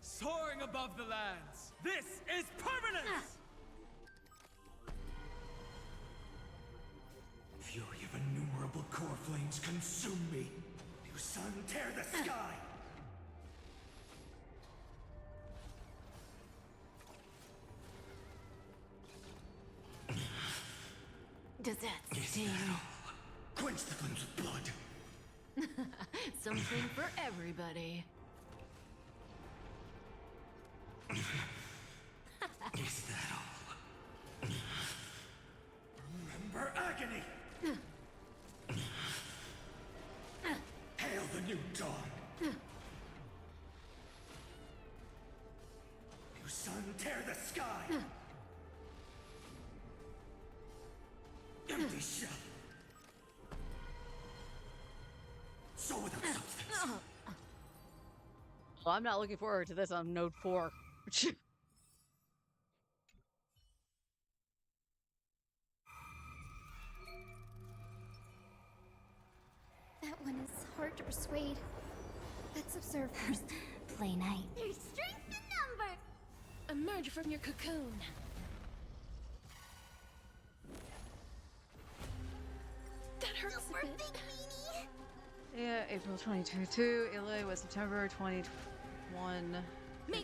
Soaring above the lands. This is permanence. Fury of innumerable core flames consume me. You sun, tear the sky. Does that sting? Quench the flames with blood. Something for everybody. Is that all? Remember agony. Hail the new dawn. You sun, tear the sky. Empty shell. So without substance. Well, I'm not looking forward to this on Node 4. That one is hard to persuade. Let's observe first. Play night. There's strength in number! Emerge from your cocoon. That hurts a bit. Yeah, April 2022. Italy was September 2021.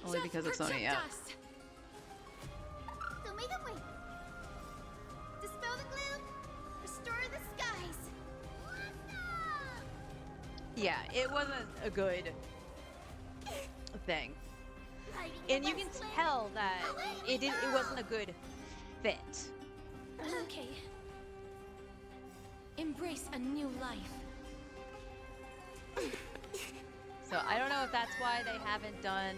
Only because of Sony, yeah. So make them wait. Dispel the gloom. Restore the skies. Yeah, it wasn't a good thing. And you can tell that it wasn't a good fit. Okay. Embrace a new life. So I don't know if that's why they haven't done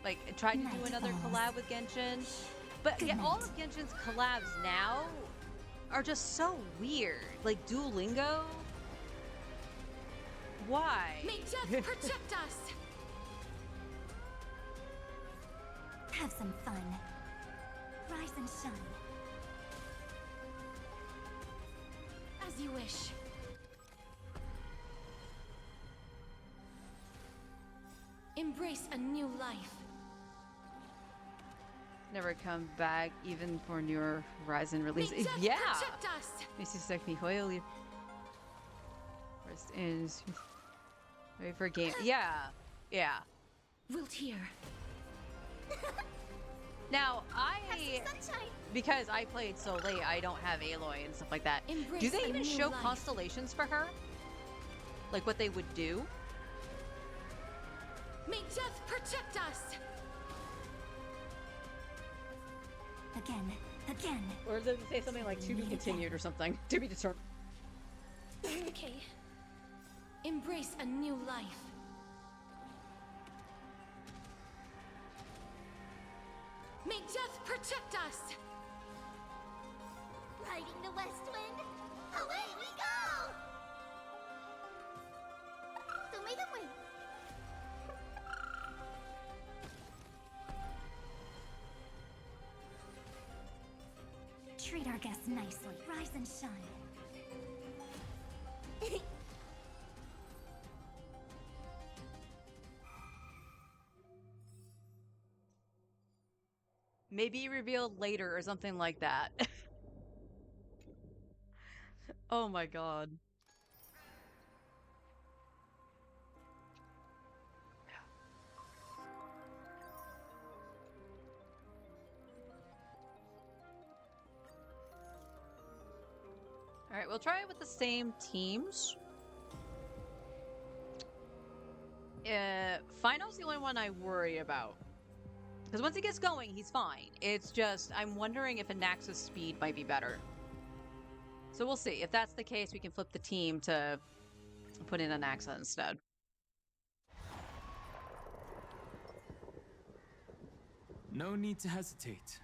like tried to do another collab with Genshin. But yeah, all of Genshin's collabs now are just so weird. Like Duolingo. Why? May death protect us. Have some fun. Rise and shine. As you wish. Embrace a new life. Never come back even for newer Horizon release. May death Yeah. protect us. First is wait for game. Yeah. Yeah. Wilt hear. Now because I played so late, I don't have Aloy and stuff like that. Embrace Do they a even new show life. constellations for her? Like what they would do? May death protect us. Again. Or does it say something like to be continued or something? To be determined. Okay. Embrace a new life. May death protect us. Riding the west wind. Away we go! So make them wait. Treat our guests nicely. Rise and shine. Maybe revealed later or something like that. Oh my god. Alright, we'll try it with the same teams. Final's the only one I worry about. Because once he gets going, he's fine. It's just, I'm wondering if Anax's speed might be better. So we'll see. If that's the case, we can flip the team to put in Anaxa instead. No need to hesitate.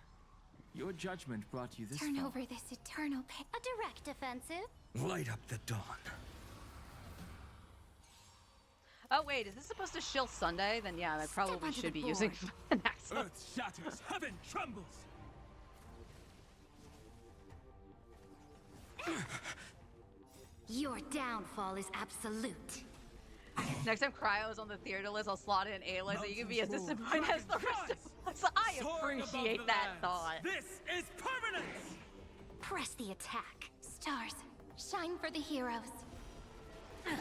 Your judgment brought you this Turn far. over this eternal pain. A direct offensive. Light up the dawn. Oh wait, is this supposed to shill Sunday? Then yeah, I probably should be using Anaxa. Earth shatters, heaven trembles. Your downfall is absolute. Next time Cryo's on the theater list, I'll slot in Ayla so you can be as disappointed as the rest of us. I appreciate that thought. This is permanence! Press the attack. Stars, shine for the heroes. The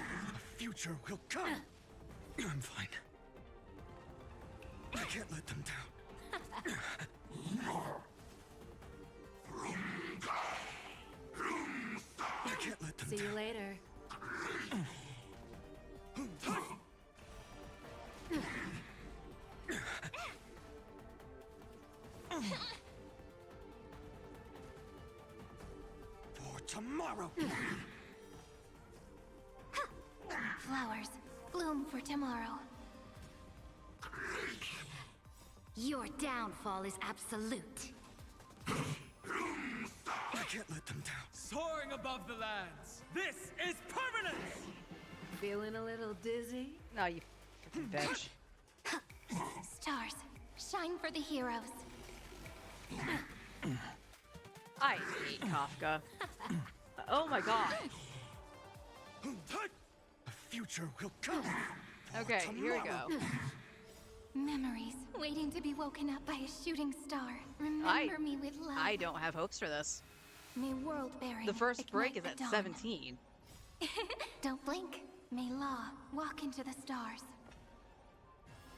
future will come. I'm fine. I can't let them down. I can't let them See down. you later. For tomorrow. Flowers, bloom for tomorrow. Your downfall is absolute. I can't let them down. Soaring above the lands. This is permanence! Feeling a little dizzy? No, you bitch. Stars, shine for the heroes. I hate Kafka. Oh my god. The future will come. Okay, here we go. Memories waiting to be woken up by a shooting star. Remember me with love. I don't have hopes for this. May world bearing. The first break is ignite at the dawn. 17. Don't blink. May law walk into the stars.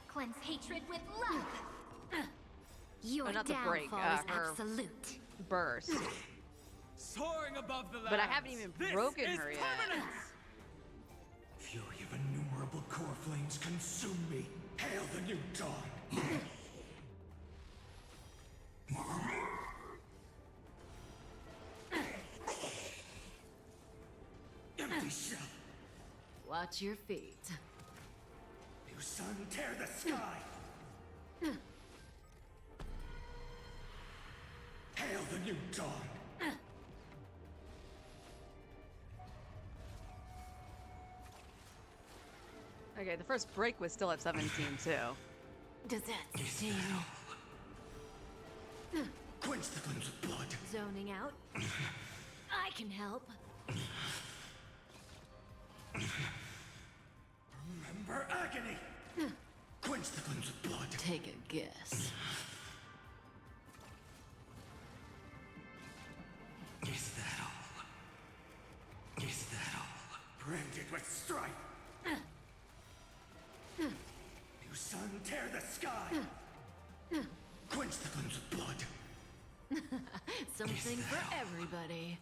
Cleanse hatred with love. Your not the downfall break, is her absolute. Burst. Soaring above the lands. But I haven't even broken her yet. Permanence! Fury of innumerable core flames consume me. Hail the new dawn. Empty shell. Watch your feet. New sun, tear the sky. Hail the new dawn. Okay, the first break was still at 17 too. Does that sustain? Quench the flames of blood. Zoning out? I can help. Remember agony. Quench the flames of blood. Take a guess. Is that all? Is that all? Branded with strife. New sun, tear the sky. Quench the flames of blood. Something for everybody.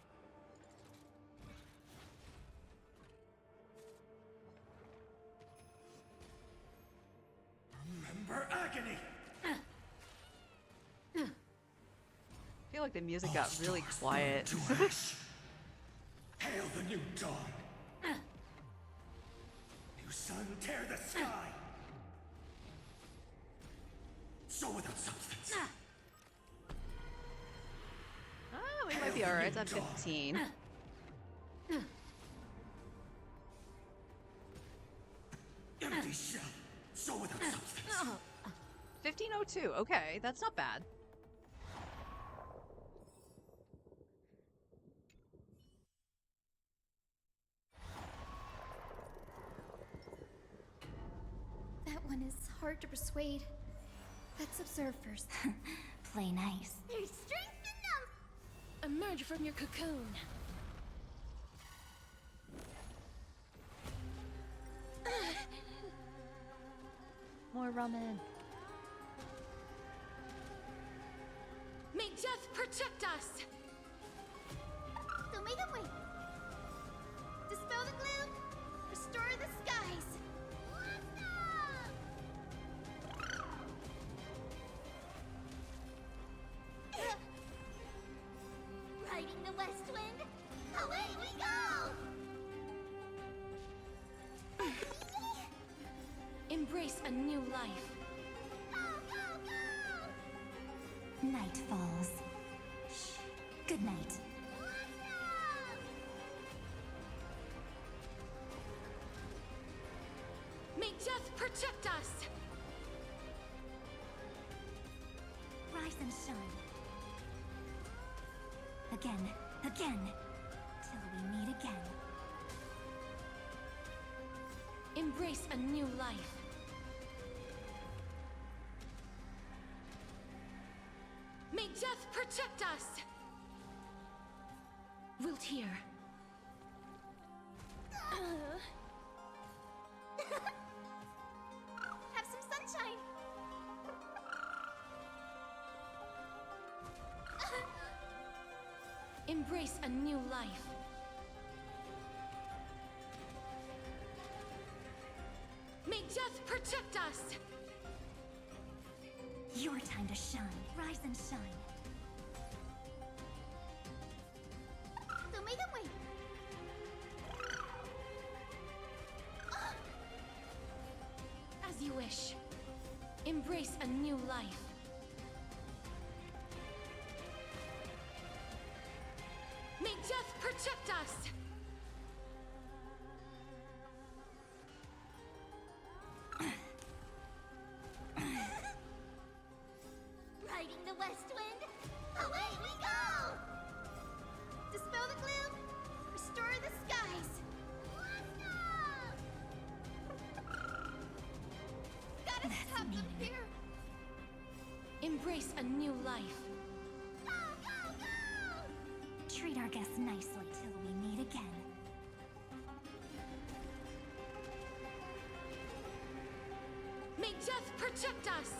Remember agony. I feel like the music got really quiet. Hail the new dawn. New sun, tear the sky. Soul without substance. Oh, we might be alright. It's at 15. Empty shell. Soul without substance. 1502. Okay, that's not bad. That one is hard to persuade. Let's observe first. Play nice. There's strength in them! Emerge from your cocoon. More ramen. May death protect us! Don't make them wait. Dispel the gloom. Restore the skies. west wind! Away we go! Embrace a new life. Go, go, go! Night falls. Shh. Good night. May death protect us! Rise and shine. Again, again, till we meet again. Embrace a new life. May death protect us! Wilt hear. Have some sunshine! Embrace a new life. May death protect us! Your time to shine. Rise and shine. Omega-wing! As you wish. Embrace a new life. May death protect us! Riding the west wind, away we go! Dispel the gloom, restore the skies! Gotta stop them here! Embrace a new life. Go, go, go! Treat our guests nicely till we meet again. May death protect us!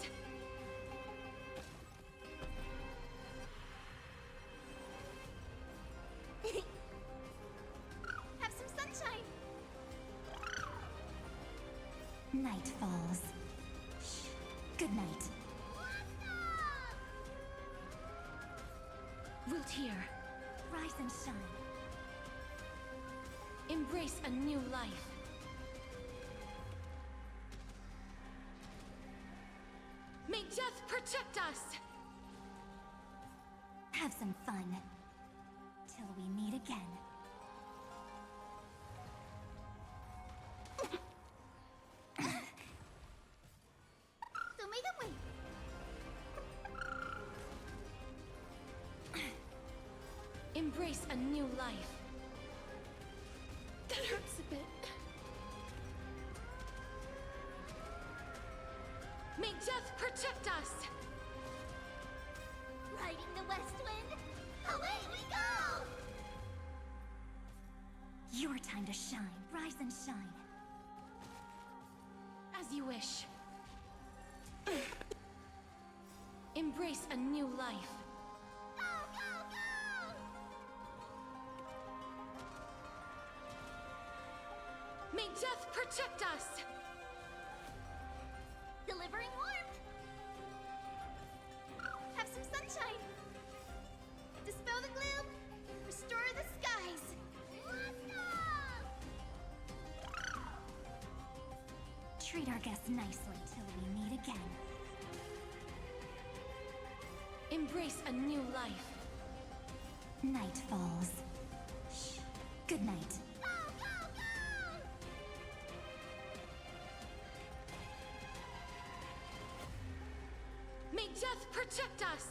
Have some sunshine! Night falls. Shh. Good night. Wilt hear. Rise and shine. Embrace a new life. May death protect us! Have some fun. Till we meet again. Omega-wing! Embrace a new life. That hurts a bit. May death protect us! Riding the west wind, away we go! Your time to shine. Rise and shine. As you wish. Embrace a new life. Go, go, go! May death protect us! Delivering warmth! Have some sunshine! Dispel the gloom! Restore the skies! Treat our guests nicely till we meet again. Embrace a new life. Night falls. Shh. Good night. Go, go, go! May death protect us!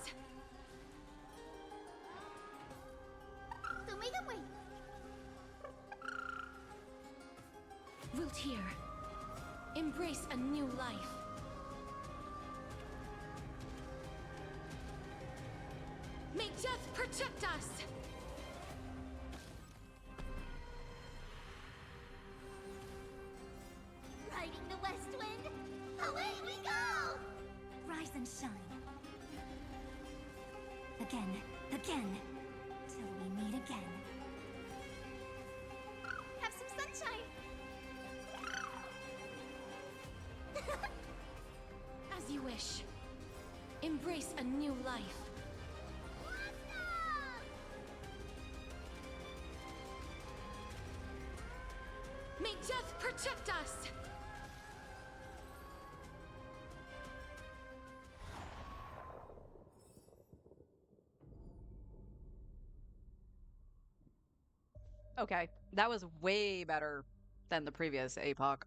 Omega-wing! Wilt hear. Embrace a new life. May death protect us! Riding the west wind, away we go! Rise and shine. Again, again, till we meet again. Have some sunshine! As you wish. Embrace a new life. May death protect us! Okay, that was way better than the previous APOC.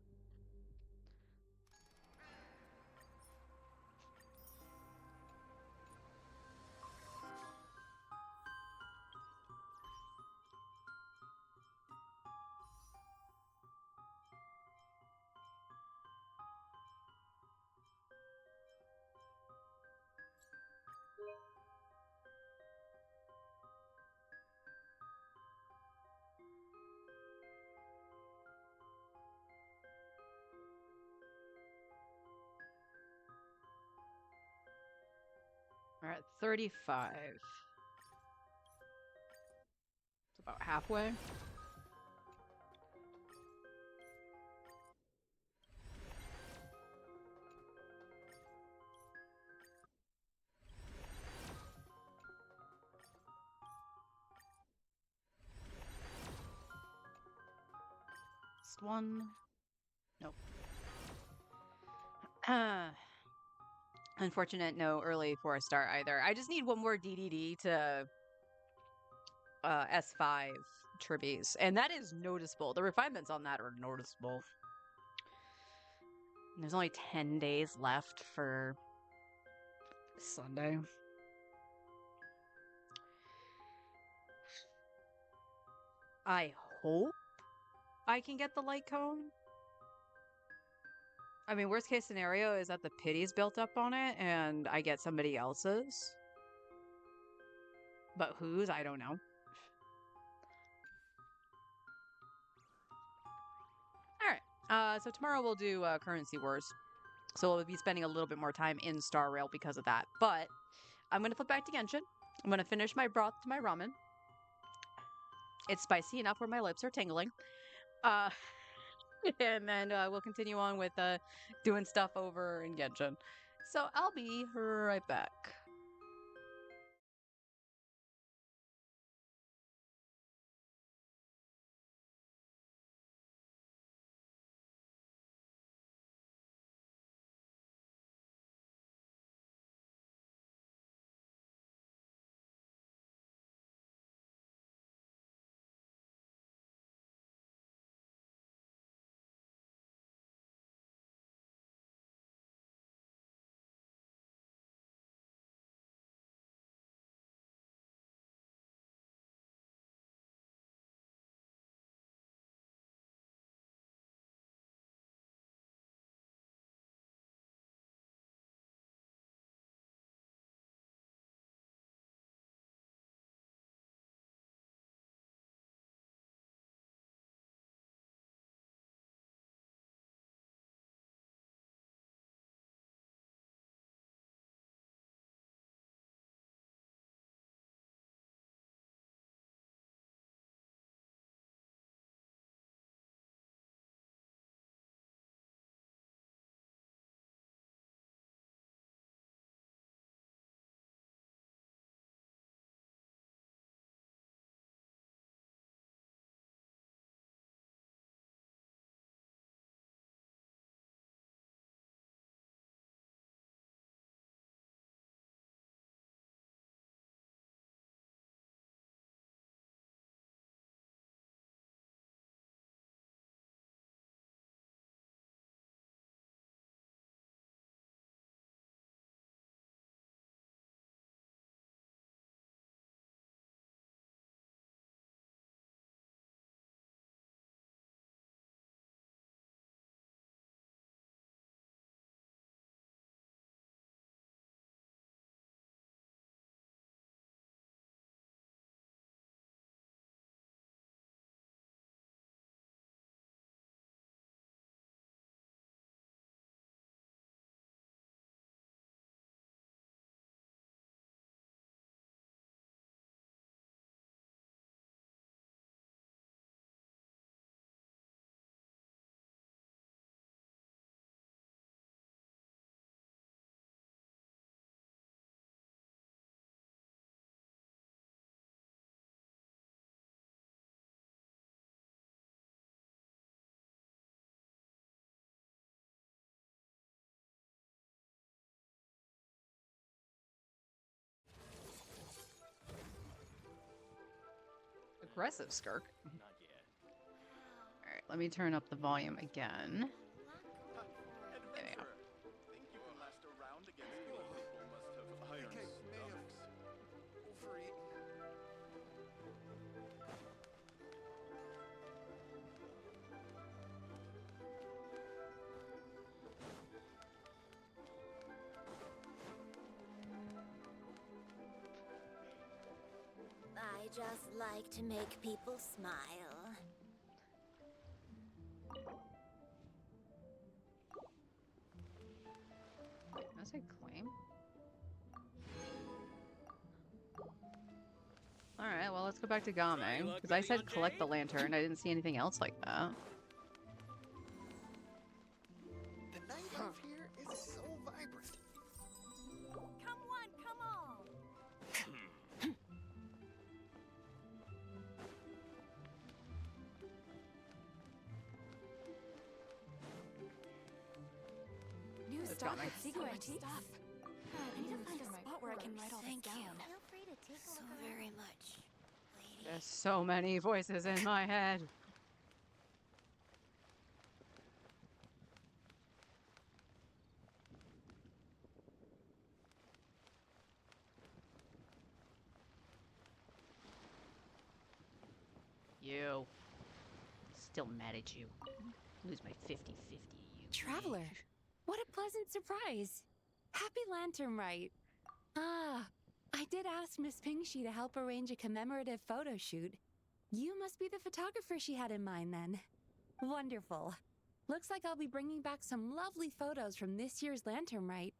We're at 35. It's about halfway. Just one. Nope. Unfortunate, no early 4-star either. I just need one more DDD to S5 Tribbies, and that is noticeable. The refinements on that are noticeable. And there's only 10 days left for Sunday. I hope I can get the light cone. I mean, worst case scenario is that the pity's built up on it and I get somebody else's. But whose, I don't know. Alright, so tomorrow we'll do Currency Wars. So we'll be spending a little bit more time in Star Rail because of that. But I'm going to flip back to Genshin. I'm going to finish my broth to my ramen. It's spicy enough where my lips are tingling. And then we'll continue on with doing stuff over in Genshin. So I'll be right back. Aggressive skirk. Alright, let me turn up the volume again. There we go. Think you can last a round against me? People must have iron stomachs. Overeaten. I just like to make people smile. That's a claim. Alright, well, let's go back to Game, because I said collect the lantern. I didn't see anything else like that. The nightlife here is so vibrant. Come on, come on! New It's stock coming. at Seago Antiques. I need to find a spot where I can write all this Thank down. you. Feel free to take so very much, lady. There's so many voices in my head. You. Still mad at you. Lose my 50-50, you. Traveler, what a pleasant surprise. Happy Lantern Rite. Ah, I did ask Miss Pingshi to help arrange a commemorative photo shoot. You must be the photographer she had in mind then. Wonderful. Looks like I'll be bringing back some lovely photos from this year's Lantern Rite.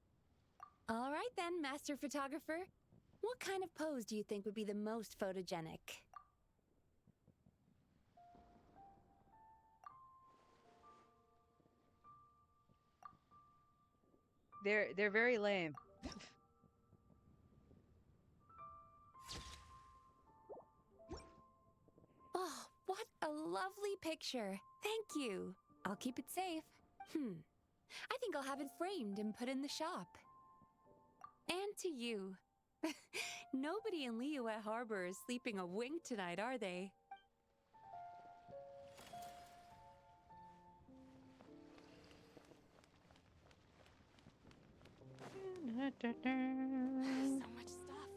All right then, Master Photographer. What kind of pose do you think would be the most photogenic? They're very lame. Oh, what a lovely picture. Thank you. I'll keep it safe. I think I'll have it framed and put in the shop. And to you. Nobody in Liyue Harbor is sleeping a wink tonight, are they? So much stuff.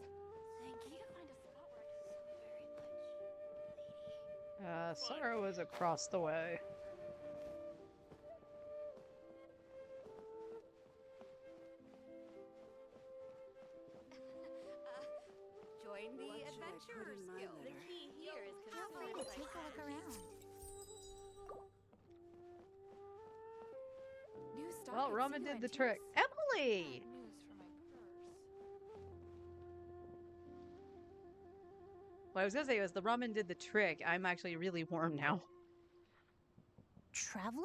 Thank you. Find a spot where I So very much, lady. Sarah was across the way. Join the Adventurers Guild. The key here is Feel free to take a look around. New stock Well, at Roman Seago did the trick. Antiques. Emily! News for my purse. What I was gonna say was the ramen did the trick. I'm actually really warm now. Traveler?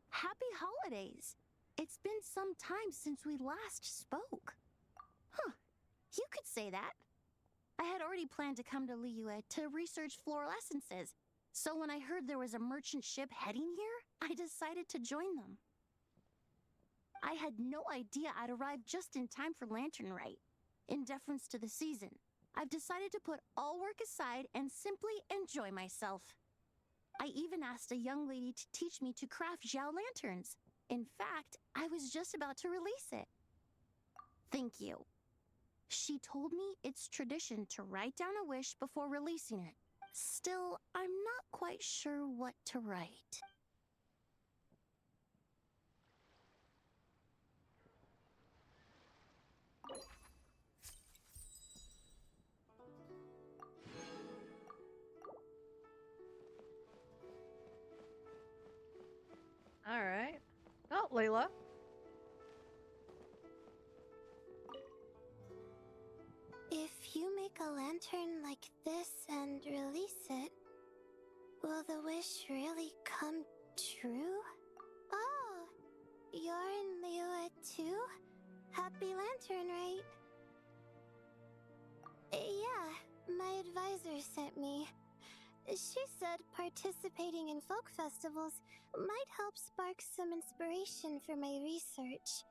Happy holidays! It's been some time since we last spoke. Huh, you could say that. I had already planned to come to Liyue to research fluorescences, so when I heard there was a merchant ship heading here, I decided to join them. I had no idea I'd arrive just in time for Lantern Rite. In deference to the season, I've decided to put all work aside and simply enjoy myself. I even asked a young lady to teach me to craft Xiao lanterns. In fact, I was just about to release it. Thank you. She told me it's tradition to write down a wish before releasing it. Still, I'm not quite sure what to write. Alright. Oh, Layla. If you make a lantern like this and release it, will the wish really come true? Oh, you're in Liyue too? Happy Lantern Rite. Yeah, my advisor sent me. She said participating in folk festivals might help spark some inspiration for my research.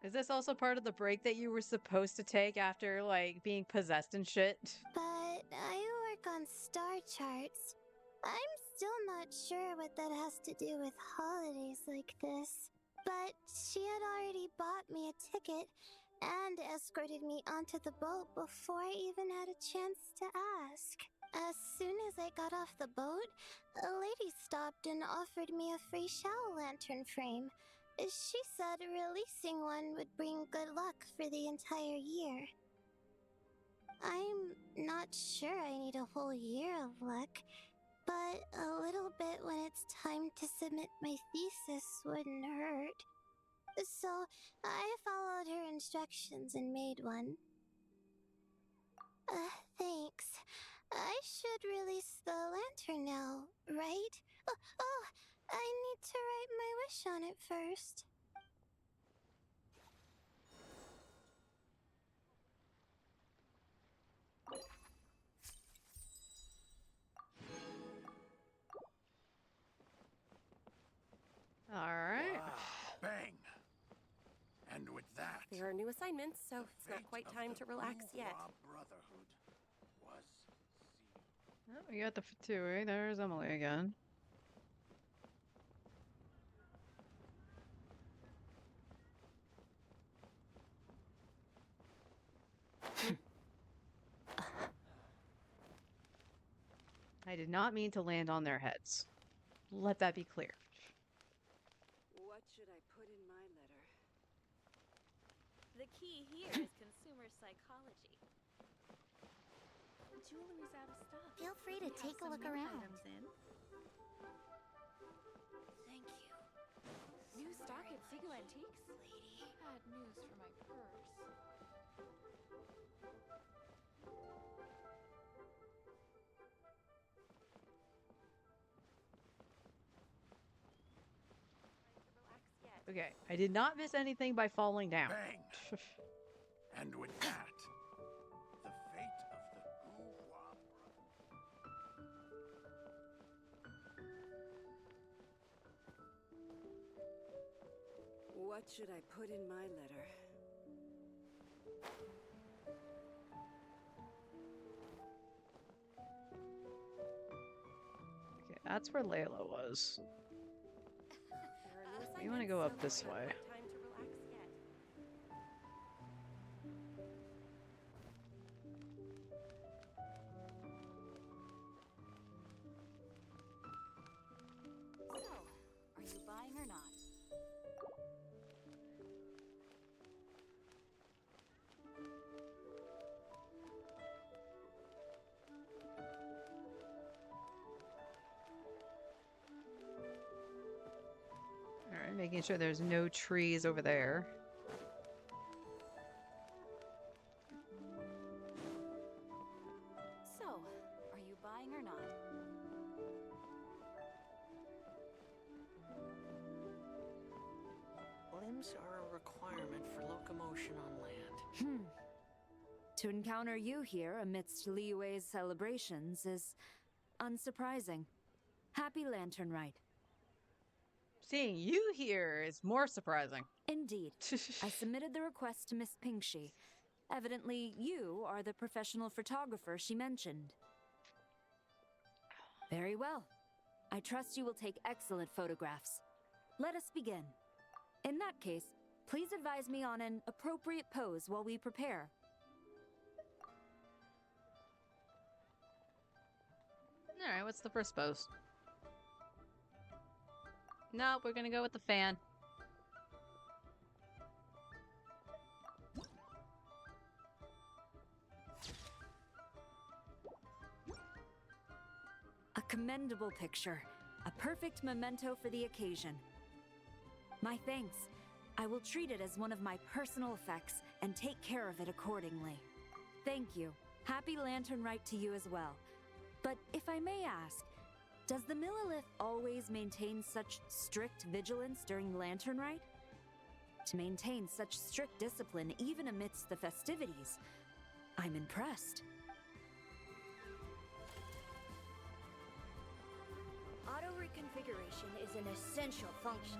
Is this also part of the break that you were supposed to take after, like, being possessed and shit? But but I work on star charts. I'm still not sure what that has to do with holidays like this. But she had already bought me a ticket and escorted me onto the boat before I even had a chance to ask. As soon as I got off the boat, a lady stopped and offered me a free shadow lantern frame. She said releasing one would bring good luck for the entire year. I'm not sure I need a whole year of luck, but a little bit when it's time to submit my thesis wouldn't hurt. So I followed her instructions and made one. Thanks. I should release the lantern now, right? Oh, I need to write my wish on it first. Alright. Wow. Bang! And with that, There are new assignments, so it's not quite time to relax yet. Brotherhood was Oh, we got the Fatui. There's Emily again. I did not mean to land on their heads. Let that be clear. What should I put in my letter? The key here is consumer psychology. Jewelry's out of stock. Feel free to take a look around. Thank you. New stock at Sigo Antiques? Lady. Bad news for my purse. Okay, I did not miss anything by falling down. bang! And with that, the fate of the Gouwa What should I put in my letter? Okay, that's where Layla was. There are new You want to go up assignments, this so way. not time to relax yet. So, are you buying or not? Alright, making sure there's no trees over there. So, are you buying or not? Limbs are a requirement for locomotion on land. To encounter you here amidst Liyue's celebrations is unsurprising. Happy Lantern Rite. Seeing you here is more surprising. Indeed. I submitted the request to Miss Pingshi. Evidently, you are the professional photographer she mentioned. Very well. I trust you will take excellent photographs. Let us begin. In that case, please advise me on an appropriate pose while we prepare. Alright, what's the first pose? No, we're gonna go with the fan. A commendable picture. A perfect memento for the occasion. My thanks. I will treat it as one of my personal effects and take care of it accordingly. Thank you. Happy Lantern Rite to you as well. But if I may ask, does the Millilith always maintain such strict vigilance during Lantern Rite? To maintain such strict discipline even amidst the festivities, I'm impressed. Auto reconfiguration is an essential function.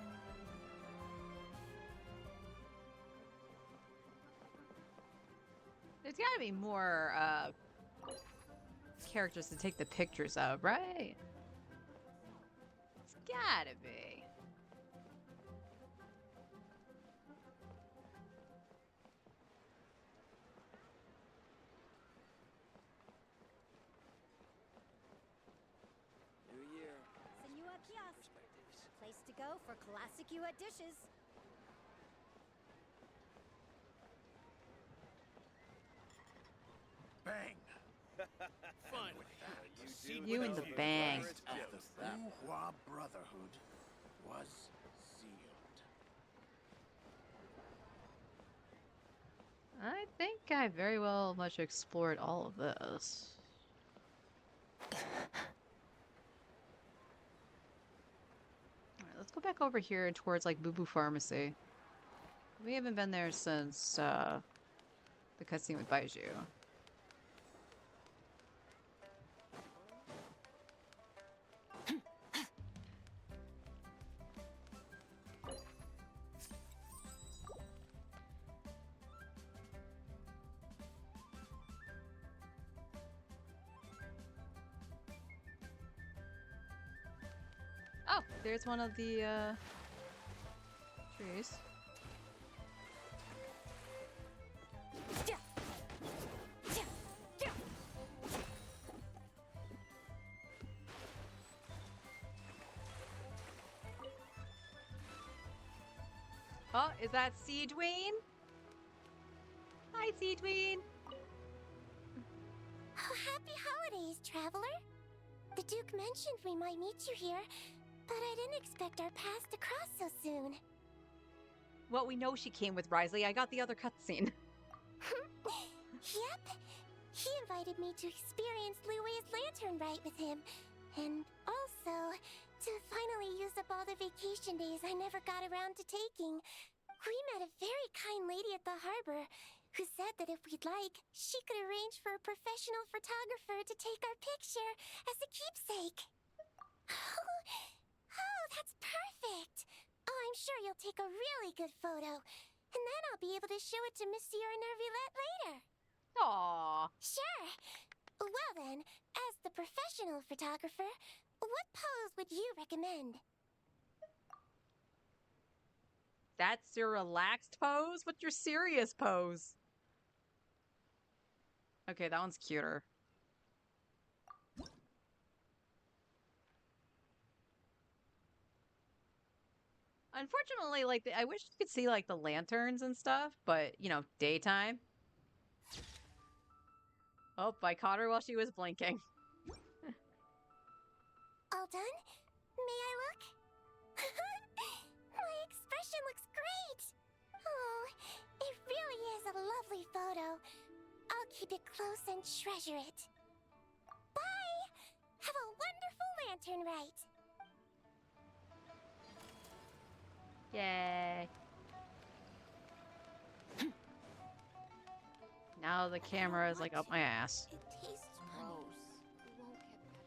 There's gotta be more, characters to take the pictures of, right? It's gotta be. New year. Senua Kiosk. Place to go for classic Yua dishes. Bang! Fun. You and the bang. The Wu-Hua Brotherhood was sealed. I think I very well much explored all of this. Alright, let's go back over here towards like Boo Boo Pharmacy. We haven't been there since the cutscene with Baiju. Oh, there's one of the trees. Oh, is that Seedween? Hi, Seedween. Oh, happy holidays, traveler. The Duke mentioned we might meet you here, but I didn't expect our paths to cross so soon. Well, we know she came with Risley. I got the other cutscene. Yep. He invited me to experience Liu's lantern rite with him, and also to finally use up all the vacation days I never got around to taking. We met a very kind lady at the harbor who said that if we'd like, she could arrange for a professional photographer to take our picture as a keepsake. Oh, that's perfect! Oh, I'm sure you'll take a really good photo, and then I'll be able to show it to Monsieur Nervulette later. Aww. Sure. Well then, as the professional photographer, what pose would you recommend? That's your relaxed pose? What's your serious pose? Okay, that one's cuter. Unfortunately, like, I wish you could see, like, the lanterns and stuff, but, you know, daytime. Oh, I caught her while she was blinking. All done? May I look? My expression looks great! Oh, it really is a lovely photo. I'll keep it close and treasure it. Bye! Have a wonderful lantern rite! Yay. Now the camera is like up my ass. It tastes gross. It won't get better.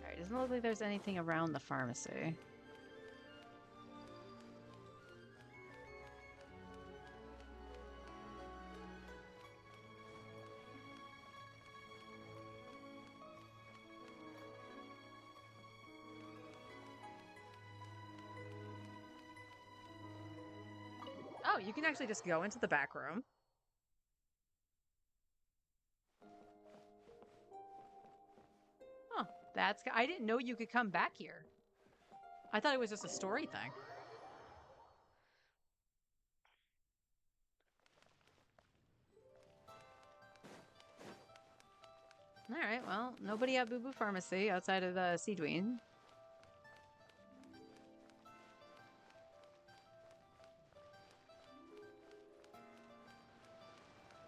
Alright, doesn't look like there's anything around the pharmacy. Oh, you can actually just go into the back room. Huh, I didn't know you could come back here. I thought it was just a story thing. Alright, well, nobody at Boo Boo Pharmacy outside of the Seedween.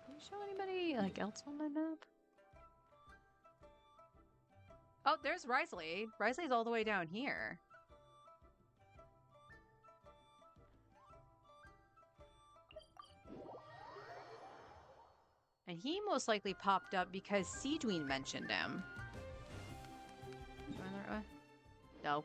Can you show anybody, like, else on my map? Oh, there's Risley. Risley's all the way down here. And he most likely popped up because Seedween mentioned him. Going the right way? No.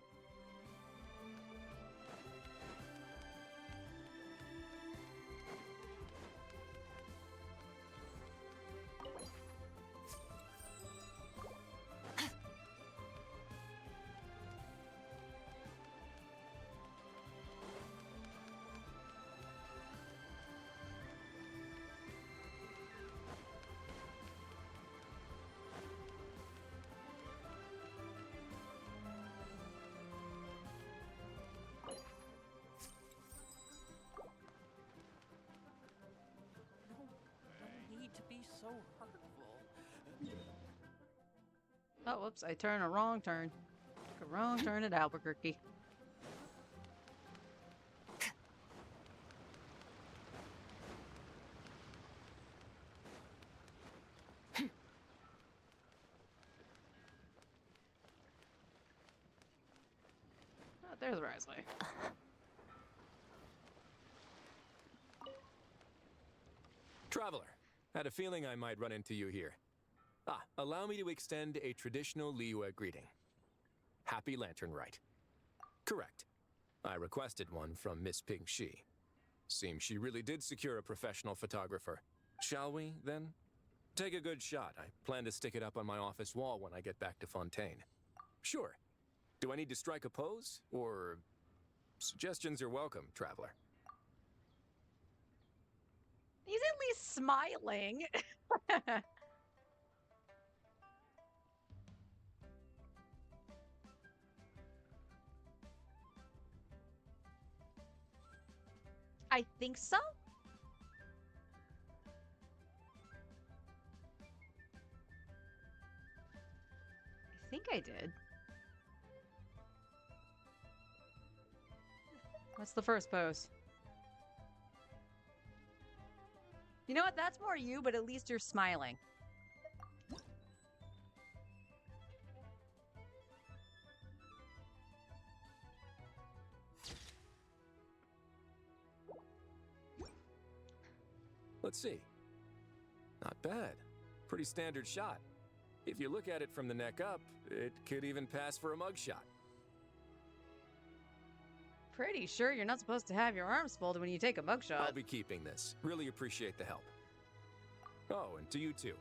so hurtful. Oh, whoops, I turned a wrong turn. Took a wrong turn at Albuquerque. Oh, there's Risley. Traveler, had a feeling I might run into you here. Allow me to extend a traditional Liyue greeting. Happy Lantern Rite. Correct. I requested one from Miss Ping Shi. Seems she really did secure a professional photographer. Shall we, then? Take a good shot. I plan to stick it up on my office wall when I get back to Fontaine. Sure. Do I need to strike a pose? Or... suggestions are welcome, Traveler. He's at least smiling. I think so. I think I did. What's the first pose? You know what? That's more you, but at least you're smiling. Let's see. Not bad. Pretty standard shot. If you look at it from the neck up, it could even pass for a mugshot. Pretty sure you're not supposed to have your arms folded when you take a mugshot. I'll be keeping this. Really appreciate the help. Oh, and to you too.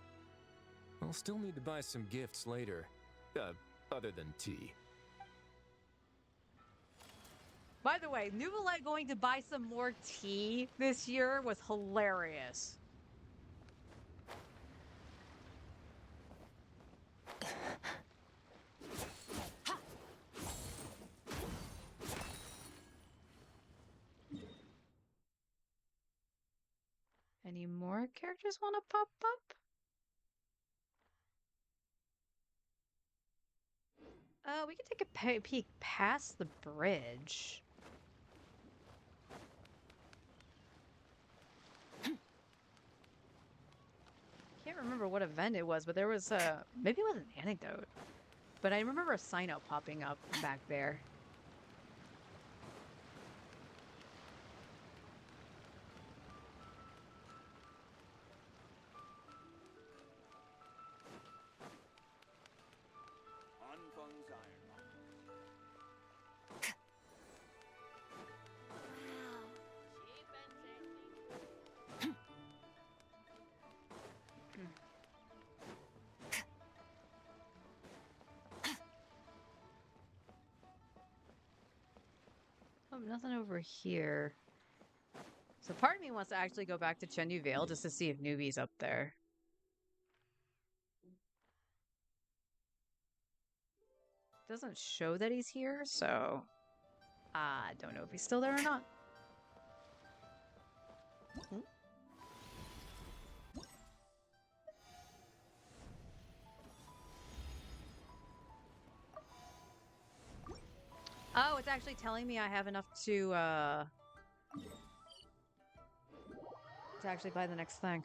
I'll still need to buy some gifts later. Other than tea. By the way, Nuvolite going to buy some more tea this year was hilarious. Any more characters want to pop up? We can take a peek past the bridge. Can't remember what event it was, but there was maybe it was an anecdote. But I remember a sign up popping up back there. Oh, nothing over here. So part of me wants to actually go back to Chenyu Vale just to see if Newbie's up there. Doesn't show that he's here, so I don't know if he's still there or not. Hmm? Oh, it's actually telling me I have enough to actually buy the next thing.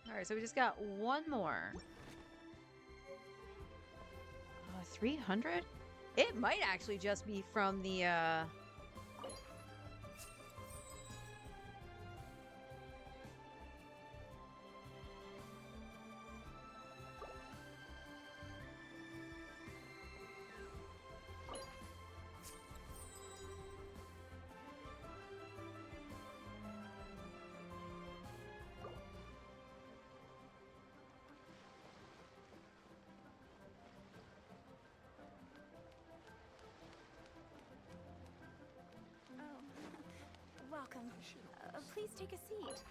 Alright, so we just got one more. 300? It might actually just be from the, Welcome. Please take a seat.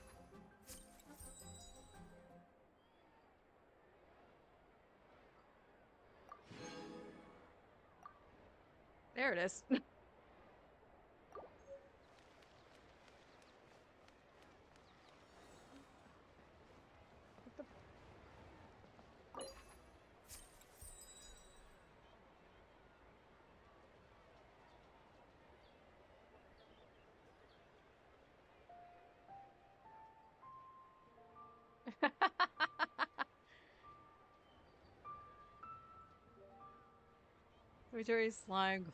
There it is. Victory slime.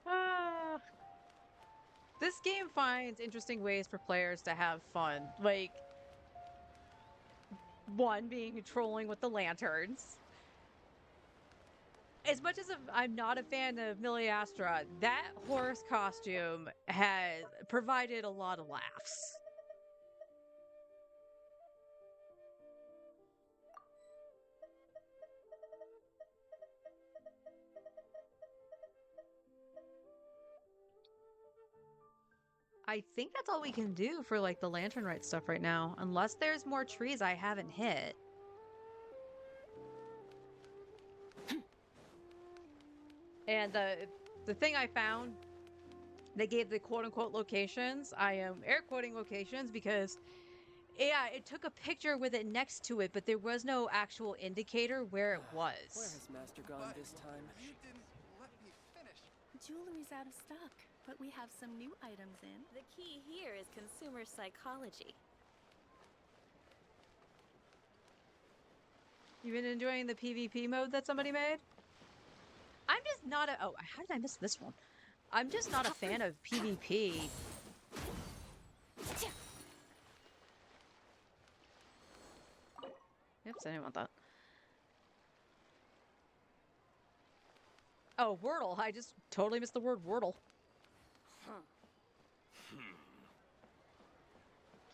Ah. This game finds interesting ways for players to have fun. Like, one being trolling with the lanterns. As much as I'm not a fan of Miliastra, that horse costume has provided a lot of laughs. I think that's all we can do for like the lantern rite stuff right now, unless there's more trees I haven't hit. And the thing I found that gave the quote-unquote locations, I am air quoting locations because yeah, it took a picture with it next to it, but there was no actual indicator where it was. Where has Master gone this time? You didn't let me finish. Jewelry's out of stock, but we have some new items in. The key here is consumer psychology. You been enjoying the PvP mode that somebody made? I'm just not a... Oh, how did I miss this one? I'm just not a fan of PvP. Oops, I didn't want that. Oh, Wordle. I just totally missed the word Wordle.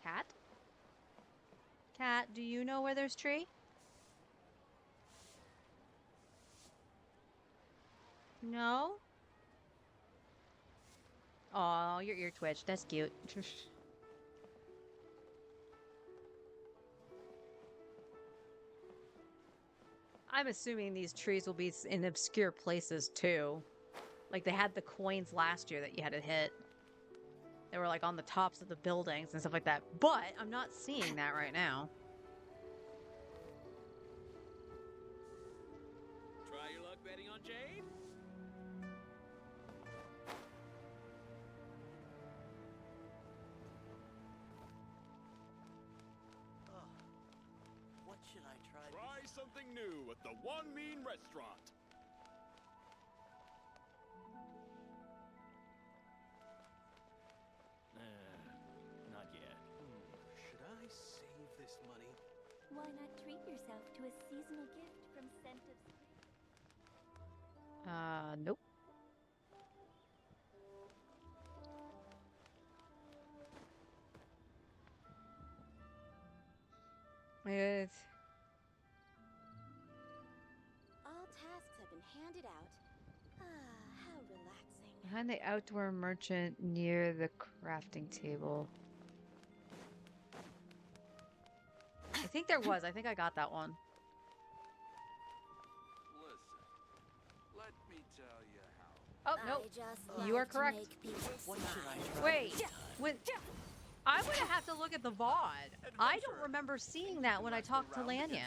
Cat? Cat, do you know where there's tree? No? Oh, your ear twitched. That's cute. I'm assuming these trees will be in obscure places too. Like they had the coins last year that you had to hit. They were like on the tops of the buildings and stuff like that. But I'm not seeing that right now. Try your luck betting on Jade? What should I try? Try something new at the One Mean Restaurant. Not yet. Should I save this money? Why not treat yourself to a seasonal gift from Scent of Spring? Nope. It's... All tasks have been handed out. Ah, how relaxing. Behind the outdoor merchant near the crafting table. I think there was. I think I got that one. Listen, let me tell you how. Oh, no. You are correct. What should I try? Wait. I would have to look at the VOD. I don't remember seeing that when I talked to Lanyan.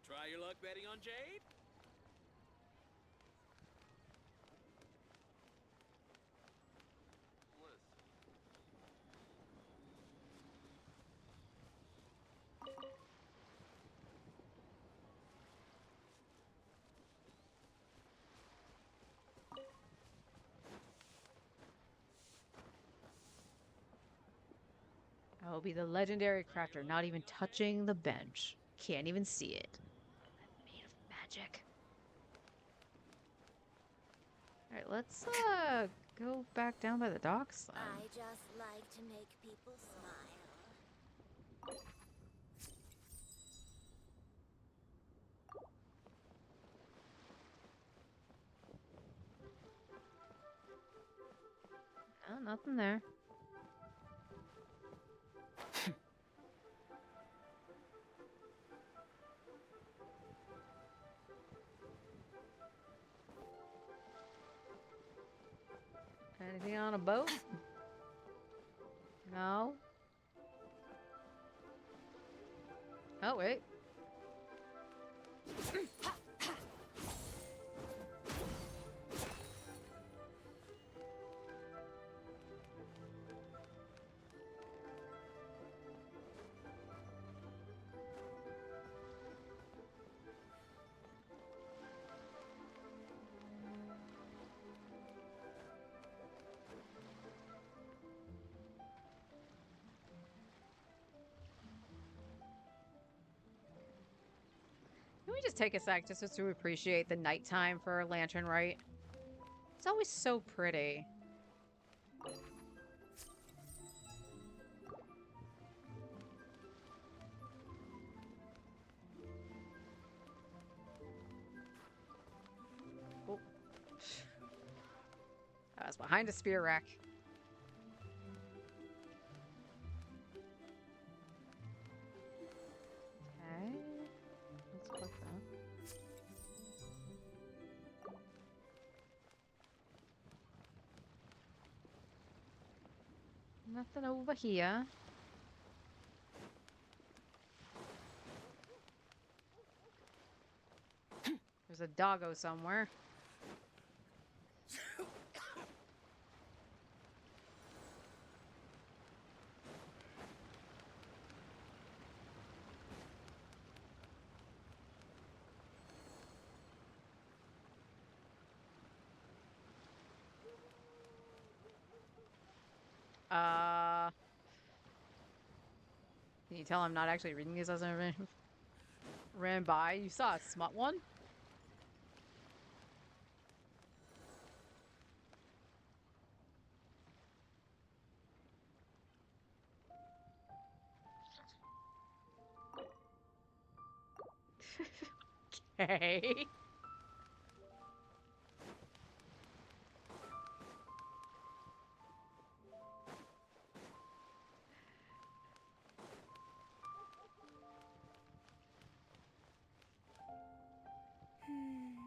Try your luck betting on Jade? I will be the legendary crafter, not even touching the bench. Can't even see it. I'm made of magic. Alright, let's go back down by the docks then. I just like to make people smile. nothing there. Anything on a boat? No. Oh, wait. Can we just take a sec just to appreciate the nighttime for Lantern Rite? It's always so pretty. Oh. I was behind a spear rack. Okay. Let's click that. Nothing over here. There's a doggo somewhere. Can you tell I'm not actually reading these as I ran by? You saw a smut one? Okay.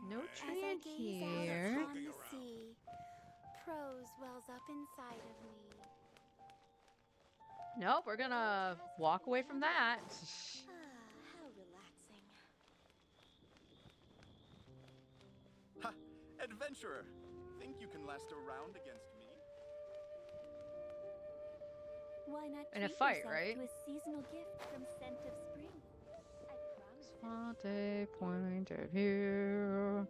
No tree in here. On the sea, prose wells up inside of me. Nope, we're gonna walk away from that. How relaxing. Ha! Adventurer! Think you can last a round against me? Why not In a treat fight, yourself right? to a seasonal gift from Scent of Spring? I promise. Swante pointed here.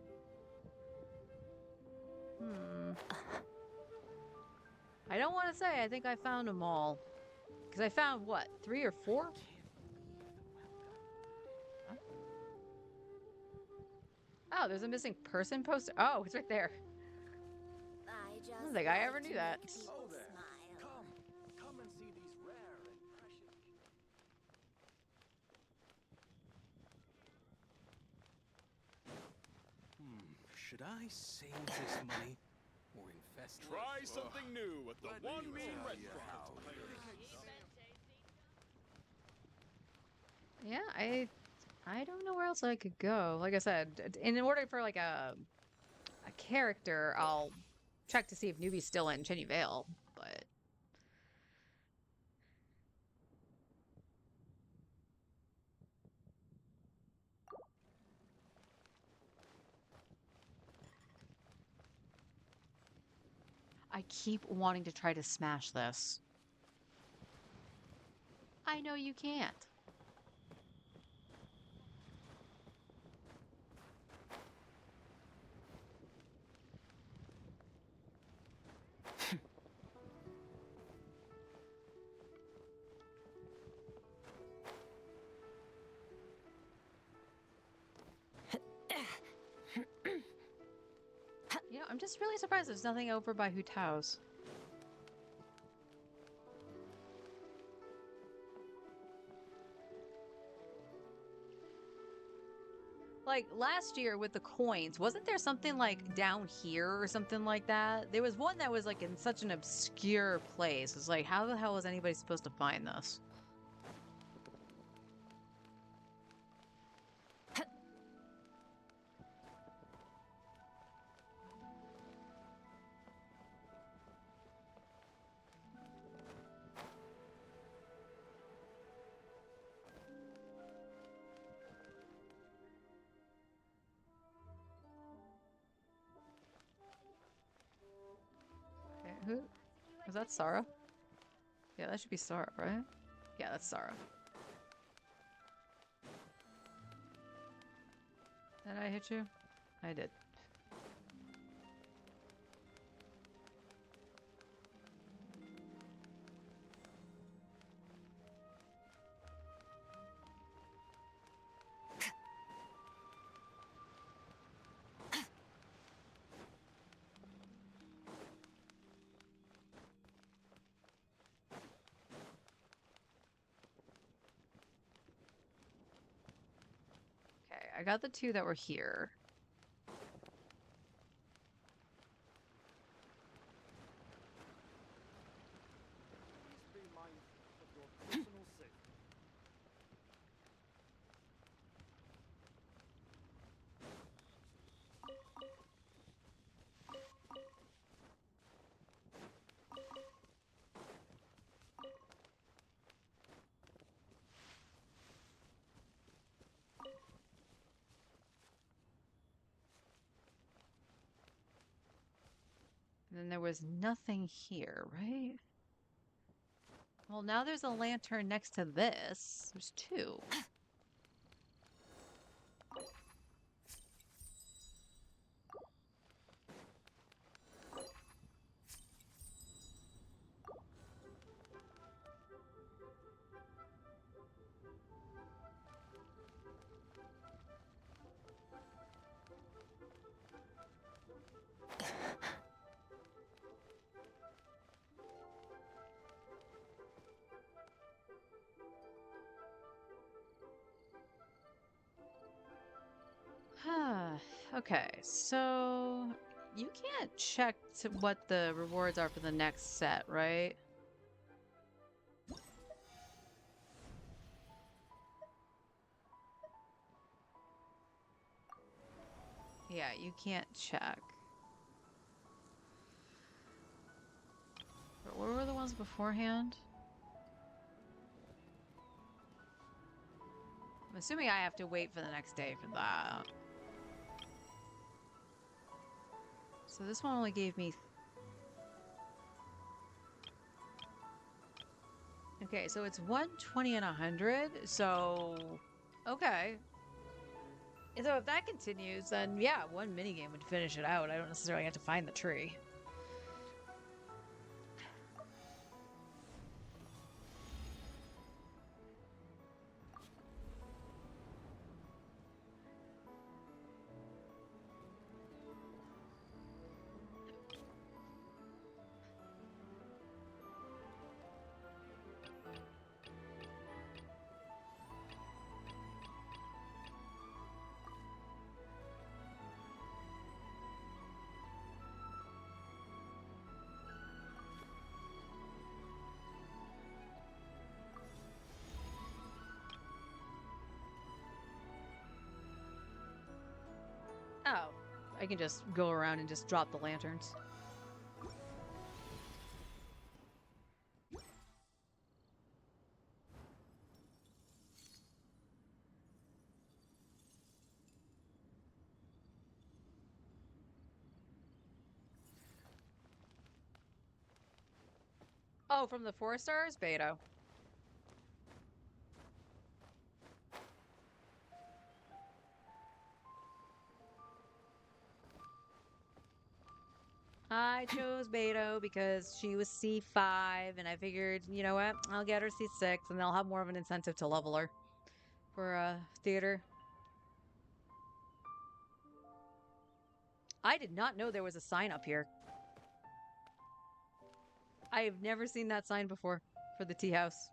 I don't want to say I think I found them all. Because I found, what, 3 or 4? Huh? Oh, there's a missing person poster. Oh, it's right there. I just I don't think I ever like knew to that. make people Oh there. smile. Come and see these rare and precious. Should I save this money or invest? Try something new with the one mean restaurant. Yeah, I don't know where else I could go. Like I said, in order for like a character, I'll check to see if Newbie's still in Chinny Vale, but I keep wanting to try to smash this. I know you can't. You know, I'm just really surprised there's nothing over by Hu Tao's. Like last year with the coins, wasn't there something like down here or something like that? There was one that was like in such an obscure place. It's like, how the hell is anybody supposed to find this? Okay, who? Is that Sarah? Yeah, that should be Sarah, right? Yeah, that's Sarah. Did I hit you? I did. Okay, I got the two that were here. Please be mindful of your personal safety. And then there was nothing here, right? Well, now there's a lantern next to this. There's two. Okay, so you can't check what the rewards are for the next set, right? Yeah, you can't check. But what were the ones beforehand? I'm assuming I have to wait for the next day for that. So this one only gave me... Okay, so it's 120 and 100, so... Okay. So if that continues, then yeah, one minigame would finish it out. I don't necessarily have to find the tree. Oh, I can just go around and just drop the lanterns. Oh, from the 4 stars? Beto. I chose Beto because she was C5, and I figured, you know what, I'll get her C6, and they'll have more of an incentive to level her for theater. I did not know there was a sign up here. I have never seen that sign before for the tea house.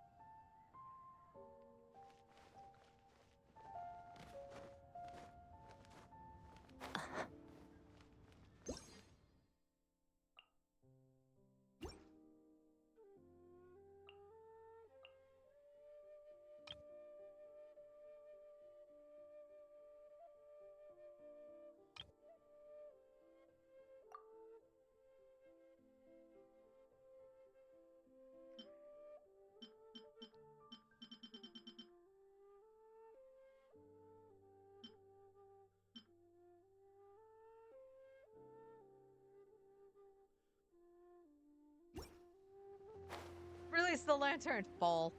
Release the lantern. Fall.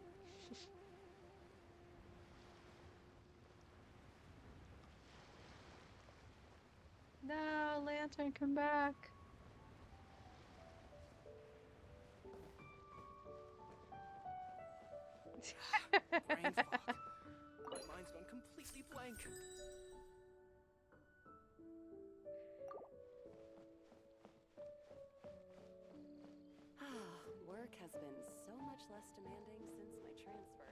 No, lantern, come back. Brain fog. My mind's gone completely blank. Work has been so much less demanding since my transfer.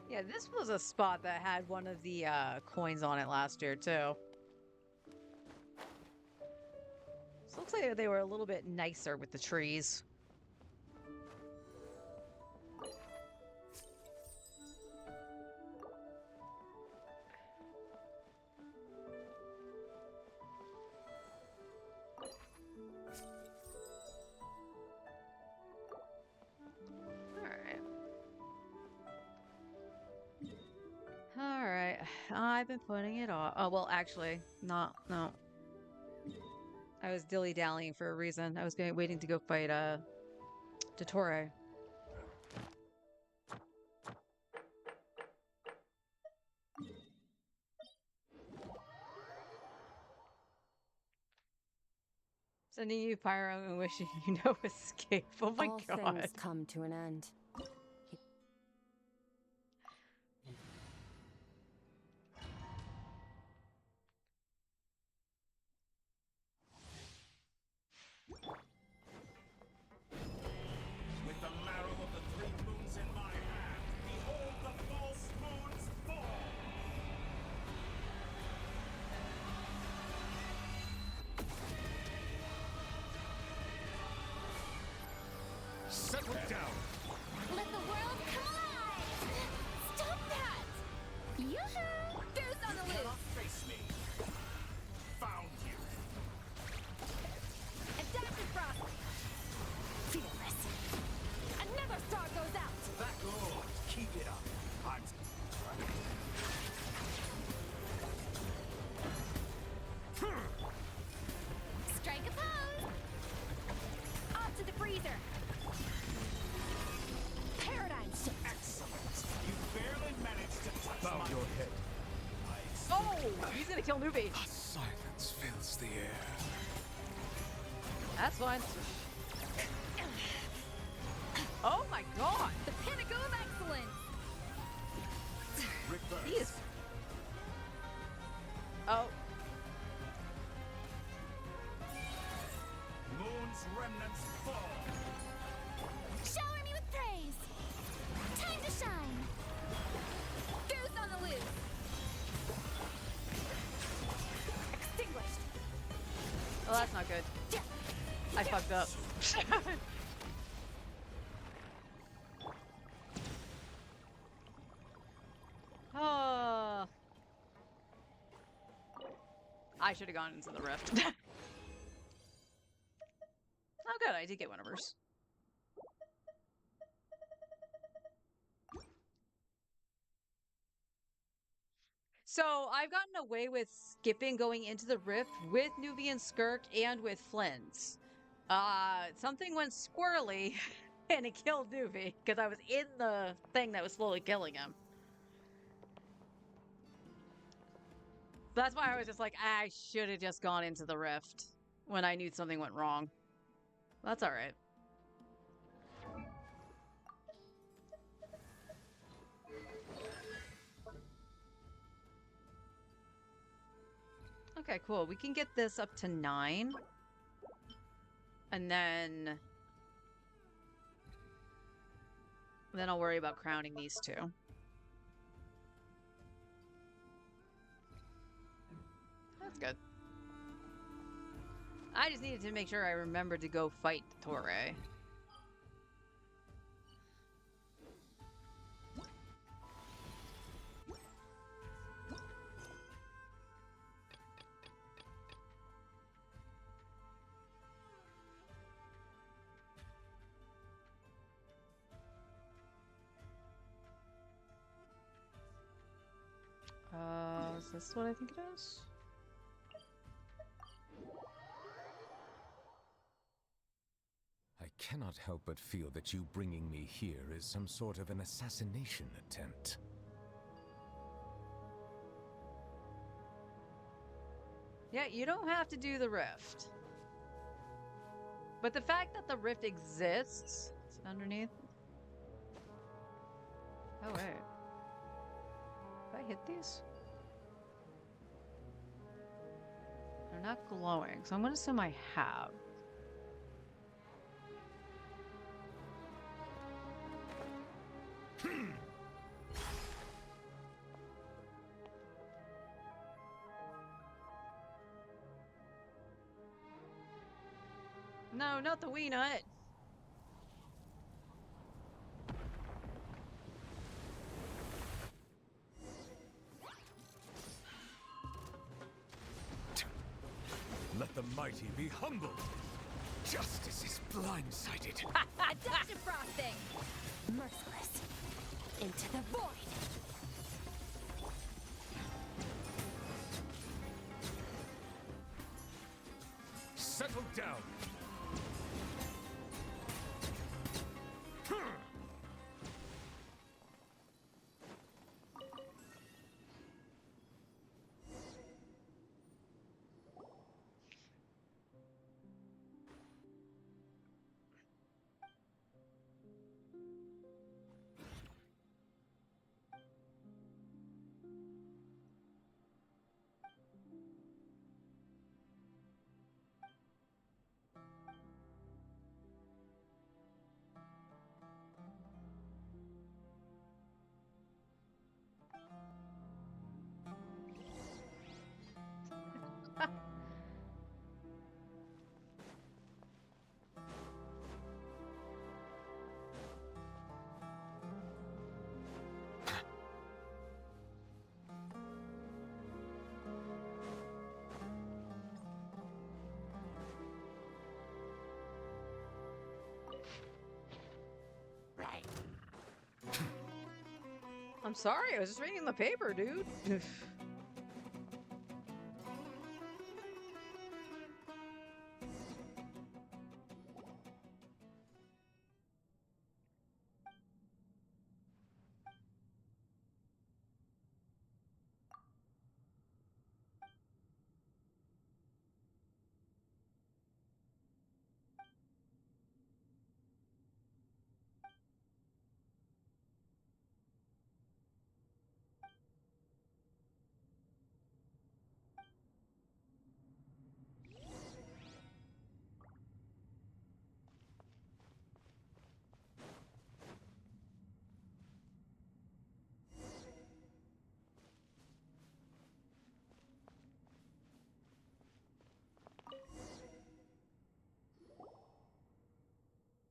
Yeah, this was a spot that had one of the coins on it last year, too. So looks like they were a little bit nicer with the trees. Alright, I've been putting it off. Oh, well, actually, no. I was dilly-dallying for a reason. I was waiting to go fight, Dottore. Sending you Pyro and wishing you no escape. Oh my god. All things come to an end. With the marrow of the 3 moons in my hand, behold the false moons fall! Settle down! Let the world come alive! Stop that! Yoo-hoo! Goose on the You loose! cannot face me! Found you! Adaptive frost! Fearless! Another star goes out! That good! Keep it up! I'm... Strike a pose! Off to the freezer! Paradigm shift! Excellent! You barely managed to touch Bow my... your head. Oh! He's gonna kill Newbie. Silence fills the air. That's fine. Oh my god! The pinnacle of excellence! Reverse. He is... Oh. Moon's remnants fall! Shower me with praise! Time to shine! Goose on the loose! Extinguished! Oh, that's not good. I fucked up. Oh. I should have gone into the rift. Oh, good. I did get one of hers. So I've gotten away with skipping going into the rift with Nubian Skirk and with Flynn's. Something went squirrely and it killed Nuvi because I was in the thing that was slowly killing him. That's why I was just like, I should have just gone into the rift when I knew something went wrong. That's all right. Okay, cool. We can get this up to 9. And then I'll worry about crowning these two. That's good. I just needed to make sure I remembered to go fight Torre. is this what I think it is? I cannot help but feel that you bringing me here is some sort of an assassination attempt. Yeah, you don't have to do the rift. But the fact that the rift exists underneath. Oh, wait. Did I hit these? They're not glowing, so I'm going to assume I have. No, not the wee nut. Let the mighty be humbled. Justice is blindsided. Adaptive frosting! Merciless. Into the void! Settle down. I'm sorry, I was just reading the paper, dude.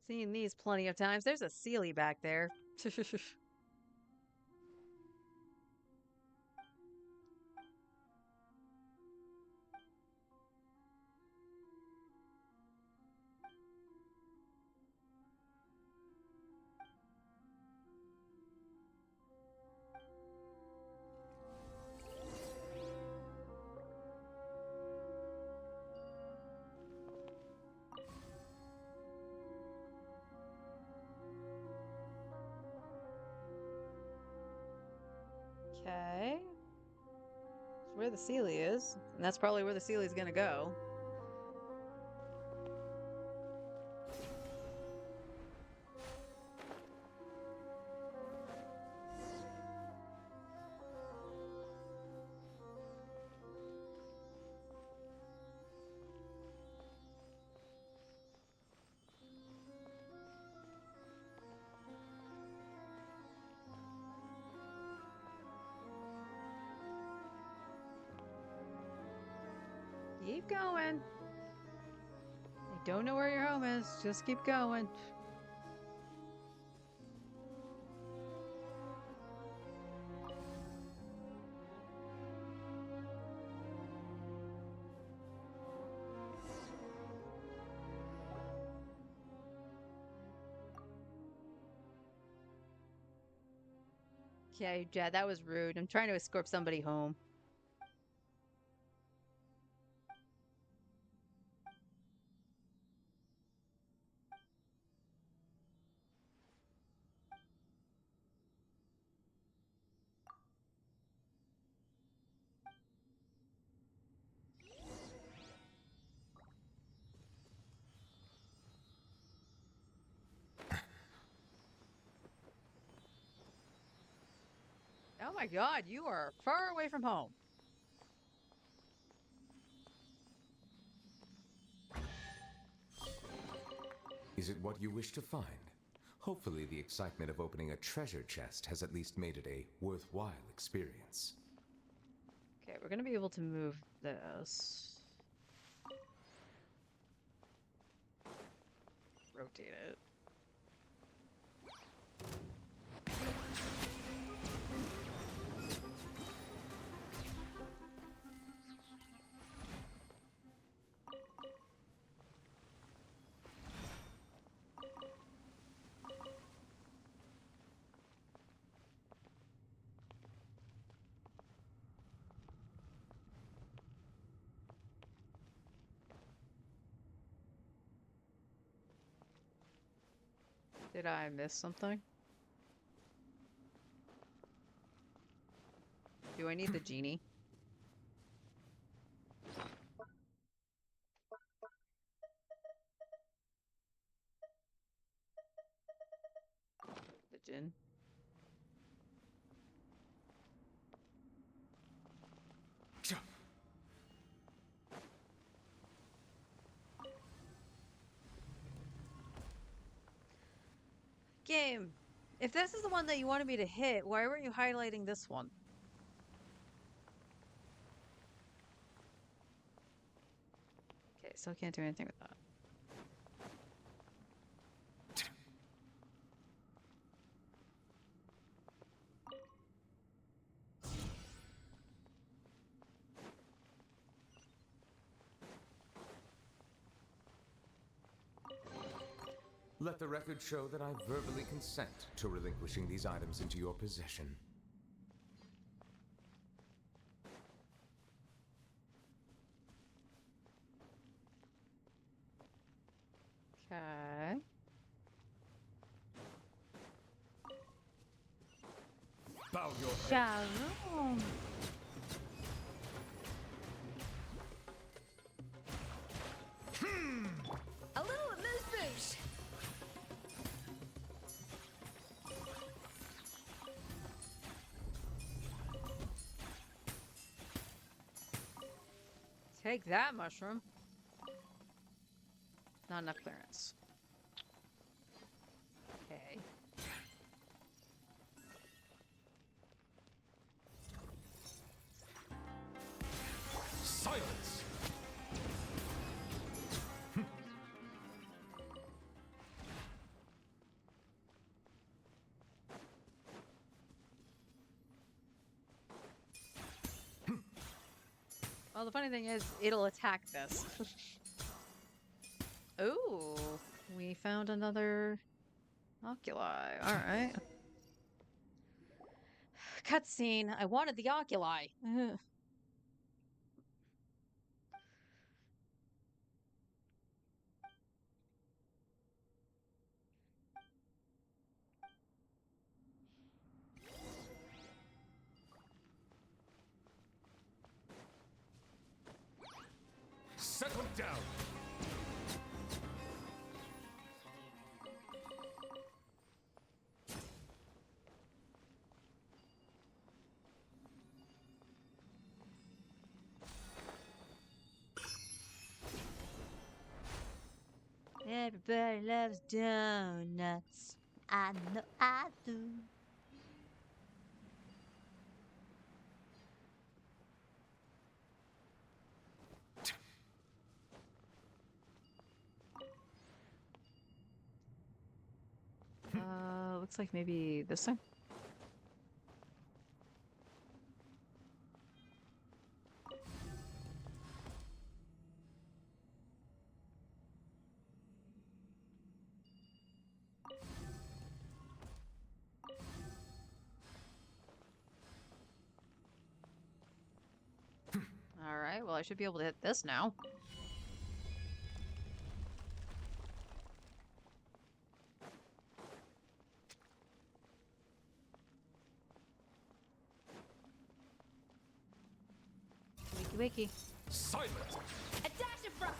Seen these plenty of times. There's a Sealy back there. Okay. It's where the Sealy is. And that's probably where the Sealy's gonna go. Keep going. I don't know where your home is. Just keep going. Okay, yeah, that was rude. I'm trying to escort somebody home. Oh my god, you are far away from home. Is it what you wish to find? Hopefully the excitement of opening a treasure chest has at least made it a worthwhile experience. Okay, we're gonna be able to move this. Rotate it. Did I miss something? Do I need the genie? The gin? Game, if this is the one that you wanted me to hit, why weren't you highlighting this one? Okay, still can't do anything with that. Let the record show that I verbally consent to relinquishing these items into your possession. Okay. Bow your head. Shalom. A little amuse-bouche. Take that, mushroom. Not enough clearance. Okay. Silence! Well, the funny thing is, it'll attack this. Ooh, we found another oculi. All right. Cutscene. I wanted the oculi. Settle down! Everybody loves donuts. I know I do. Looks like maybe this thing. All right, well, I should be able to hit this now. Wakey wakey. Silence! A dash of frost.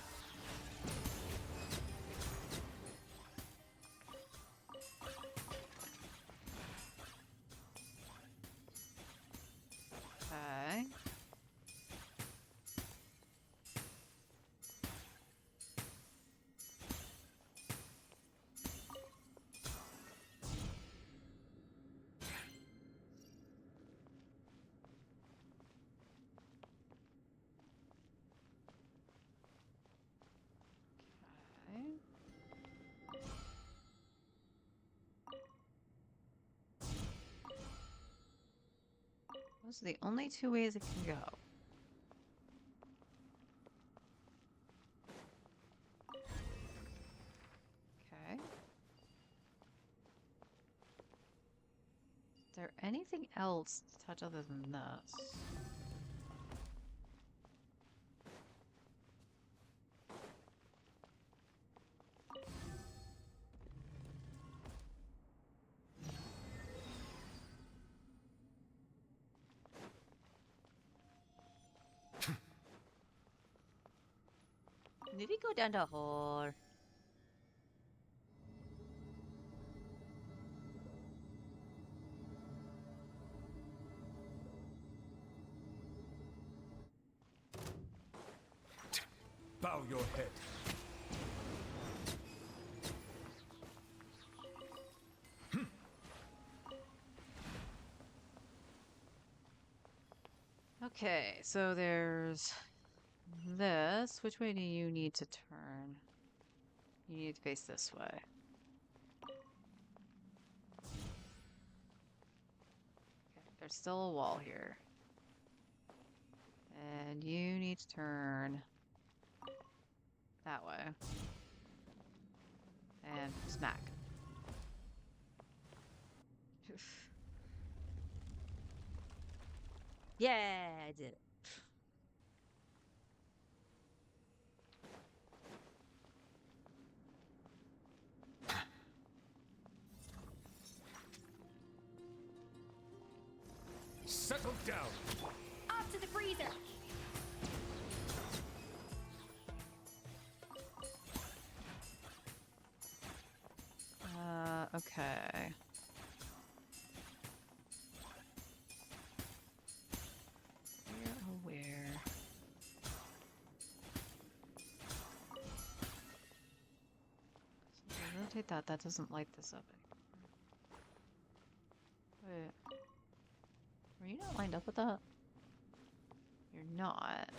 Those are the only two ways it can go. Okay. Is there anything else to touch other than this? Maybe go down the hall. Bow your head. Okay, so there's this. Which way do you need to turn? You need to face this way. Okay, there's still a wall here. And you need to turn that way. And smack. Yeah, I did it. Settle down. Off to the freezer. Okay. Where? So if I rotate that, that doesn't light this up anymore. Wait. Were you not lined up with that? You're not.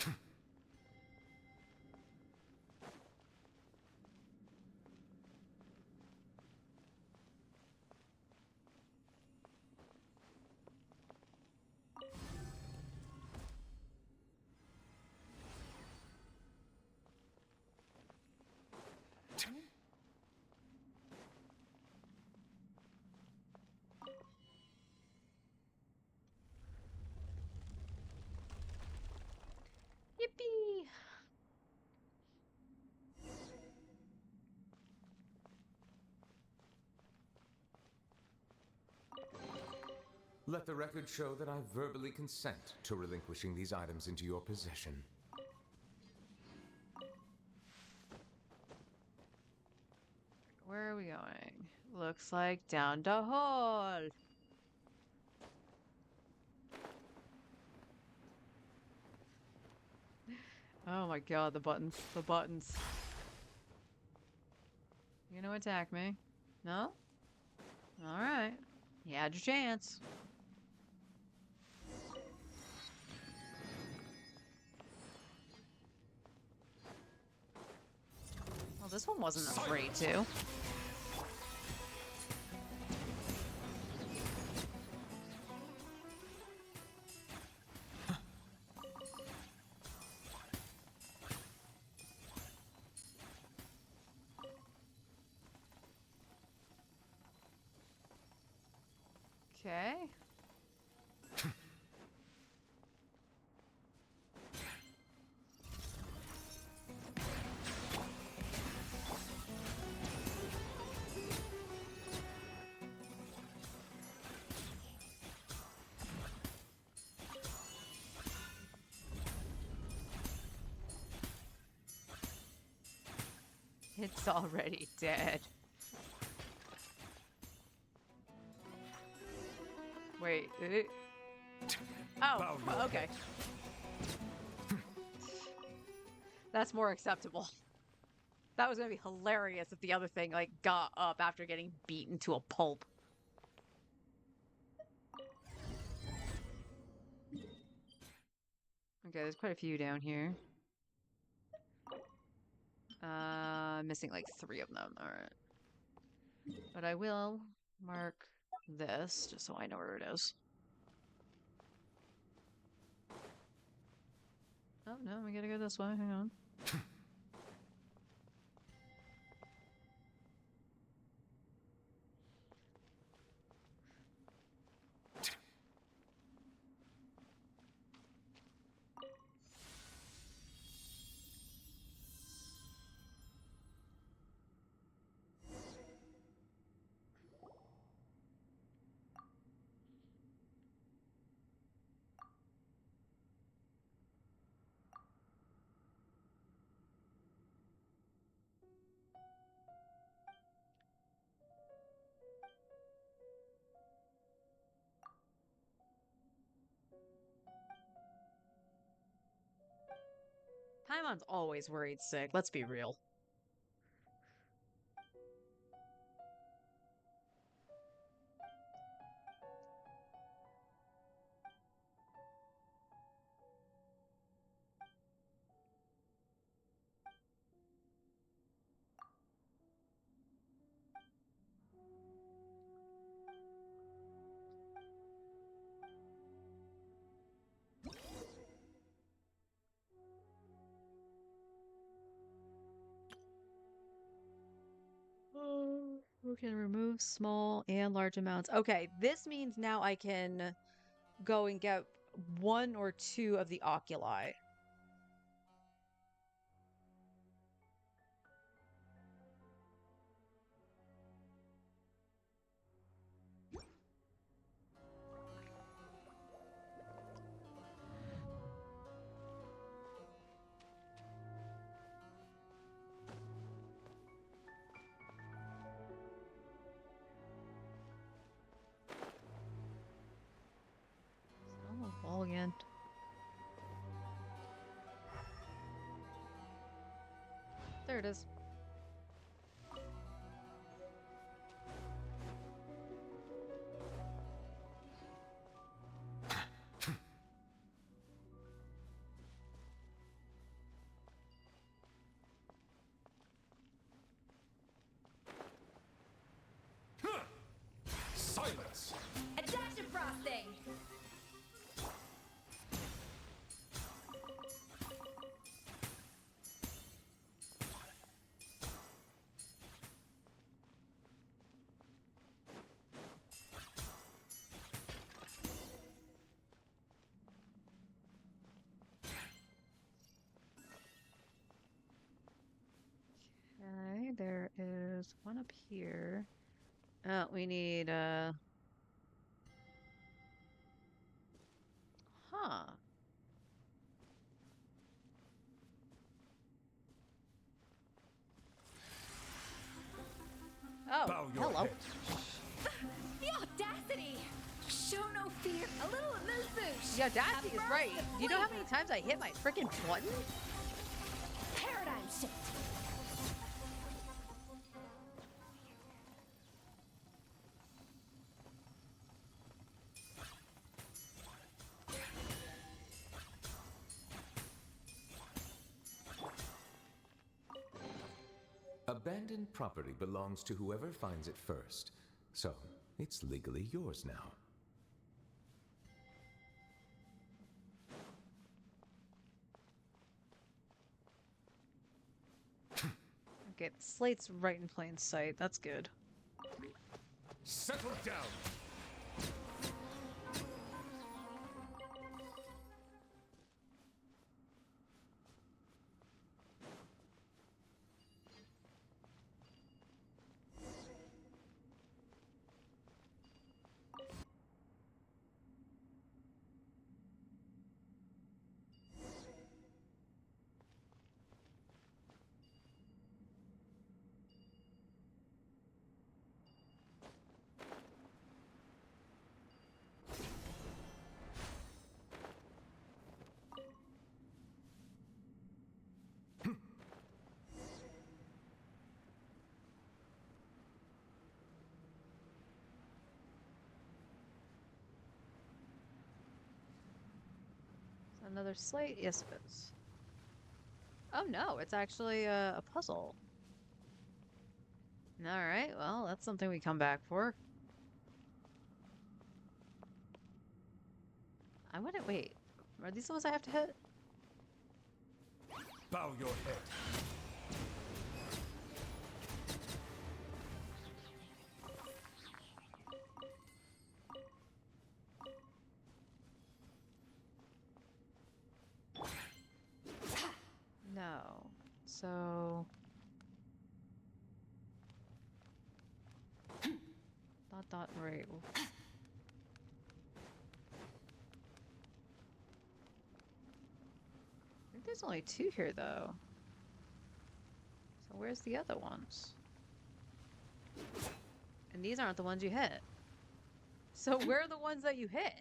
Yippee! Let the record show that I verbally consent to relinquishing these items into your possession. Where are we going? Looks like down the hall. Oh my god, the buttons. The buttons. You gonna attack me? No? Alright. You had your chance. Well, this one wasn't afraid to. Okay. It's already dead. Wait. Oh, okay. That's more acceptable. That was gonna be hilarious if the other thing, like, got up after getting beaten to a pulp. Okay, there's quite a few down here. Missing like 3 of them. Alright. But I will mark this, just so I know where it is. Oh no, we gotta go this way. Hang on. Paimon's always worried sick. Let's be real. We can remove small and large amounts. Okay, this means now I can go and get one or two of the oculi. Oh, ball again. There it is. Silence! Adaptive frosting! Okay, there is one up here. We need, huh. Oh, Bow your hello. head. The audacity! Show no fear, a little amuse bouche! The audacity is right. Do you know how many times I hit my freaking button? Paradigm shift! Abandoned property belongs to whoever finds it first, so it's legally yours now. Okay, the slate's right in plain sight. That's good. Settle down! Another slate? Yes, it is. Oh no, it's actually a puzzle. Alright, well, that's something we come back for. I wouldn't wait. Are these the ones I have to hit? Bow your head. No. So... Dot, right. I think there's only 2 here, though. So where's the other ones? And these aren't the ones you hit. So where are the ones that you hit?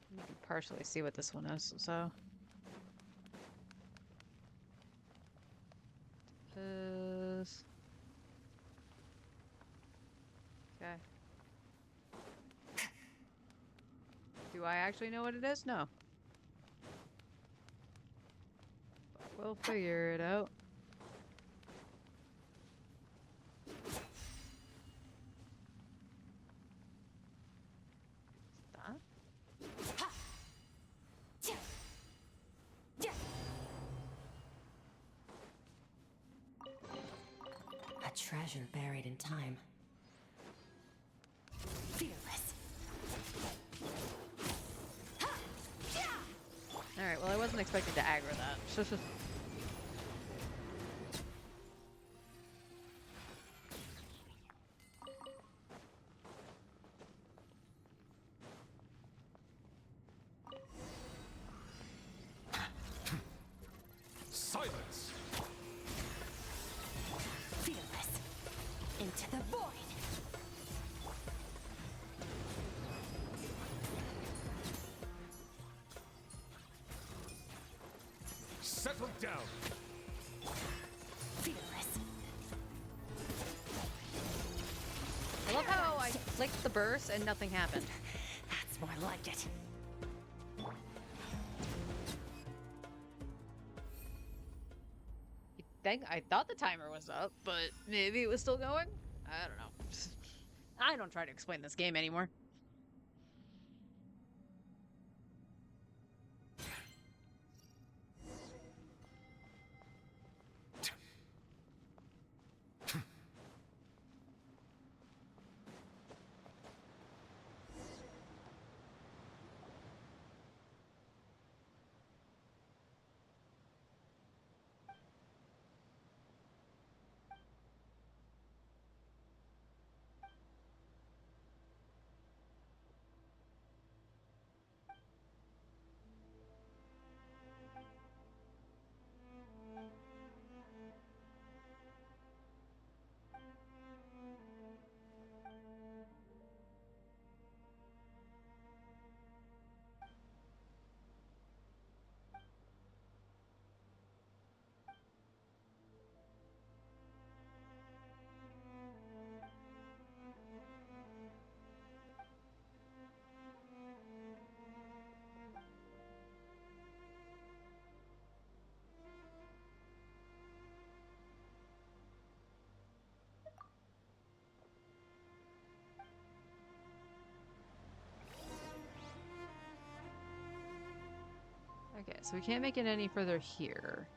You can partially see what this one is, so... Okay. Do I actually know what it is? No. But we'll figure it out. That? A treasure buried in time. Fearless. Alright, well I wasn't expecting to aggro that. Silence! Fearless. Into the void. Settle down! Fearless. I love how I clicked the burst and nothing happened. That's more like it. I thought the timer was up, but maybe it was still going? I don't know. I don't try to explain this game anymore. Okay, so we can't make it any further here.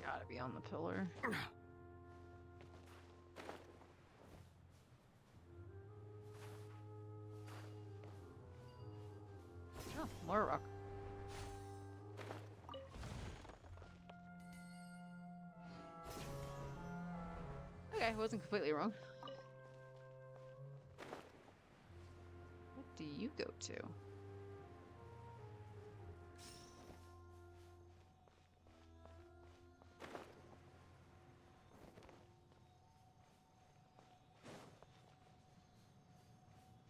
Gotta be on the pillar. Oh, more rock. Okay, I wasn't completely wrong. What do you go to?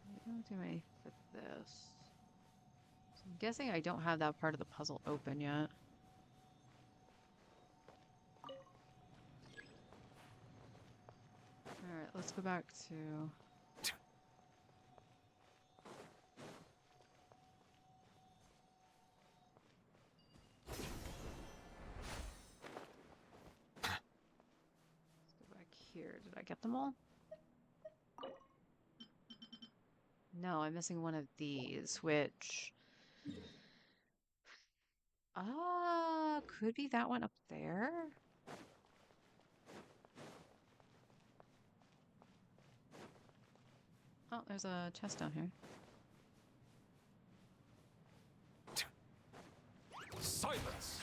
I don't do anything for this. So I'm guessing I don't have that part of the puzzle open yet. Alright, let's go back to... Let's go back here. Did I get them all? No, I'm missing one of these, which... could be that one up there? Oh, there's a chest down here. Silence!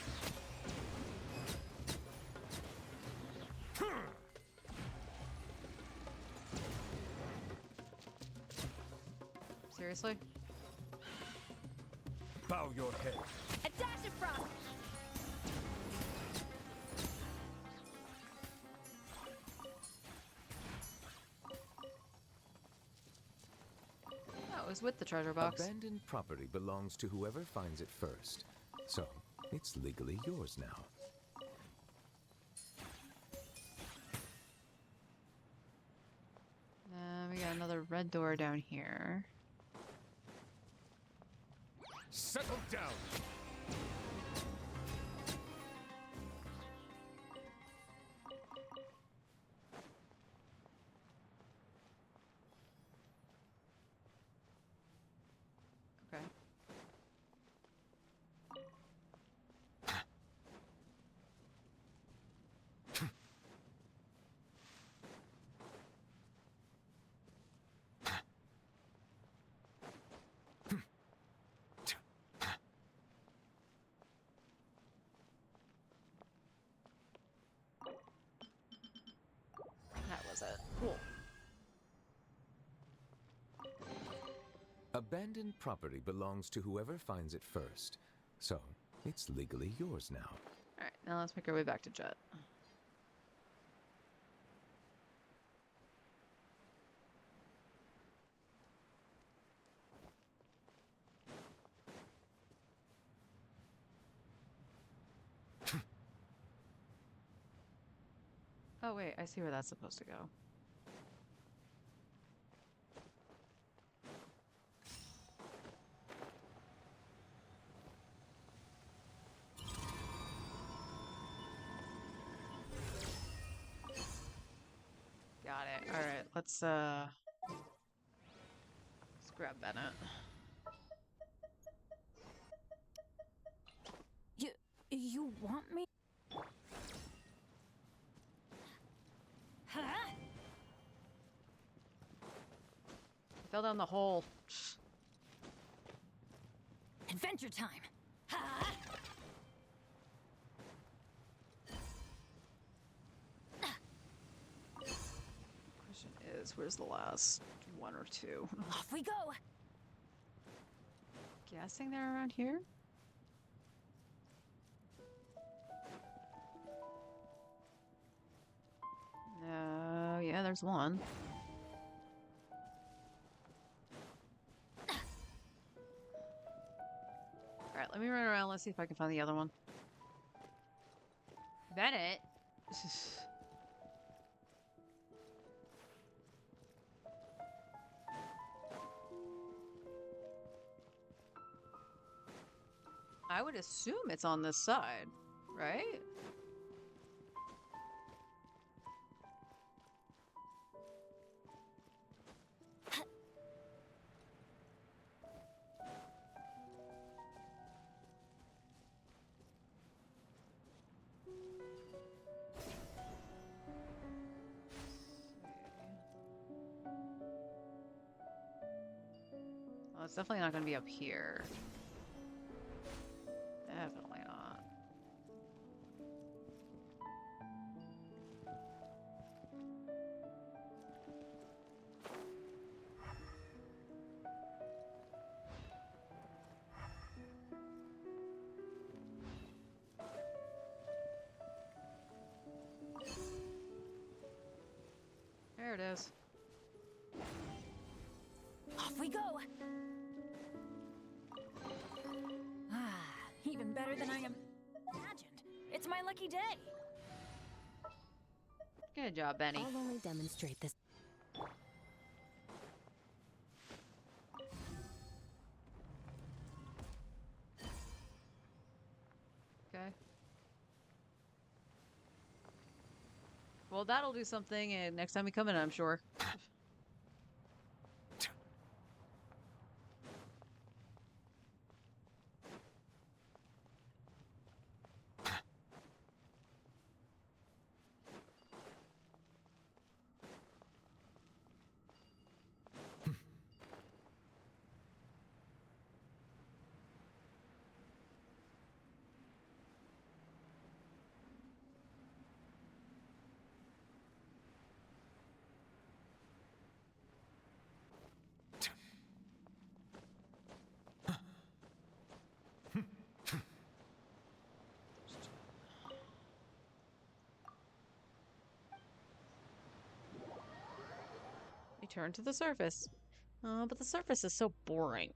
Seriously? Bow your head. A dash of frost! That was with the treasure box. Abandoned property belongs to whoever finds it first. So, it's legally yours now. We got another red door down here. Settle down! Okay. That was it. Cool. Abandoned property belongs to whoever finds it first. So, it's legally yours now. Alright, now let's make our way back to Jet. Oh wait, I see where that's supposed to go. Got it. Alright, let's grab Bennett. You want me? Huh? I fell down the hole. Adventure time. Ha! Question is, where's the last one or two? Off we go. Guessing they're around here? No, yeah, there's one. Alright, let me run around. Let's see if I can find the other one. Bennett? I would assume it's on this side, right? Well, it's definitely not going to be up here. Ah, even better than I imagined. It's my lucky day. Good job, Benny. I'll only demonstrate this. Okay. Well, that'll do something next time we come in, I'm sure. Return to the surface. But the surface is so boring.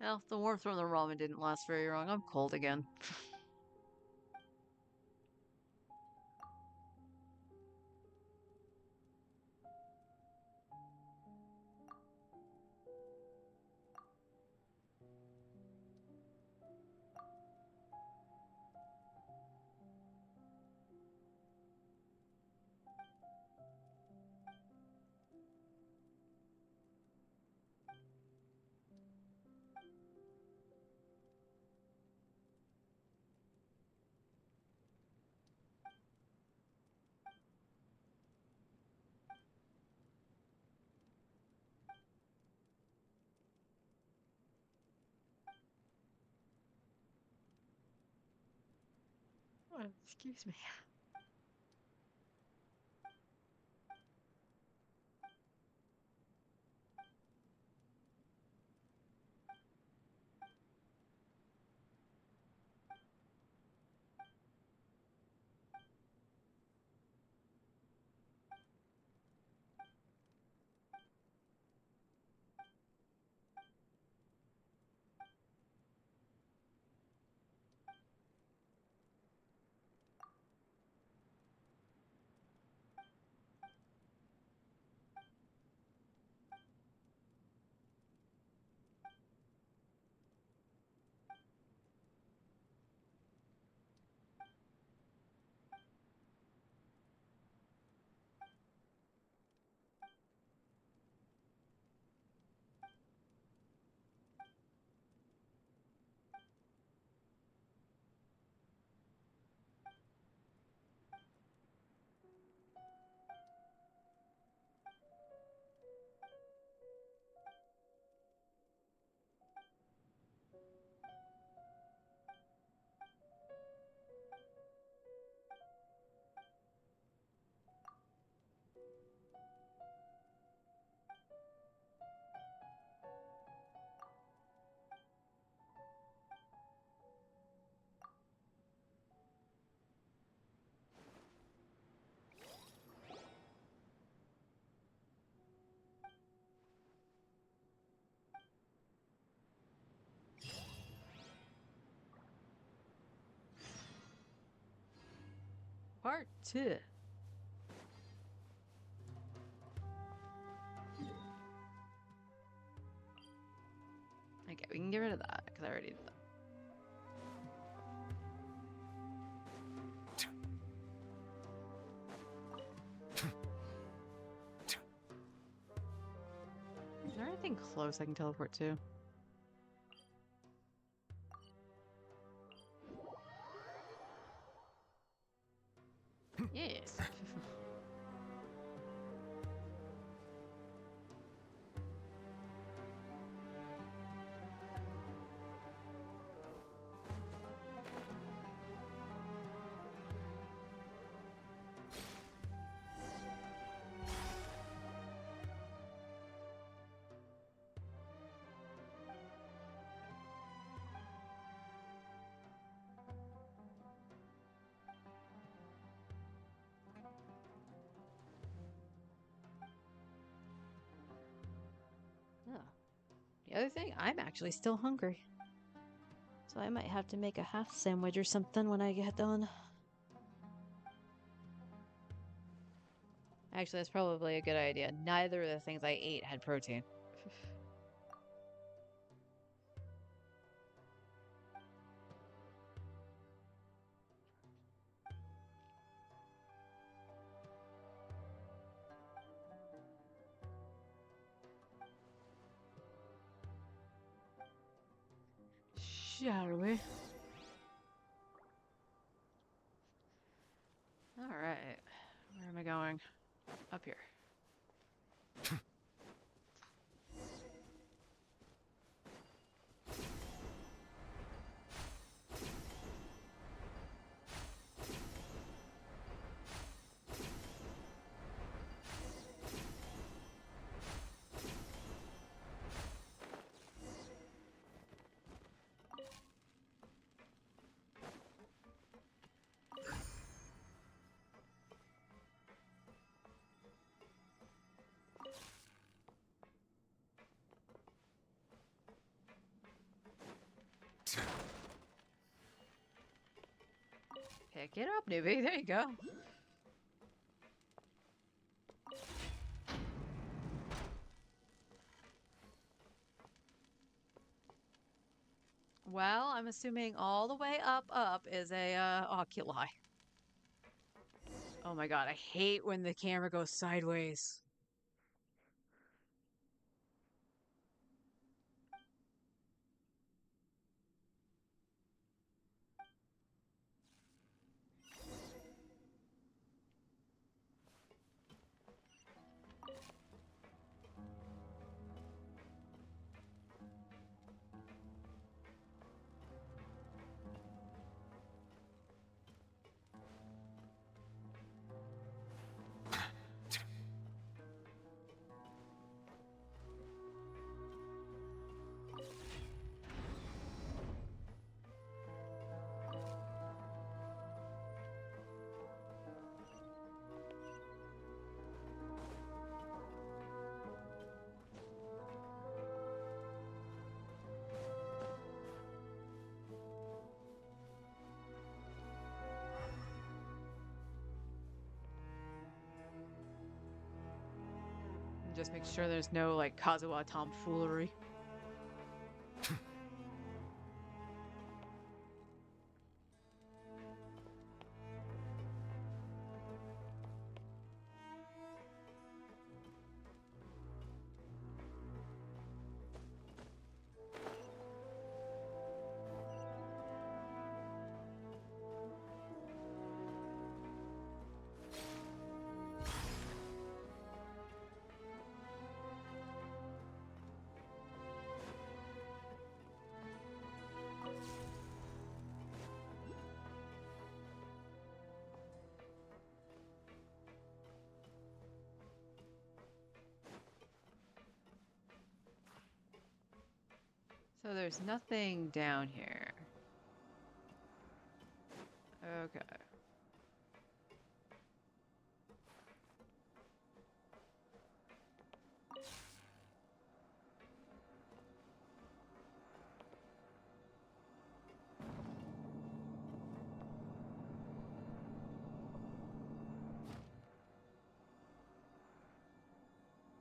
Well, the warmth from the ramen didn't last very long. I'm cold again. Oh, excuse me. Part 2. Okay, we can get rid of that because I already did that. Anything close I can teleport to? Yes. Oh. The other thing, I'm actually still hungry. So I might have to make a half sandwich or something when I get done. Actually, that's probably a good idea. Neither of the things I ate had protein. Shall we? Alright. Where am I going? Up here. Pick it up, newbie. There you go. Well, I'm assuming all the way up is a oculi. Oh my god, I hate when the camera goes sideways. Just make sure there's no, like, Kazuha tomfoolery. So there's nothing down here. Okay.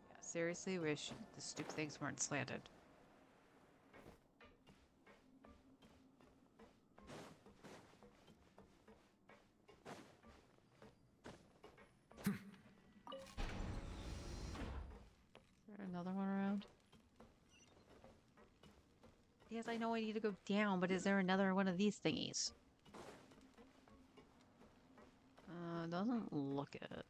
Yeah, seriously wish the stupid things weren't slanted. Is there another one around? Yes, I know I need to go down, but is there another one of these thingies? Doesn't look it.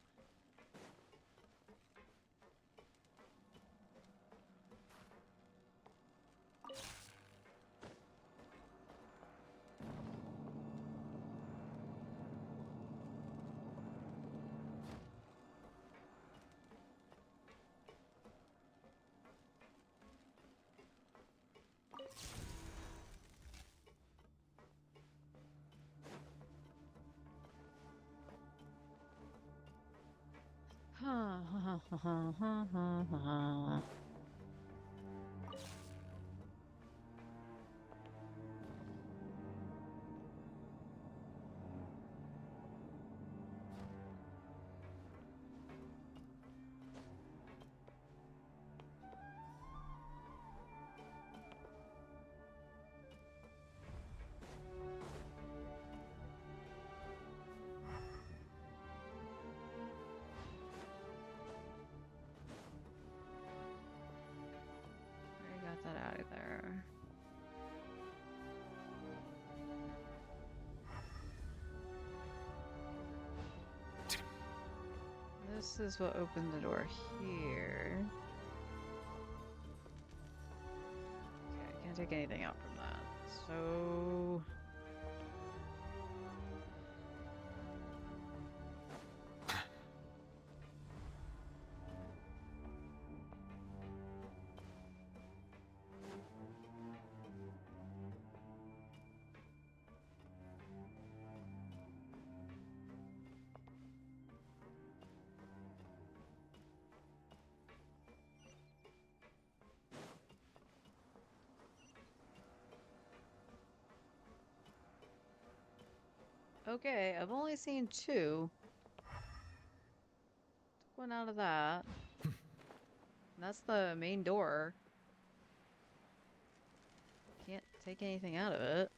I got that out of there. This is what opened the door here. Okay, I can't take anything out from that. So... Okay, I've only seen two. Took one out of that. That's the main door. Can't take anything out of it.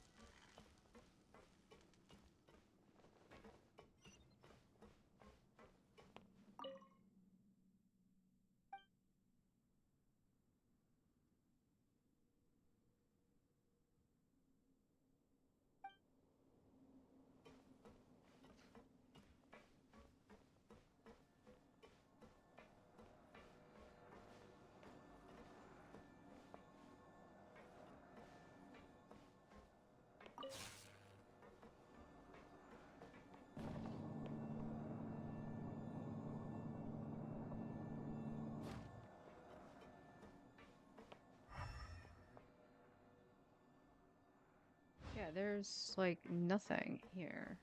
Yeah, there's like nothing here.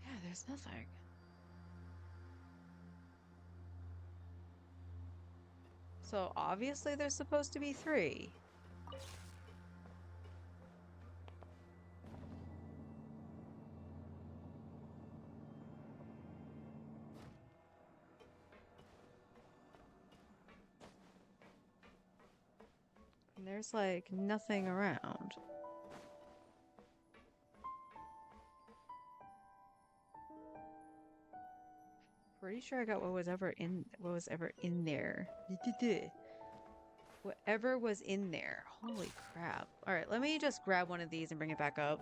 Yeah, there's nothing. So obviously there's supposed to be three. And there's like nothing around. Pretty sure I got what was ever in there. Whatever was in there. Holy crap. Alright, let me just grab one of these and bring it back up.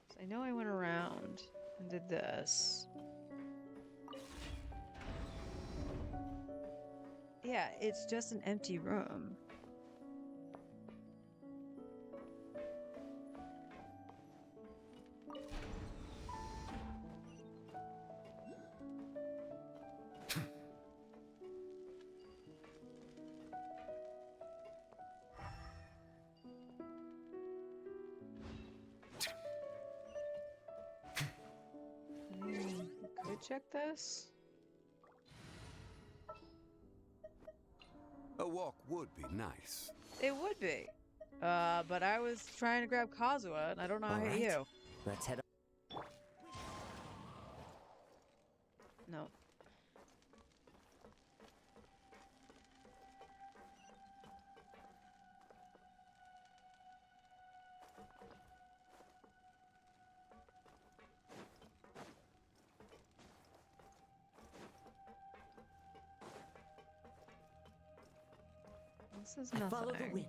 So I know I went around and did this. Yeah, it's just an empty room. check this? A walk would be nice. It would be. But I was trying to grab Kazuha, and I don't know how to hit you. Let's head No. This is nothing. Follow the wind.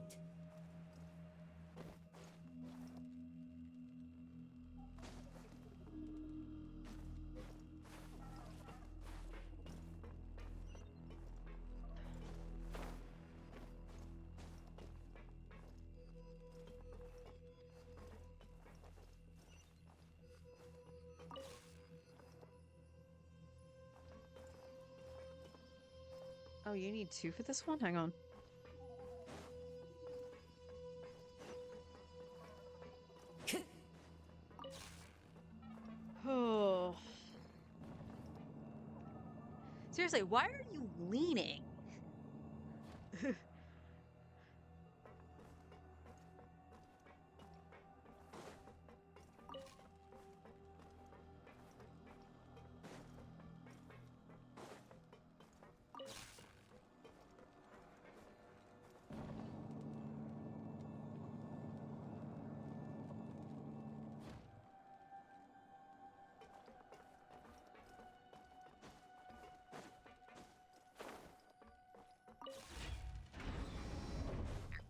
Oh, you need 2 for this one? Hang on. Oh. Seriously, why are you leaning?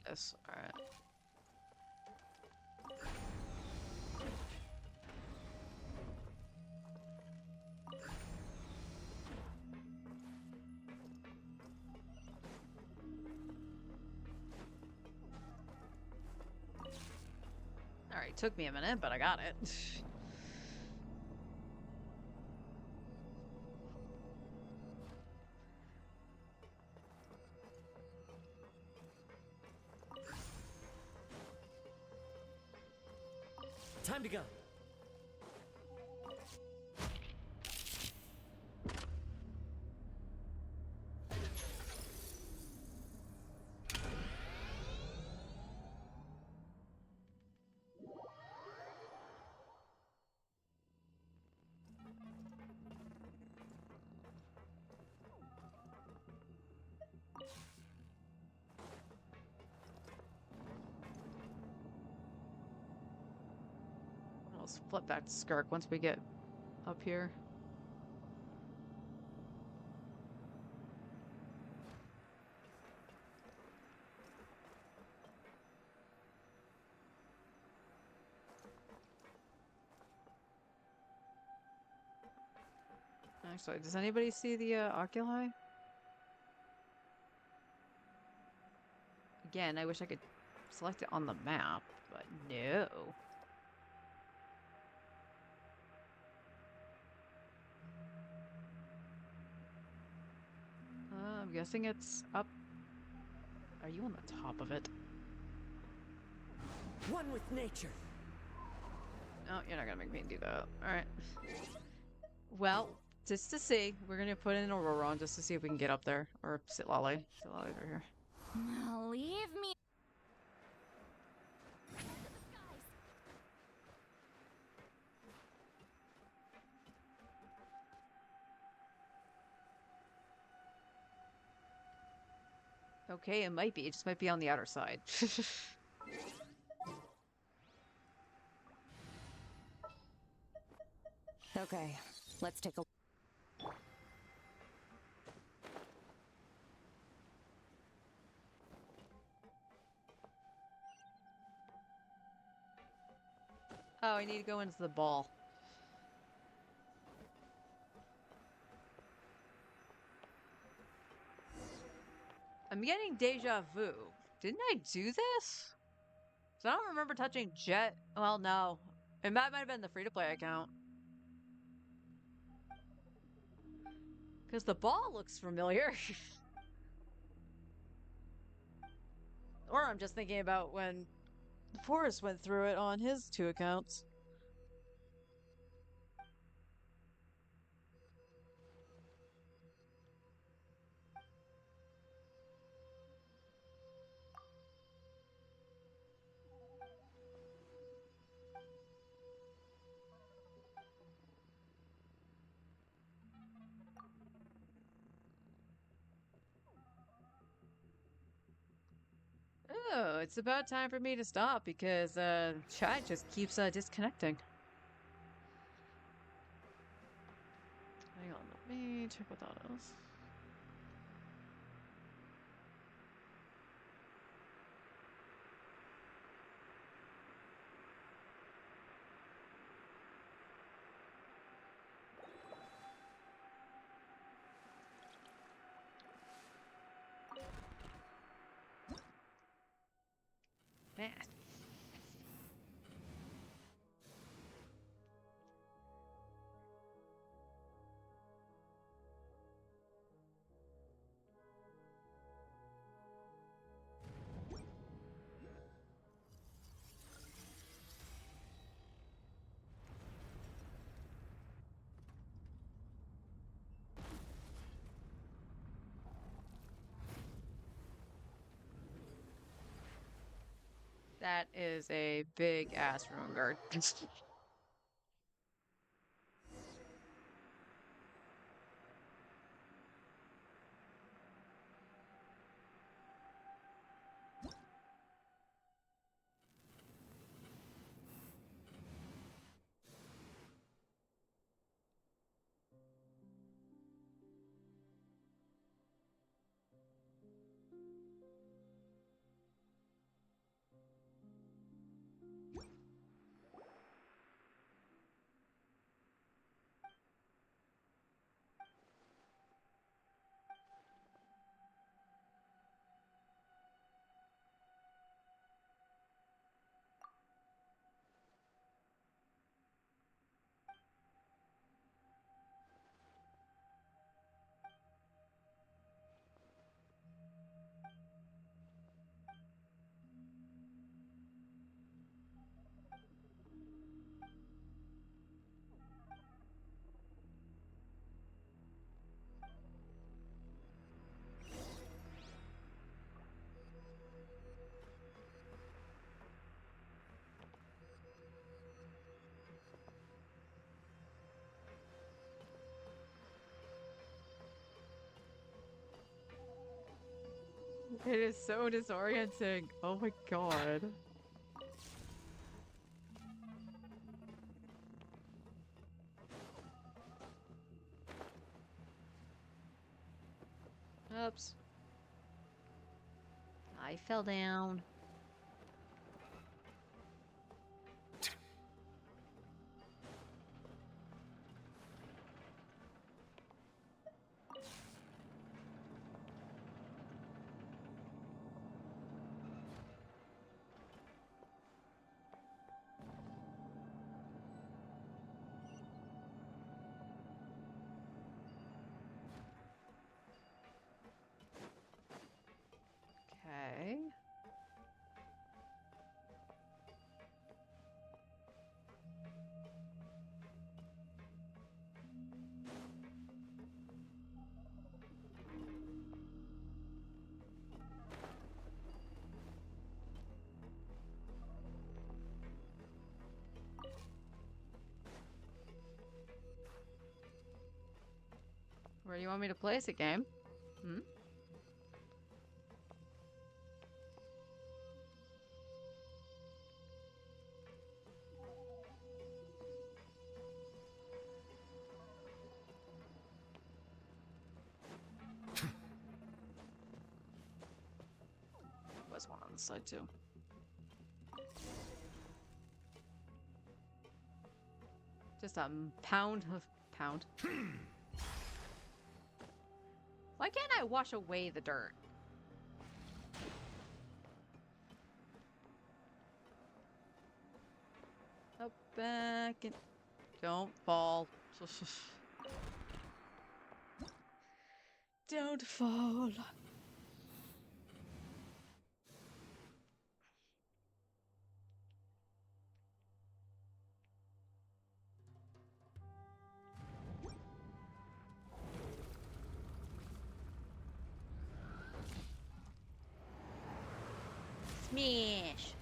This. Alright. Alright, took me a minute, but I got it. Time to go. Let's flip back to Skirk once we get up here. Actually, does anybody see the oculi? Again, I wish I could select it on the map, but no. I'm guessing it's up. Are you on the top of it? One with nature. No, you're not gonna make me do that. Alright. Well, just to see, we're gonna put in a Roron just to see if we can get up there. Or Sitlali. Sitlali's right here. Now leave me. Okay, it might be. It just might be on the outer side. Okay, let's take a... Oh, I need to go into the ball. I'm getting deja vu. Didn't I do this? So I don't remember touching Jet. Well, no. It might have been the free-to-play account. Because the ball looks familiar. Or I'm just thinking about when Forrest went through it on his 2 accounts. it's about time for me to stop because chat just keeps disconnecting. Hang on, let me check what that is. Man. That is a big ass ruin guard. It is so disorienting. Oh my god. Oops. I fell down. Okay. Where do you want me to place it, game? Hmm? Was one on the side too. Just a pound of pound. Why can't I wash away the dirt? Up back and don't fall. Don't fall. Smash.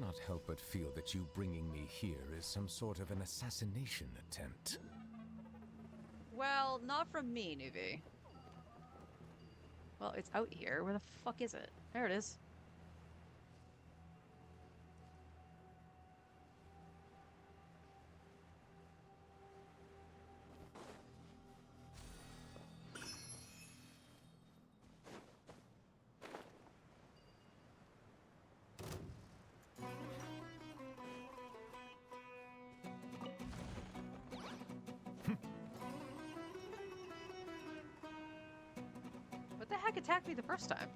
cannot help but feel that you bringing me here is some sort of an assassination attempt. Well, not from me, Nuvi. Well, it's out here. Where the fuck is it? There it is. What the heck attacked me the first time?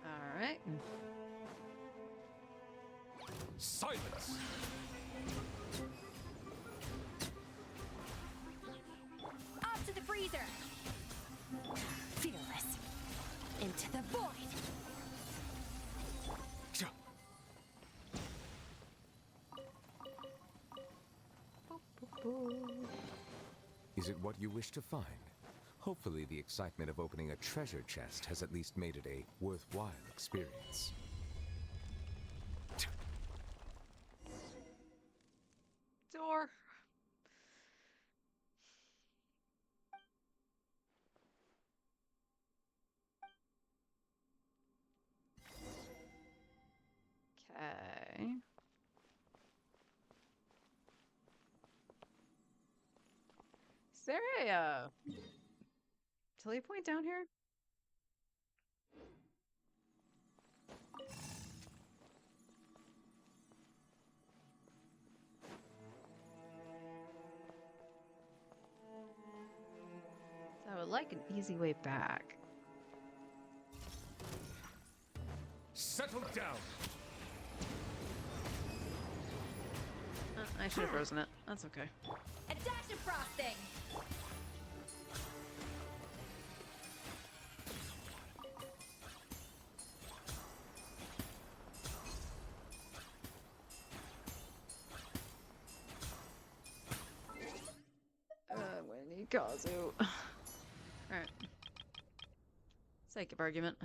All right. Silence! Up to the freezer! Fearless. Into the void! Is it what you wish to find? Hopefully the excitement of opening a treasure chest has at least made it a worthwhile experience. Door. Okay. Is there a utility point down here? I would like an easy way back. Settle down! I should have frozen it. That's okay. A dash of frosting! I'm gonna need Kazu. Alright. Sake of argument.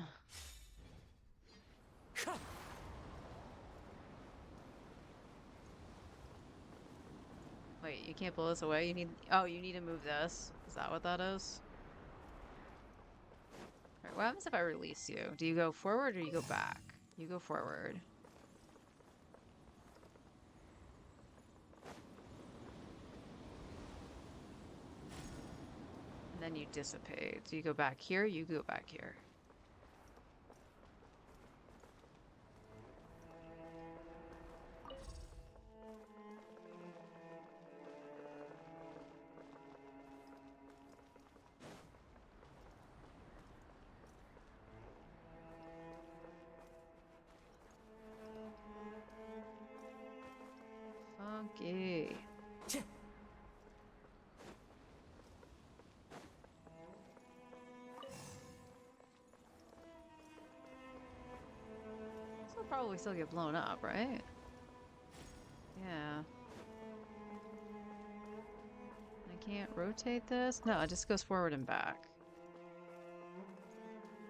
Wait, you can't blow this away? You need- oh, you need to move this. Is that what that is? Alright, what happens if I release you? Do you go forward or you go back? You go forward. And then you dissipate. So you go back here, you go back here. Funky. This will probably still get blown up, right? Yeah. I can't rotate this? No, it just goes forward and back.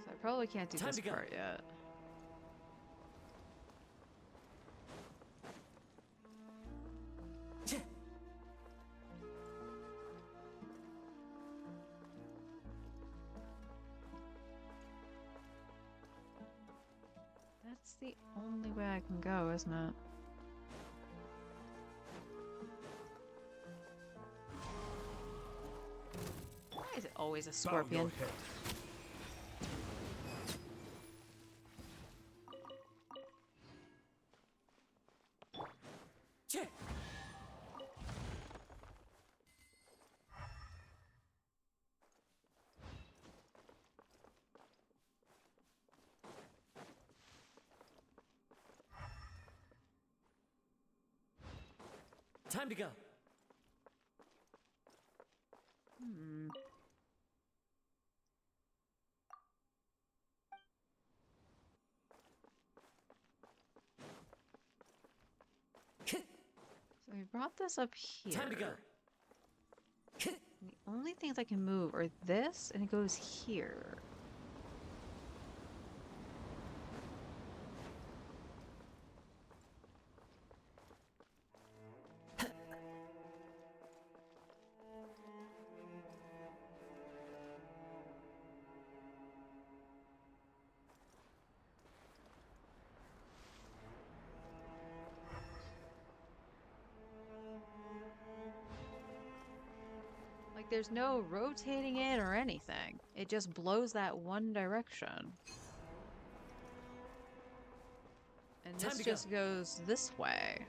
So I probably can't do this part yet. That's the only way I can go, isn't it? Why is it always a Bow scorpion. your head. Time to go. Hmm. So we brought this up here. Time to go. The only things I can move are this, and it goes here. Like, there's no rotating it or anything. It just blows that one direction. And this just goes this way.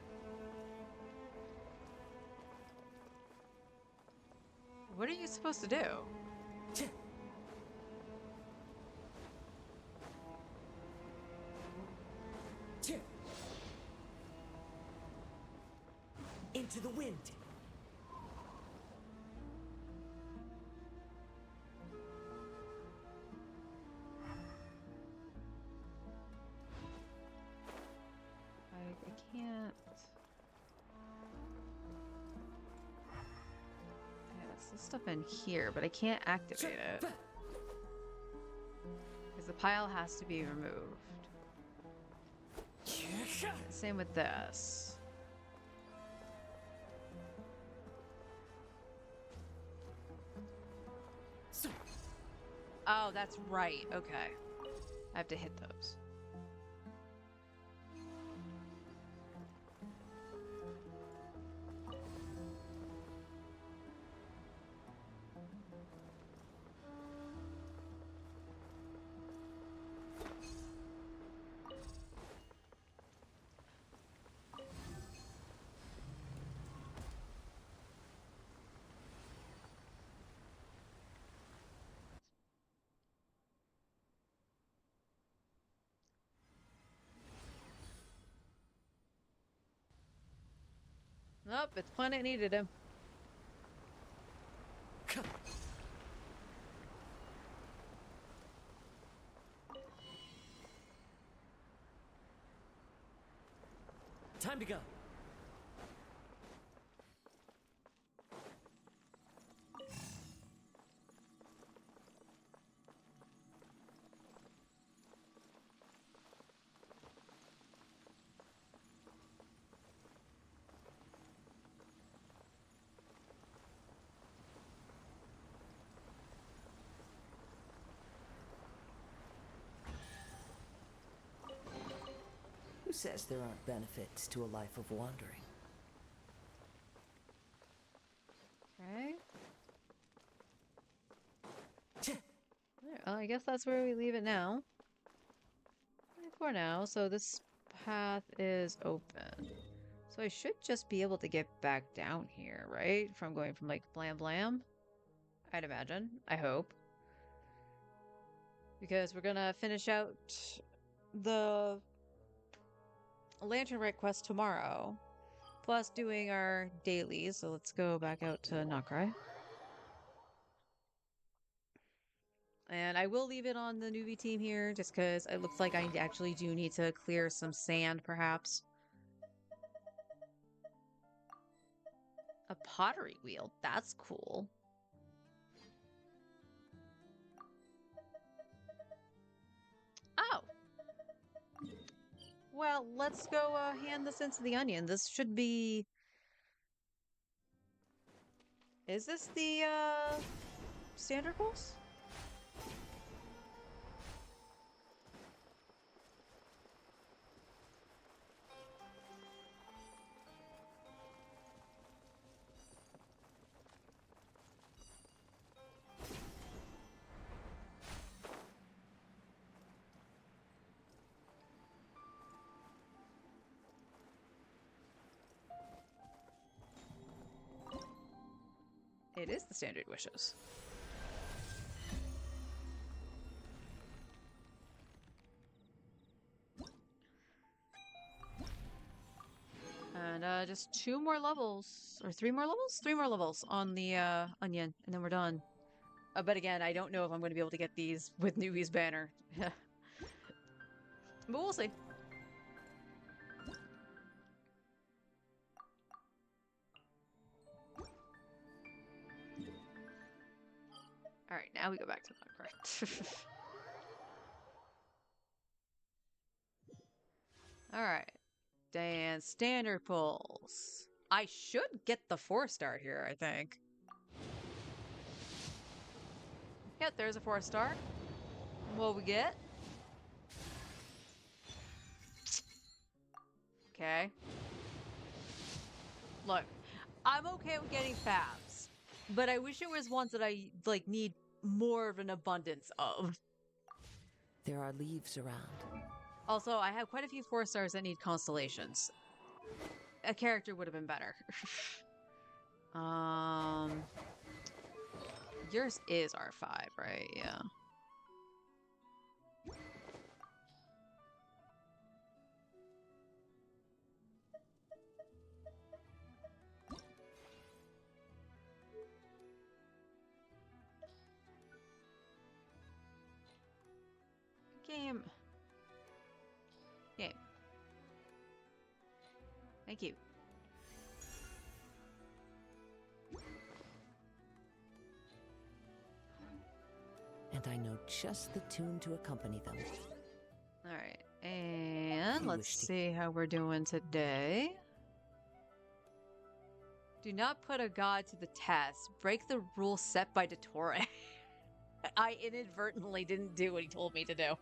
What are you supposed to do? Into the wind. I can't. Yeah, it's this stuff in here, but I can't activate it. Because the pile has to be removed. Same with this. Oh, that's right. Okay. I have to hit those. Nope, it's Planet needed him. Time to go. Who says there aren't benefits to a life of wandering? Okay. Well, I guess that's where we leave it now. For now, so this path is open. So I should just be able to get back down here, right? From going from like Blam Blam, I'd imagine. I hope. Because we're gonna finish out the Lantern Rite quest tomorrow. Plus doing our dailies. So let's go back out to Nokrai. And I will leave it on the newbie team here just because it looks like I actually do need to clear some sand, perhaps. A pottery wheel. That's cool. Oh. Well, let's go hand this into the onion. This should be... Is this the standard rules? It is the standard wishes. And just 2 more levels, or 3 more levels? 3 more levels on the onion, and then we're done. But again, I don't know if I'm going to be able to get these with Newbie's banner. But we'll see. Alright, now we go back to Minecraft. Alright. And standard pulls. I should get the 4-star here, I think. Yep, there's a 4-star. What we get? Okay. Look, I'm okay with getting fabs, but I wish it was ones that I, like, need more of an abundance of. There are leaves around. Also, I have quite a few 4-stars that need constellations. A character would have been better. Yours is R5, right? Yeah. Game. Game. Thank you. And I know just the tune to accompany them. Alright, and let's see how we're doing today. Do not put a god to the test. Break the rules set by Dottore. I inadvertently didn't do what he told me to do.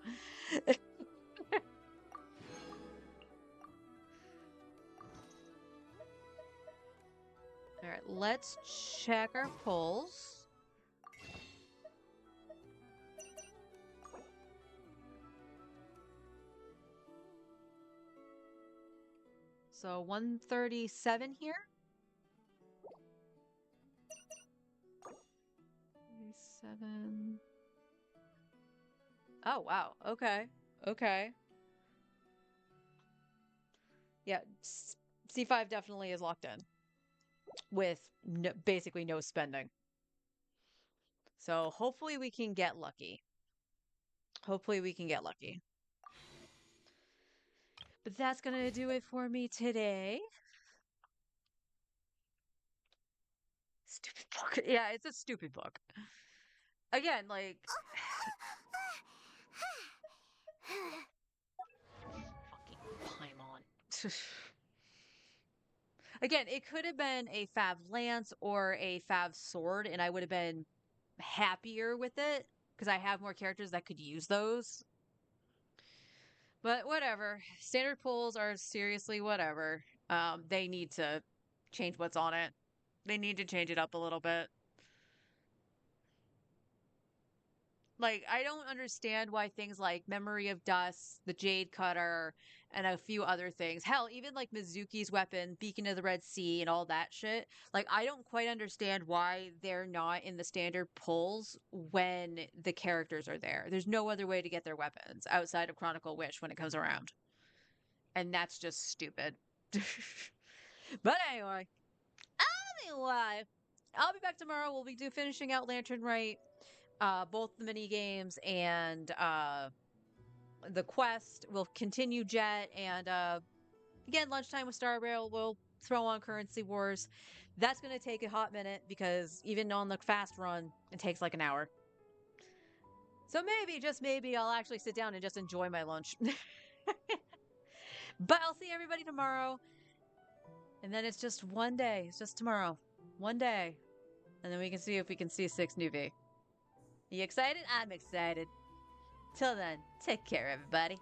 Alright, let's check our pulls. So 137 here. 37. Oh, wow. Okay. Okay. Yeah, C5 definitely is locked in. With basically no spending. So hopefully we can get lucky. Hopefully we can get lucky. But that's gonna do it for me today. Stupid book. Yeah, it's a stupid book. Again, like... fucking Paimon. Again, it could have been a Fav Lance or a Fav Sword, and I would have been happier with it, because I have more characters that could use those. But whatever. Standard pulls are seriously whatever. They need to change what's on it. They need to change it up a little bit. Like, I don't understand why things like Memory of Dust, the Jade Cutter, and a few other things. Hell, even like Mizuki's weapon, Beacon of the Red Sea, and all that shit. Like, I don't quite understand why they're not in the standard pulls when the characters are there. There's no other way to get their weapons outside of Chronicle Witch when it comes around. And that's just stupid. But anyway, I'll be back tomorrow. We'll be finishing out Lantern Rite, both the mini games and the quest. We'll continue Jet, and again, lunchtime with Star Rail. We'll throw on Currency Wars. That's gonna take a hot minute because even on the fast run, it takes like an hour. So maybe, just maybe, I'll actually sit down and just enjoy my lunch. But I'll see everybody tomorrow. And then it's just one day. It's just tomorrow. One day. And then we can see if we can see 6 Newbie. You excited? I'm excited. Till then, take care, everybody.